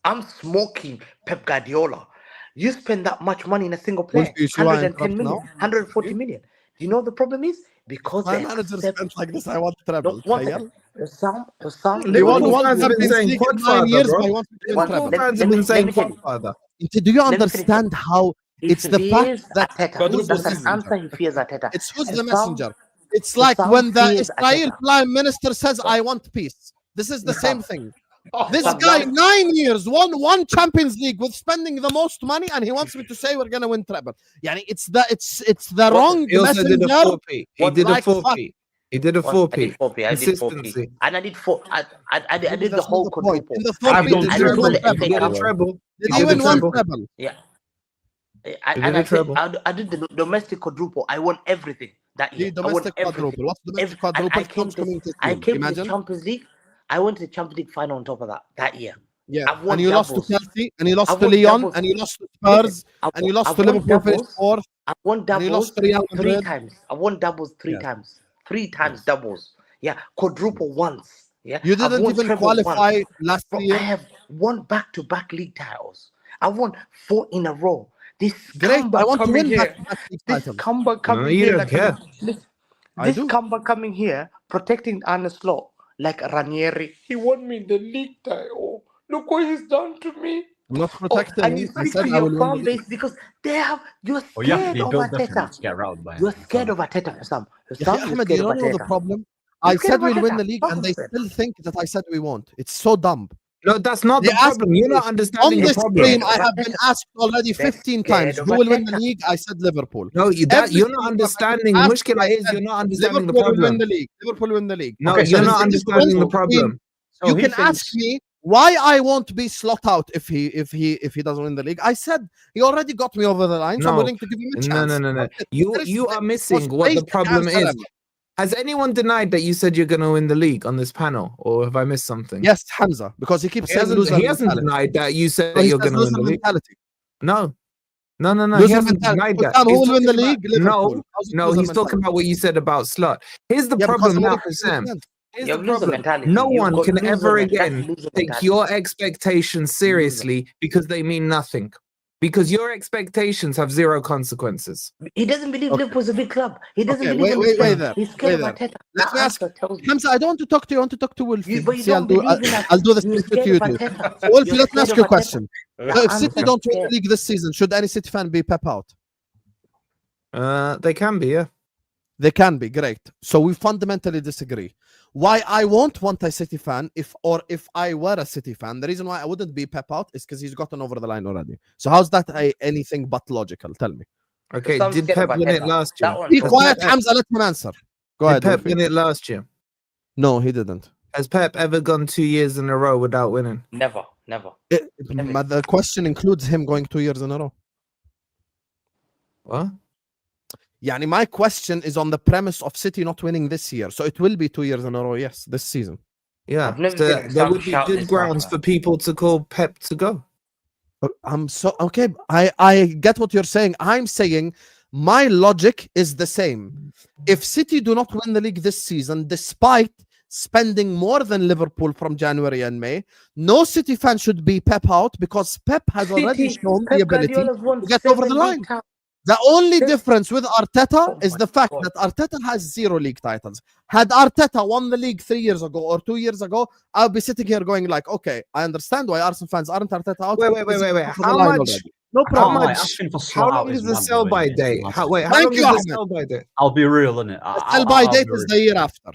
E: I'm smoking Pep Guardiola. You spend that much money in a single player,
B: Wolfie, should I
E: 110
B: interrupt
E: million,
B: now?
E: 140 million. Do you know the problem is? Because
B: My
E: they
B: manager
E: accept.
B: spent like this. I want treble.
E: No, 1 second. Some
B: He won
C: Liverpool
B: one
C: fans have been
B: Champions
C: saying
B: League in 9
C: Podfather,
B: years,
C: bro.
B: but he wants to win
C: Liverpool
B: treble.
C: fans have been saying
E: tell you.
C: Podfather.
B: Do you
E: Let me finish
B: understand how it's the
E: fears
B: fact that
E: Arteta.
A: Quadruple
E: That's an
A: season.
E: answer. He fears Arteta.
B: it's who's
E: And
B: the
E: some-
B: messenger? It's like
E: some
B: when the
E: fears
B: Israel
E: Arteta.
B: prime minister says, I want peace. This is the same thing. This
E: Some
B: guy,
E: young-
B: 9 years, won one Champions League with spending the most money, and he wants me to say we're gonna win treble. Yani it's the wrong
C: He also did a
B: messenger.
C: 4P. He did a
B: Like
C: 4P. He did a
E: What?
C: 4P.
E: I did 4P. I did 4P.
C: Consistency.
E: And I did 4. I did the
B: That's
E: whole
B: not the point.
E: quadruple.
B: In the
C: I
B: 4P,
C: did
B: did
E: I
B: he
E: did
B: win one
E: the FA
B: treble?
C: He did a
E: Cup.
C: treble.
B: Did
C: He
B: he
C: did a
B: win one
C: treble.
B: treble?
E: Yeah.
C: He did
E: And
C: a
E: I said
C: treble.
E: I did the domestic quadruple. I won everything that year.
B: The
E: I won
B: domestic
E: everything.
B: quadruple. What's domestic
E: And
B: quadruple?
E: I came to the
B: Imagine.
E: Champions League. I went to the Champions League final on top of that year.
B: Yeah,
E: I've won
B: and you lost
E: doubles.
B: to Chelsea, and you lost
E: I've
B: to
E: won
B: Lyon,
E: doubles.
B: and you lost to Spurs,
E: Listen,
B: and you lost
E: I've
B: to
E: won
B: Liverpool, finished
E: doubles.
B: fourth.
E: I won
B: And you
E: doubles
B: lost to Real
E: 3
B: Madrid.
E: times. I won doubles 3
B: Yes.
E: times. 3 times
B: Yes.
E: doubles. Yeah, quadruple once. Yeah,
B: You
E: I've
B: didn't
E: won
B: even
E: treble
B: qualify
E: once.
B: last
E: Bro, I
B: year.
E: have won back-to-back league titles. I won 4 in a row. This
B: Great.
E: Cumber
B: I want to
E: coming
B: win
E: here.
B: back-to-back league
E: This
B: titles.
E: Cumber coming
C: No, you
E: here
C: don't
E: like
C: care.
B: I
E: this
B: do.
E: Cumber coming here protecting Arne Slot like Ranieri. He won me the league title. Look what he's done to me.
B: I'm not protecting
E: And you
B: him. I
E: speak
B: said
E: to
B: I will
E: your
B: win
E: fan
B: the league.
E: base because you're
F: Oh yeah,
E: scared
F: he
E: of
F: built different
E: Arteta.
F: to get routed by
E: You're
F: him.
E: scared of Arteta, Husam.
B: Yeah,
E: Husam, you're
B: Ahmed,
E: scared
B: you
E: of
B: don't know the
E: Arteta.
B: problem.
E: You're
B: I
E: scared
B: said
E: of
B: we'll win
E: Arteta.
B: the league, and they
E: 100%.
B: still think that I said we won't. It's so dumb.
C: No, that's not
B: They
C: the
B: asked
C: problem.
B: me
C: You're not
B: on
C: understanding the
B: this
C: problem.
B: stream. I
E: Arteta.
B: have been asked already
E: They're
B: 15
E: scared
B: times
E: of
B: who will win the
E: Arteta.
B: league. I said Liverpool.
C: No,
B: Every
C: you're not
B: stream I've been
C: understanding. The
B: asked,
C: mushkila
B: I
C: is
B: said
C: you're not understanding the
B: Liverpool will win
C: problem.
B: the league. Liverpool will win the league.
C: No,
F: Okay, so
C: you're
F: this
C: not
F: is
C: understanding the
B: Stream.
C: problem.
F: So
B: You
F: he
B: can
F: thinks-
B: ask me why I won't be slot out if he doesn't win the league. I said he already got me over the line, so I'm
C: No.
B: willing to give him a
C: No,
B: chance.
C: no.
B: There
C: You
B: is
C: are
B: the
C: missing
B: most
C: what the
B: basic
C: problem
B: answer
C: is.
B: ever.
C: Has anyone denied that you said you're going to win the league on this panel, or have I missed something?
B: Yes, Hamza, because he keeps
C: He
B: saying
C: hasn't,
B: loser
C: he hasn't
B: mentality.
C: denied that you said
B: No,
C: that
B: he
C: you're
B: says
C: going to win
B: loser
C: the league.
B: mentality.
C: No. He
B: Loser
C: hasn't
B: mentality.
C: denied that.
B: Husam, who
C: He's
B: will win the
C: talking
B: league?
C: about-
B: Liverpool. How's it
C: No,
B: loser
C: he's talking
B: mentality?
C: about what you said about Slot. Here's the
B: Yeah, because
C: problem
B: I'm
C: now,
B: willing to give him a
C: Sam.
B: chance.
C: Here's
E: You
C: the
E: have loser
C: problem.
E: mentality.
C: No
E: You've
C: one
E: got
C: can
E: loser
C: ever
E: mentality.
C: again
E: Loser
C: take
E: mentality.
C: your expectations seriously because they mean nothing. Because your expectations have zero consequences.
E: He doesn't believe
B: Okay.
E: Liverpool's a big club. He doesn't
B: Okay,
E: believe in
B: wait
E: Spain.
B: there.
E: He's scared
B: Wait
E: of
B: there.
E: Arteta.
B: Let
E: That
B: me ask
E: answer tells me.
B: Hamza, I don't want to talk to you. I want to talk to Wolfie.
E: But you
B: See,
E: don't believe in us.
B: I'll do this.
E: You're
B: Split
E: scared
B: you
E: of
B: two.
E: Arteta.
B: So, Wolfie,
E: You're
B: let me
E: scared
B: ask you a
E: of
B: question.
E: Arteta.
B: So if
E: That
B: City
E: answer
B: don't win
E: scared.
B: the league this season, should any City fan be Pep out?
C: They can be, yeah.
B: They can be, great. So we fundamentally disagree. Why I won't want a City fan, if I were a City fan, the reason why I wouldn't be Pep out is because he's gotten over the line already. So how's that anything but logical? Tell me.
C: Okay,
E: Some
C: did
E: scared
C: Pep
E: of
C: win it
E: Arteta.
C: last
E: That
C: year?
E: one
B: Be
E: tells
B: quiet,
C: Pep-
B: Hamza. Let him answer. Go
C: Did
B: ahead.
C: Pep
B: Wolfie.
C: win it last year?
B: No, he didn't.
C: Has Pep ever gone 2 years in a row without winning?
E: Never.
B: The question includes him going 2 years in a row.
C: What?
B: يعني my question is on the premise of City not winning this year. So it will be 2 years in a row, yes, this season.
C: Yeah,
E: I've never
C: so
E: seen
C: there
E: Sam
C: would be
E: shout
C: good
E: this
C: grounds
E: much,
C: for people to call Pep to go.
B: I'm so okay. I get what you're saying. I'm saying my logic is the same. If City do not win the league this season, despite spending more than Liverpool from January and May, no City fan should be Pep out because Pep has already
E: City,
B: shown the
E: Pep
B: ability
E: Guardiola's won
B: to get over
E: 7
B: the line.
E: league titles.
B: The only
E: Pep-
B: difference with Arteta
E: Oh
B: is
E: my
B: the fact
E: God.
B: that Arteta has 0 league titles. Had Arteta won the league 3 years ago or 2 years ago, I'll be sitting here going like, okay, I understand why Arsenal fans aren't Arteta out.
C: Wait.
B: He's over the
C: How
B: line
C: much?
B: already. No
F: I
B: problem.
F: can't lie,
C: much-
F: asking for
C: How
F: slot out
C: long is the
F: mad,
C: sell
F: though,
C: by
F: innit? It's
C: date?
F: mad.
C: How
B: Thank
C: long
B: you,
C: is the
B: Ahmed.
C: sell by date?
F: I'll be real, innit?
B: The sell-by date is the year after.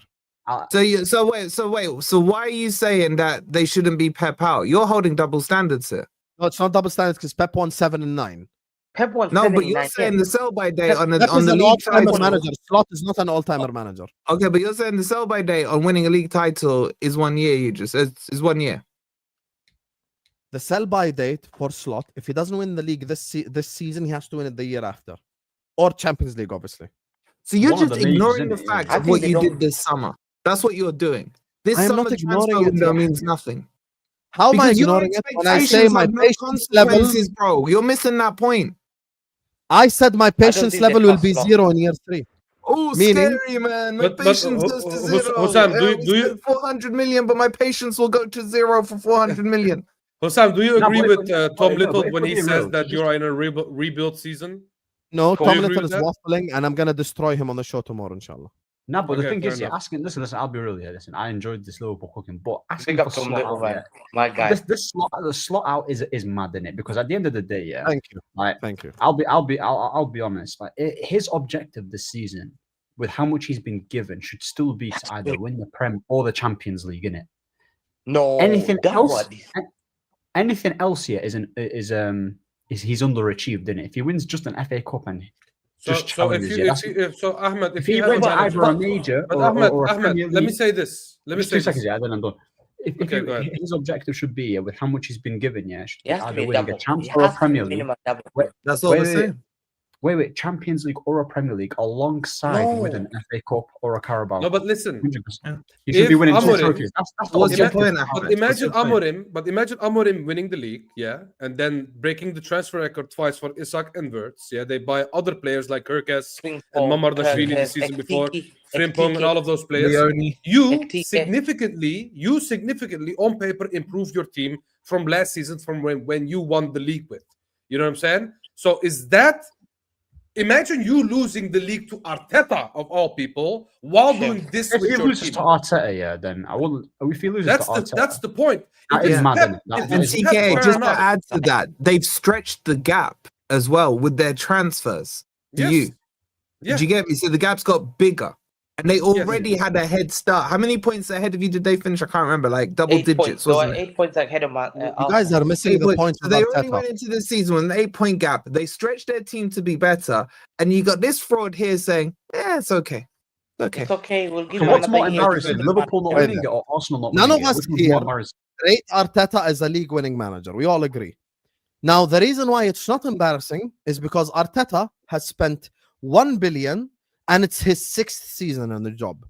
C: So why are you saying that they shouldn't be Pep out? You're holding double standards here.
B: No, it's not double standards because Pep won 7 and 9.
E: Pep won
C: No,
E: 7
C: but
E: in
C: you're
E: 9
C: saying
E: years.
C: the sell by date
E: Pep-
C: on
B: Pep
C: the
B: is an
C: league
B: all-timer
C: title.
B: manager. Slot is not an all-timer manager.
C: Okay, but you're saying the sell by date on winning a league title is 1 year. You just is 1 year.
B: The sell-by date for Slot, if he doesn't win the league this season, he has to win it the year after. Or Champions League, obviously.
C: So you're
F: One of
C: just
F: the majors,
C: ignoring the
F: innit?
C: fact
E: I
C: of
E: think
C: what
E: they
C: you
E: don't-
C: did this summer. That's what you're doing. This
B: I am
C: summer
B: not ignoring
C: transfer
B: it
C: window
B: yet.
C: means nothing.
B: How am I
C: Because your
B: ignoring it when I say
C: expectations
B: my
C: have no
B: patience level?
C: consequences, bro. You're missing that point.
B: I said my patience
E: think they
B: level will
E: trust
B: be
E: Slot.
B: 0 in year 3.
C: Oh,
B: Meaning-
C: scary, man. My
A: But
C: patience goes to zero.
A: Husam,
C: We
A: do you
C: spent 400 million, but my patience will go to zero for 400 million.
A: Husam, do you
F: No,
A: agree
F: but if
A: with
F: we-
A: Tom
F: but
A: Little
F: if
A: when
F: we're
A: he
F: being
A: says
F: real,
A: that
F: just-
A: you're in a rebuild season?
B: No,
A: Do you
B: Tom
A: agree
B: Little
A: with
B: is
A: that?
B: waffling, and I'm gonna destroy him on the show tomorrow, inshallah.
F: No, but
A: Okay,
F: the thing
A: fair
F: is, you're
A: enough.
F: asking. Listen, I'll be real here. Listen, I enjoyed this Liverpool cooking, but asking
E: Big
F: for
E: up Tom
F: slot
E: Little,
F: out,
E: man.
F: yeah,
E: My guy.
F: the slot out is mad, in it? Because at the end of the day, yeah,
B: Thank you.
F: like
B: Thank you.
F: I'll be honest. Like his objective this season, with how much he's been given, should still be to either win the Prem or the Champions League, innit?
E: No,
F: Anything
E: that
F: else?
E: was-
F: Anything else here is he's underachieved, innit? If he wins just an FA Cup and
A: So,
F: just
A: so if
F: challenges,
A: you,
F: yeah,
A: Ahmed,
F: if
A: you
F: he
A: have a
F: wins
A: manager,
F: either a major
A: but
F: or a
A: Ahmed,
F: Premier
A: let me
F: League-
A: say this. Let me
F: just
A: say
F: 2 seconds,
A: this.
F: yeah, then I'm done.
A: Okay, go ahead.
F: His objective should be, with how much he's been given, yeah, should
E: It
F: be
E: has to
F: either
E: be a
F: winning
E: double.
F: a Champs
E: It
F: or a
E: has to be
F: Premier League.
E: minimum double.
C: That's what
F: Wait,
C: we're
F: wait,
C: saying.
F: Wait, Champions League or a Premier League alongside with an FA Cup or a Carabao.
A: No, but listen,
F: 100%. He should be
A: if
F: winning 2
A: Amorim-
F: trophies. That's the
C: What's your
F: objective.
C: point,
A: but
C: Ahmed?
A: imagine
C: What's your point?
A: Amorim winning the league, yeah, and then breaking the transfer record twice for Isak and Wirtz. Yeah, they buy other players like Kirkes and Mamardashvili the season before, Frimpong and all of those players.
C: Leone.
A: You
E: Nketiah.
A: significantly on paper improve your team from last season, from when you won the league with. You know what I'm saying? So is that, imagine you losing the league to Arteta of all people while doing this
F: If
A: with
F: he
A: your
F: loses
A: team.
F: to Arteta, yeah, then I wouldn't. If he loses
A: That's
F: to Arteta,
A: the point.
F: That
A: If
F: is
A: it's
F: mad,
A: Pep-
F: innit? That-
A: if
F: that
A: it's
F: is-
A: Pep,
C: TK,
A: fair
C: just
A: enough.
C: to add to that, they've stretched the gap as well with their transfers to
A: Yes.
C: you.
A: Yeah.
C: Did you get me? So the gap's got bigger. And they already had a head start. How many points ahead of you did they finish? I can't remember. Like double
E: 8
C: digits,
E: points. So
C: wasn't it?
E: 8 points ahead of my.
B: You guys are missing the points
C: So
B: of
C: they already
B: Arteta.
C: went into the season with an 8-point gap. They stretched their team to be better. And you got this fraud here saying, yeah, it's okay. Okay.
E: It's okay. We'll give
F: So
E: you
F: what's
E: another
F: more
E: year.
F: embarrassing, Liverpool not
B: Wait
F: winning
B: there.
F: it or Arsenal not
B: None
F: winning
B: of
F: it?
B: us
F: Which one's
B: here
F: more embarrassing?
B: Rate Arteta as a league winning manager. We all agree. Now, the reason why it's not embarrassing is because Arteta has spent 1 billion and it's his 6th season on the job.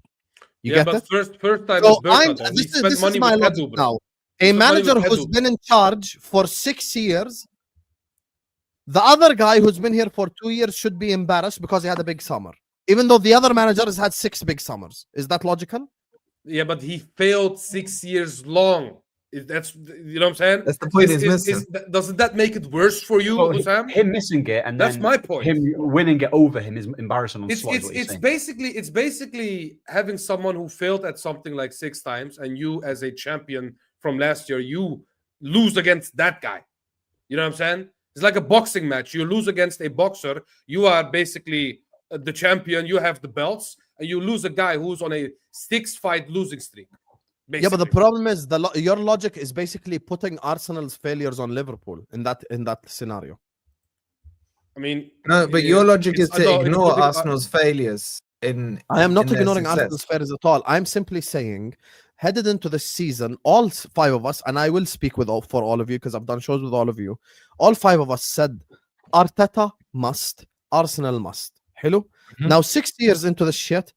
B: You
A: Yeah,
B: get
A: but
B: it?
A: first time
B: So
A: is Burrnley, though. He
B: this
A: spent
B: is
A: money
B: my
A: with
B: logic
A: Edu, bro.
B: now.
A: He
B: A
A: spent money
B: manager
A: with
B: who's
A: Edu.
B: been in charge for 6 years, the other guy who's been here for 2 years should be embarrassed because he had a big summer. Even though the other manager has had 6 big summers. Is that logical?
A: Yeah, but he failed 6 years long. That's, you know what I'm saying?
C: That's the point he's missing.
A: Doesn't that make it worse for you,
F: So
A: Husam?
F: him missing it and
A: That's
F: then
A: my point.
F: him winning it over him is embarrassing on
A: It's
F: slot. is what you're saying.
A: basically having someone who failed at something like 6 times, and you as a champion from last year, you lose against that guy. You know what I'm saying? It's like a boxing match. You lose against a boxer. You are basically the champion. You have the belts, and you lose a guy who's on a 6-fight losing streak.
B: Yeah, but the
A: basically.
B: problem is your logic is basically putting Arsenal's failures on Liverpool in that scenario.
A: I mean,
C: No, but your logic is
A: it's-
C: to
A: no, it's
C: ignore
A: putting-
C: Arsenal's failures in.
B: I am not
C: in their
B: ignoring
C: success.
B: Arsenal's failures at all. I'm simply saying, headed into the season, all 5 of us, and I will speak for all of you because I've done shows with all of you. All 5 of us said, Arteta must, Arsenal must. Hello. Now, 6 years into the shit,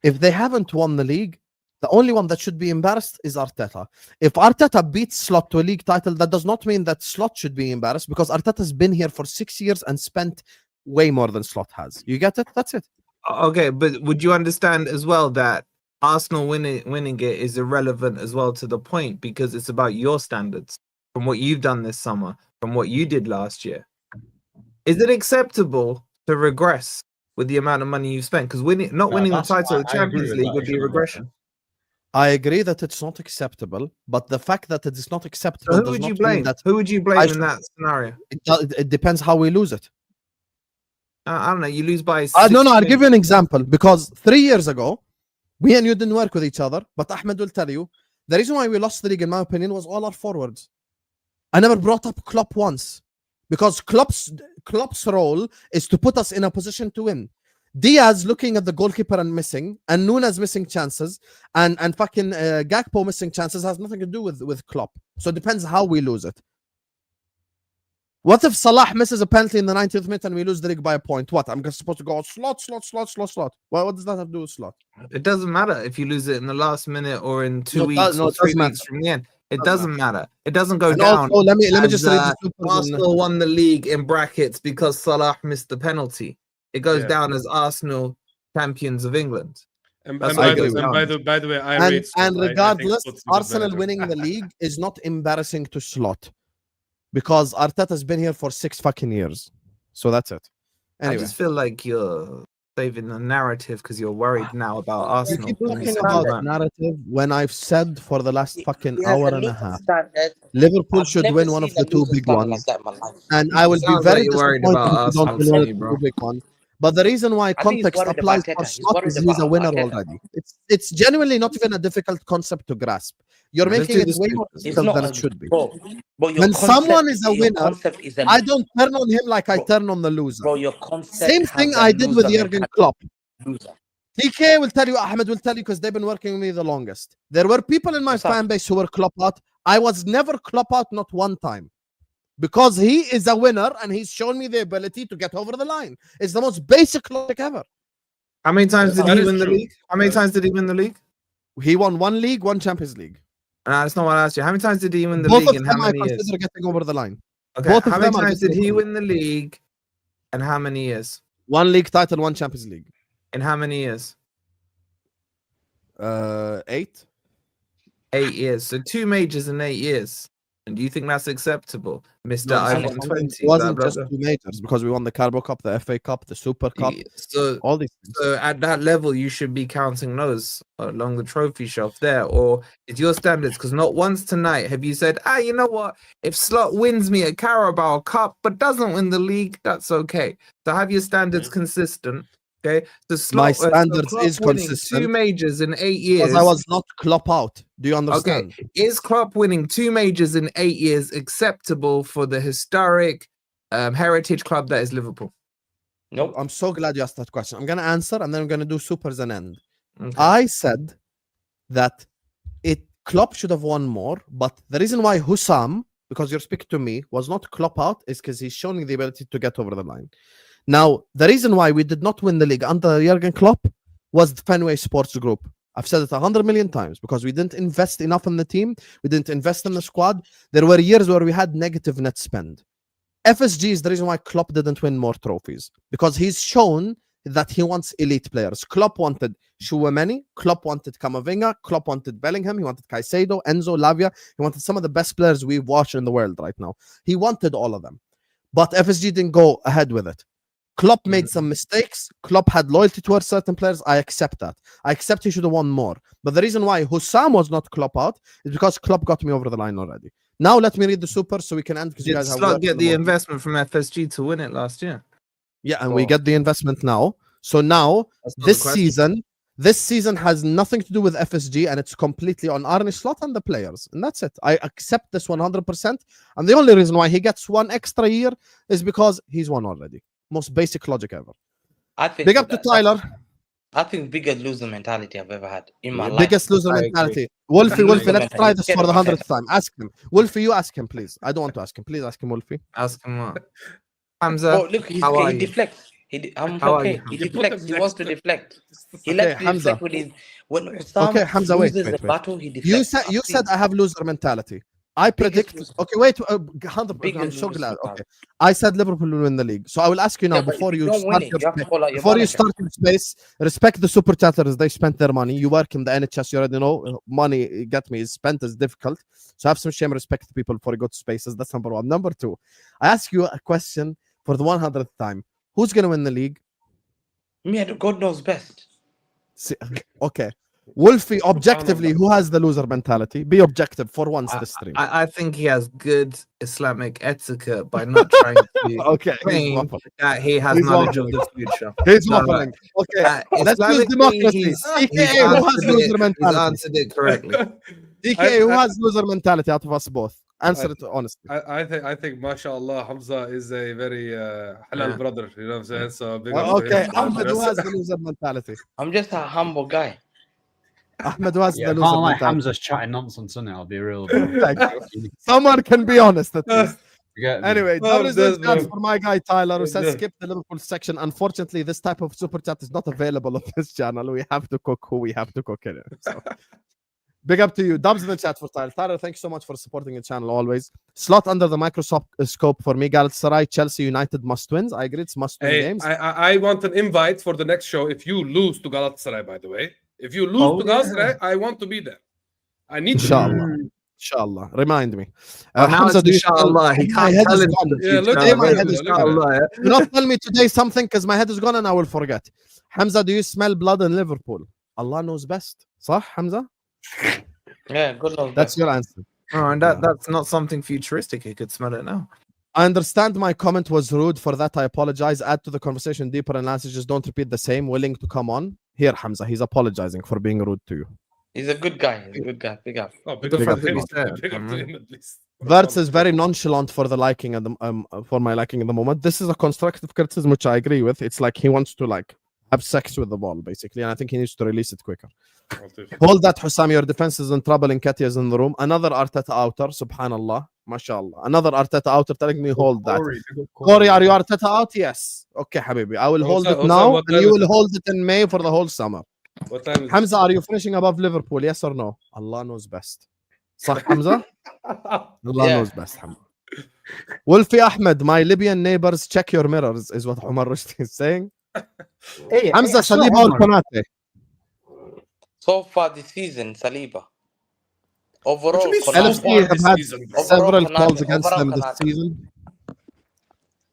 B: if they haven't won the league, the only one that should be embarrassed is Arteta. If Arteta beats Slot to a league title, that does not mean that Slot should be embarrassed because Arteta's been here for 6 years and spent way more than Slot has. You get it? That's it.
C: Okay, but would you understand as well that Arsenal winning it is irrelevant as well to the point because it's about your standards from what you've done this summer, from what you did last year. Is it acceptable to regress with the amount of money you've spent? Because not winning the title of the Champions League would be a regression.
B: I agree that it's not acceptable, but the fact that it is not acceptable.
C: So who would you blame? Who would you blame in that scenario?
B: It depends how we lose it.
C: I don't know. You lose by.
B: No, I'll give you an example. Because 3 years ago, we and you didn't work with each other. But Ahmed will tell you the reason why we lost the league, in my opinion, was all our forwards. I never brought up Klopp once because Klopp's role is to put us in a position to win. Diaz looking at the goalkeeper and missing, and Nunes missing chances, and fucking Gakpo missing chances has nothing to do with Klopp. So it depends how we lose it. What if Salah misses a penalty in the 90th minute and we lose the league by a point? What? I'm supposed to go slot. Well, what does that have to do with Slot?
C: It doesn't matter if you lose it in the last minute or in 2 weeks or 3 weeks from the end. It doesn't matter. It doesn't go down.
B: Let me just read
C: Arsenal won the league in brackets because Salah missed the penalty. It goes down as Arsenal champions of England.
A: And by the way, I rate Slot.
B: And regardless, Arsenal winning the league is not embarrassing to Slot because Arteta's been here for 6 fucking years. So that's it. Anyway.
C: I just feel like you're saving the narrative because you're worried now about Arsenal.
B: You keep talking about narrative when I've said for the last fucking hour and a half, Liverpool should win one of the 2 big ones. And I will be very disappointed if you don't win one of the 2 big ones. But the reason why context applies for Slot is he's a winner already. It's genuinely not even a difficult concept to grasp. You're making it way more difficult than it should be. When someone is a winner, I don't turn on him like I turn on the loser. Same thing I did with Jurgen Klopp. TK will tell you, Ahmed will tell you, because they've been working with me the longest. There were people in my fan base who were Klopp out. I was never Klopp out, not one time. Because he is a winner and he's shown me the ability to get over the line. It's the most basic logic ever.
C: How many times did he win the league? How many times did he win the league?
B: He won 1 league, 1 Champions League.
C: That's not what I asked you. How many times did he win the
B: Both
C: league and how many
B: I
C: years?
B: consider getting over the line.
C: Okay. How many times did he win the league and how many years?
B: 1 league title, 1 Champions League.
C: In how many years?
B: 8.
C: 8 years. So 2 majors in 8 years. And do you think that's acceptable, Mr. I won 20?
B: It wasn't just 2 majors because we won the Carabao Cup, the FA Cup, the Super Cup, all these things.
C: So at that level, you should be counting those along the trophy shelf there, or it's your standards. Because not once tonight have you said, you know what? If Slot wins me a Carabao Cup but doesn't win the league, that's okay. So have your standards consistent. Okay,
B: my standards is consistent.
C: 2 majors in 8 years.
B: Because I was not Klopp out. Do you understand?
C: Okay, is Klopp winning 2 majors in 8 years acceptable for the historic heritage club that is Liverpool?
B: Nope. I'm so glad you asked that question. I'm gonna answer, and then I'm gonna do supers and end. Okay. I said that Klopp should have won more, but the reason why Husam, because you're speaking to me, was not Klopp out is because he's showing the ability to get over the line. Now, the reason why we did not win the league under Jurgen Klopp was the Fenway Sports Group. I've said it 100 million times because we didn't invest enough in the team. We didn't invest in the squad. There were years where we had negative net spend. FSG is the reason why Klopp didn't win more trophies because he's shown that he wants elite players. Klopp wanted Chouameni, Klopp wanted Camavinga, Klopp wanted Bellingham, he wanted Caicedo, Enzo, Lavia. He wanted some of the best players we've watched in the world right now. He wanted all of them. But FSG didn't go ahead with it. Klopp made some mistakes. Klopp had loyalty towards certain players. I accept that. I accept he should have won more. But the reason why Husam was not Klopp out is because Klopp got me over the line already. Now let me read the super so we can end.
C: Did you guys have get the investment from FSG to win it last year?
B: Yeah, and we get the investment now. So now this season has nothing to do with FSG, and it's completely on Arne Slot and the players, and that's it. I accept this 100%. And the only reason why he gets 1 extra year is because he's won already. Most basic logic ever.
E: I think
B: big up to Tyler.
E: I think biggest loser mentality I've ever had in my life.
B: Biggest loser mentality. Wolfie, let's try this for the 100th time. Ask him. Wolfie, you ask him, please. I don't want to ask him. Please ask him, Wolfie.
C: Ask him what? Hamza,
E: look, he deflects.
C: How are
E: okay.
C: you?
E: He deflects. He wants to deflect. He
B: Okay,
E: likes to
B: Hamza.
E: deflect with his. When Husam
B: Okay, Hamza, wait.
E: loses the battle, he
B: You
E: deflects.
B: said I have loser mentality. I predict.
E: loser.
B: Okay, wait. 100%. I'm so
E: loser
B: glad.
E: mentality.
B: Okay, I said Liverpool will win the league. So I will ask you now
E: Yeah, but
B: before
E: if
B: you
E: don't win
B: start
E: it,
B: your
E: you have to call out your
B: before you
E: manager.
B: start your space. Respect the super chatters. They spent their money. You work in the NHS. You already know money. Get me is spent is difficult. So have some shame. Respect the people before you go to spaces. That's number one. Number two, I ask you a question for the 100th time. Who's gonna win the league?
E: Me, God knows best.
B: Okay. Wolfie, objectively, who has the loser mentality? Be objective for once this stream.
C: I think he has good Islamic etiquette by not trying to
B: Okay, he's
C: claim
B: waffling.
C: that he has
B: He's
C: knowledge of
B: waffling.
C: the future.
B: He's
C: No,
B: waffling. Okay, let's use
C: Islamically,
B: democracy.
C: he's
B: DKA, who has
C: answered
B: loser
C: He's
B: mentality?
C: answered it correctly.
B: DKA, who has loser mentality out of us both? Answer it honestly.
A: I think, mashallah, Hamza is a very halal brother. You know what I'm saying? So big up to
B: Okay,
A: him.
B: Ahmed, who has the loser mentality?
E: I'm just a humble guy.
B: Ahmed, who has
F: Yeah,
B: the
F: can't
B: loser
F: like
B: mentality?
F: Hamza's chatting nonsense, innit? I'll be real. Bro.
B: Thank you. Someone can be honest at least.
F: You get me?
B: Anyway,
A: Oh,
B: that is
A: that's
B: the chance
A: bro.
B: for my guy Tyler, who says
A: Yeah.
B: skip the Liverpool section. Unfortunately, this type of super chat is not available on this channel. We have to cook who we have to cook in it. So. Big up to you. Dubs in the chat for Tyler. Tyler, thank you so much for supporting the channel always. Slot under the microscope for me. Galatasaray, Chelsea United must wins. I agree, it's must win
A: Hey,
B: games.
A: I want an invite for the next show. If you lose to Galatasaray, by the way, if you lose to Galatasaray, I want to be there. I need to.
B: Inshallah. Inshallah. Remind me.
C: Now
B: Hamza,
C: it's
B: do you
C: inshallah. He
B: my
C: can't
B: head
C: tell
B: is
C: him
B: gone.
C: the
A: Yeah, look
C: future.
A: at
B: my
A: that.
B: head is
A: Look at that.
C: Inshallah, yeah.
B: Do not tell me today something because my head is gone and I will forget. Hamza, do you smell blood in Liverpool? Allah knows best. صح, Hamza?
E: Yeah, God knows
B: That's
E: best.
B: your answer.
C: Oh, and that's not something futuristic. He could smell it now.
B: I understand my comment was rude. For that, I apologize. Add to the conversation deeper analysis. Just don't repeat the same. Willing to come on. Here, Hamza. He's apologizing for being rude to you.
E: He's a good guy. He's a good guy. Big up.
A: Oh, big
C: The
A: up
C: fact
A: to him.
C: that he's
A: Big
C: there,
A: up to him at least.
B: Verts is very nonchalant for the liking at the for my liking at the moment. This is a constructive criticism, which I agree with. It's like he wants to like have sex with the ball, basically, and I think he needs to release it quicker. Hold that, Husam. Your defense is in trouble. Nketiah is in the room. Another Arteta outer. Subhanallah. MashaAllah. Another Arteta outer telling me hold that. Corey, are you Arteta out? Yes. Okay, Habibi. I will hold it now, and you will hold it in May for the whole summer.
A: What time is
B: Hamza, are you finishing above Liverpool? Yes or no? Allah knows best. صح, Hamza? Allah knows best, Hamza. Wolfie Ahmed, my Libyan neighbors, check your mirrors, is what Omar Rushdie is saying.
F: Hey,
B: Hamza, Saliba or Konate?
E: So far this season, Saliba. Overall,
A: What do you mean so
E: Konate.
A: far
B: LFC have
A: this
B: had
A: season, bro?
B: several
E: Konate,
B: calls against
E: overall
B: them this
E: Konate.
B: season.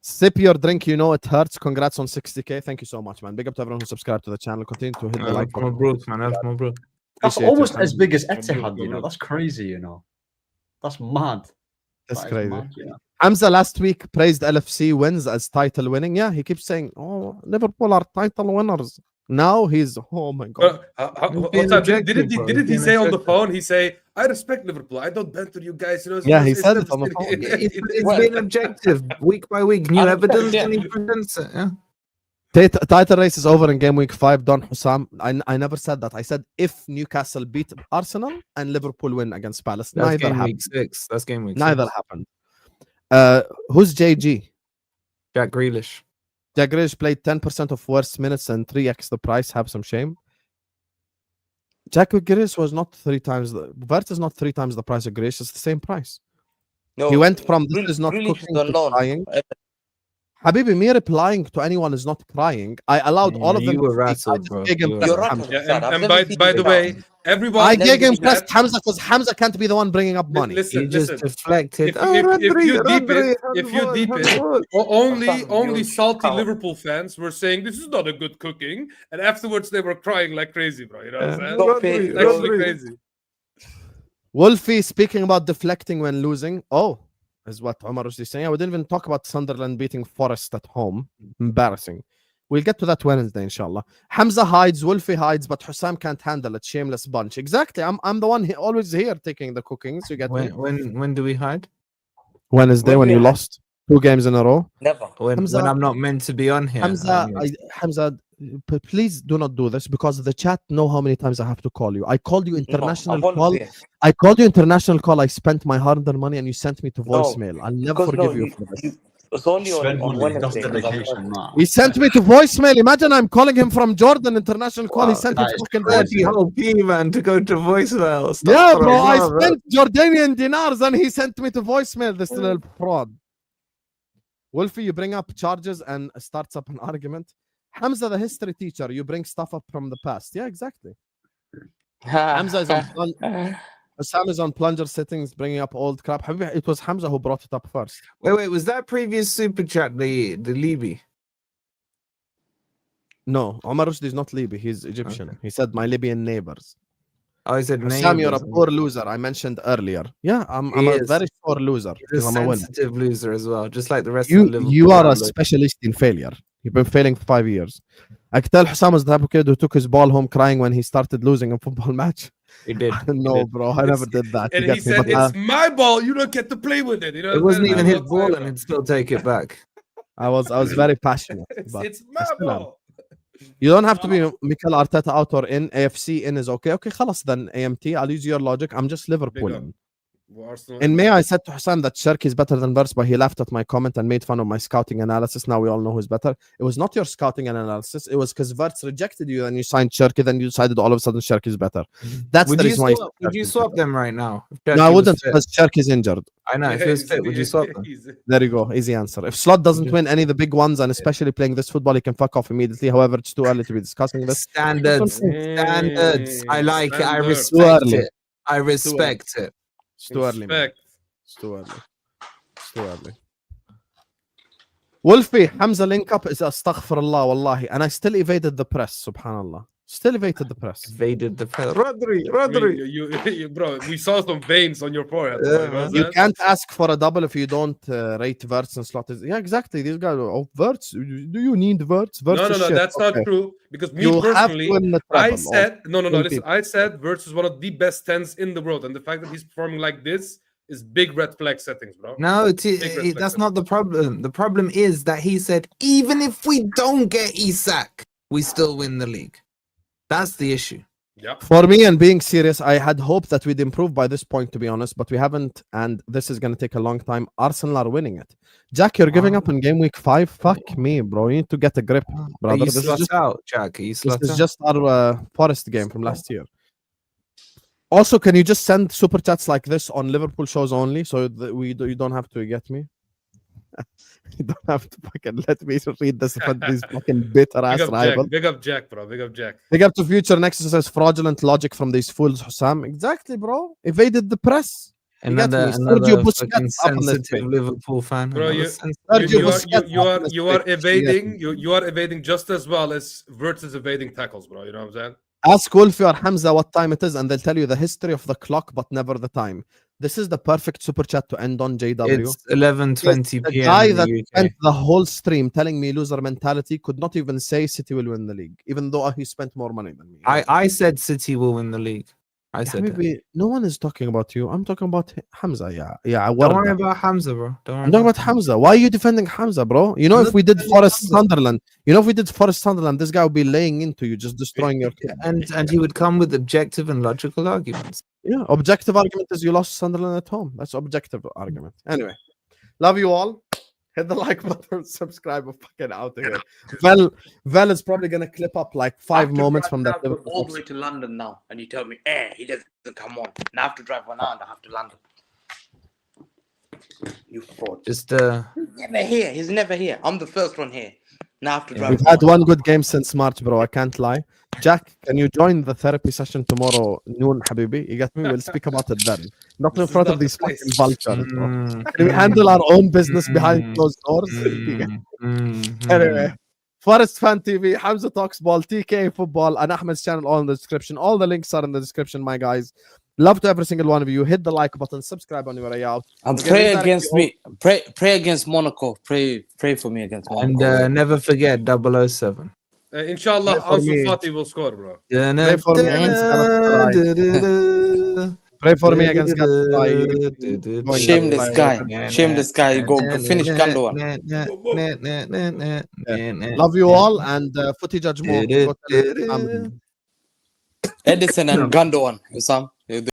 B: Sip your drink, you know it hurts. Congrats on 60k. Thank you so much, man. Big up to everyone who subscribed to the channel. Continue to hit the like button.
C: Mabruk, man. That's Mabruk.
F: That's
B: Appreciate
F: almost
B: it.
F: as big as Etihad, you know. That's crazy, you know. That's mad.
B: That's
F: That is
B: crazy.
F: mad, yeah.
B: Hamza last week praised LFC wins as title winning. Yeah, he keeps saying, "Oh, Liverpool are title winners." Now he's, oh my god.
A: Didn't he say on the phone? He say, "I respect Liverpool. I don't banter you guys." You know.
B: Yeah, he said it on the phone.
C: It's been objective week by week. New evidence and he presents it. Yeah.
B: Title race is over in game week 5. Don Husam. I never said that. I said if Newcastle beat Arsenal and Liverpool win against Palace.
C: That's
B: Neither
C: game
B: happened.
C: week 6. That's game week
B: Neither
C: 6.
B: happened. Who's JG?
C: Jack Grealish.
B: Jack Grealish played 10% of worst minutes and 3x the price. Have some shame. Jack Grealish was not 3 times the Vert is not 3 times the price of Grealish. It's the same price.
E: No,
B: He went from this is not
E: Grealish
B: cooking
E: is
B: to
E: alone.
B: crying. Habibi, me replying to anyone is not crying. I allowed all of them.
C: You were
B: to speak.
C: rattled,
B: I just
C: bro.
B: gig
C: You were
B: impressed
E: You're
B: Hamza.
E: rattled.
A: Yeah,
E: I've
A: and
E: never seen
A: by
E: you
A: the
E: down.
A: way, everyone.
B: I
E: Never
B: gig
E: seen
B: impressed
E: that.
B: Hamza because Hamza can't be the one bringing up money.
A: Listen,
C: just
A: listen.
C: deflected.
A: If you deep it, only
E: huge
A: salty
E: power.
A: Liverpool fans were saying this is not a good cooking, and afterwards they were crying like crazy, bro. You know what I'm saying?
E: Stop it.
A: It's actually crazy.
B: Wolfie speaking about deflecting when losing. Oh, is what Omar was saying. I didn't even talk about Sunderland beating Forest at home. Embarrassing. We'll get to that Wednesday, inshallah. Hamza hides, Wolfie hides, but Husam can't handle it. Shameless bunch. Exactly. I'm the one always here taking the cooking. So you get me.
C: When do we hide?
B: Wednesday when you lost 2 games in a row.
E: Never.
C: When
B: Hamza-
C: I'm not meant to be on here.
B: Hamza, Hamza, please do not do this because the chat know how many times I have to call you. I called you international call. I called you international call. I spent my hard-earned money and you sent me to voicemail. I'll never forgive you for this.
E: It's only
F: Spend
E: on
F: money. That's
E: Wednesday. 'cause I'm
F: dedication.
E: working.
F: Nah.
B: He sent me to voicemail. Imagine I'm calling him from Jordan international call. He sent me
F: that
B: to
F: is
B: fucking
F: crazy.
B: voicemail.
C: whole P, man, to go to voicemail.
B: Yeah, bro. I
C: Astaghfirullah, bro.
B: spent Jordanian dinars and he sent me to voicemail. This little fraud. Wolfie, you bring up charges and starts up an argument. Hamza, the history teacher, you bring stuff up from the past. Yeah, exactly. Hamza is on Husam is on plunger settings, bringing up old crap. Habibi, it was Hamza who brought it up first.
C: Wait, was that previous super chat the Libby?
B: No, Omar Rushdie is not Libyan. He's Egyptian.
C: Okay.
B: He said my Libyan neighbors.
C: Oh, he said
B: Husam, you're a
C: neighbors.
B: poor loser. I mentioned earlier. Yeah, I'm
C: He
B: a
C: is.
B: very poor loser
C: He's
B: because
C: a
B: I'm a winner.
C: sensitive loser as well, just like the rest of
B: You,
C: the Liverpool.
B: you are a
C: family.
B: specialist in failure. You've been failing for 5 years. I could tell Husam was the type of kid who took his ball home crying when he started losing a football match.
C: He did.
B: No, bro, I never did that.
A: And
B: You
A: he
B: get me?
A: said,
B: But,
A: "It's my ball. You don't get to play with it." You know,
C: It wasn't
A: that's
C: even his
A: what I'm
C: ball,
A: saying,
C: and
A: bro.
C: he'd still take it back.
B: I was very passionate.
A: It's,
B: But
A: it's
B: I
A: my
B: still am.
A: ball.
B: You don't have to be Mikel Arteta out or in. AFC in is okay. Okay, خلاص then AMT. I'll use your logic. I'm just Liverpool.
A: Arsenal.
B: In May, I said to Husam that Cherki is better than Verts, but he laughed at my comment and made fun of my scouting analysis. Now we all know who's better. It was not your scouting and analysis. It was because Verts rejected you and you signed Cherki, then you decided all of a sudden Cherki is better. That's
C: Would
B: the
C: you
B: reason why.
C: would you swap them right now? If
B: No,
C: Cherki
B: I
C: was
B: wouldn't
C: fit?
B: because Cherki is injured.
C: I know. If he was fit, would you swap them?
B: There you go. Easy answer. If Slot doesn't win any of the big ones, and especially playing this football, he can fuck off immediately. However, it's too early to be discussing this.
C: Standards. Standards. I like it. I
A: Standards.
C: respect
B: early.
C: it. I respect it.
B: It's too early, man.
A: Respect.
B: It's too early. It's too early. Wolfie, Hamza link up is astaghfirullah, wallahi. And I still evaded the press, subhanallah. Still evaded the press.
C: Evaded the Rodri.
A: I mean, you, bro, we saw some veins on your forehead. Bro, you know what I'm
B: You
A: saying?
B: can't ask for a double if you don't rate Verts and Slot. Yeah, exactly. These guys, oh, Verts. Do you need Verts? Verts
A: No,
B: is shit.
A: that's
B: Okay.
A: not true. Because me
B: You have
A: personally,
B: to win the
A: I
B: treble.
A: said no.
B: Win
A: Listen,
B: people.
A: I said Verts is one of the best 10s in the world, and the fact that he's performing like this is big red flag settings, bro.
C: No,
A: Big
C: that's not the problem. The problem is that he said, even if we don't get Isak, we still win the league. That's the issue.
A: Yeah.
B: For me, and being serious, I had hoped that we'd improve by this point, to be honest, but we haven't, and this is going to take a long time. Arsenal are winning it. Jack, you're giving up in game week 5? Fuck me, bro. You need to get a grip,
C: Are
B: brother.
C: you
B: This is
C: slut
B: just,
C: out, Jack? Are you
B: this
C: slut
B: is
C: out?
B: just our Forest game from last year. Also, can you just send super chats like this on Liverpool shows only, so that you don't have to get me? You don't have to fucking let me read this these fucking bitter ass rival.
A: Big up Jack, bro. Big up Jack.
B: Big up to Future Nexus says fraudulent logic from these fools, Husam. Exactly, bro. Evaded the press.
C: Another
B: Sergio
C: fucking
B: Busquets up on this
C: sensitive
B: page.
C: Liverpool fan.
A: Bro,
C: Another
A: you
C: sensitive-
A: you are evading you are evading just as well as Verts is evading tackles, bro. You know what I'm saying?
B: Ask Wolfie or Hamza what time it is, and they'll tell you the history of the clock, but never the time. This is the perfect super chat to end on, JW.
C: It's 11:20
B: The
C: p.m.
B: guy
C: in the
B: that
C: UK.
B: spent the whole stream telling me loser mentality could not even say City will win the league, even though he spent more money than me.
C: I said City will win the league. I said that.
B: Maybe no one is talking about you. I'm talking about Hamza. Yeah.
C: Don't worry about Hamza, bro. Don't worry
B: I'm talking about Hamza. Why are you defending Hamza, bro? You know,
C: I'm
B: if we did
C: defending
B: Forest
C: Hamza.
B: Sunderland, this guy would be laying into you, just destroying your team.
C: And he would come with objective and logical arguments.
B: Yeah, objective argument is you lost Sunderland at home. That's objective argument. Anyway, love you all. Hit the like button, subscribe, we're fucking out of here. Vel is probably gonna clip up like 5 moments from that.
E: All the way to London now, and you tell me, he doesn't come on. Now I have to drive 1 hour and I have to London. You fraud.
C: Just
E: He's never here. He's never here. I'm the first one here. Now I have to drive.
B: We've had one good game since March, bro. I can't lie. Jack, can you join the therapy session tomorrow noon, Habibi? You get me? We'll speak about it then. Not in front of these fucking vultures, bro. Can we handle our own business behind closed doors? Anyway, Forest Fan TV, Hamza Talks Ball, TK Football, and Ahmed's channel all in the description. All the links are in the description, my guys. Love to every single one of you. Hit the like button, subscribe on your way out.
E: And pray against me. Pray against Monaco. Pray for me against Monaco.
C: and never forget 007.
A: Inshallah, Ansu Fati will score, bro.
B: Pray for me Pray for me against Galatasaray.
E: Shameless guy. Shameless guy. Go finish Gundogan.
B: Love you all, and footy judge more.
E: Edison and Gundogan. Husam.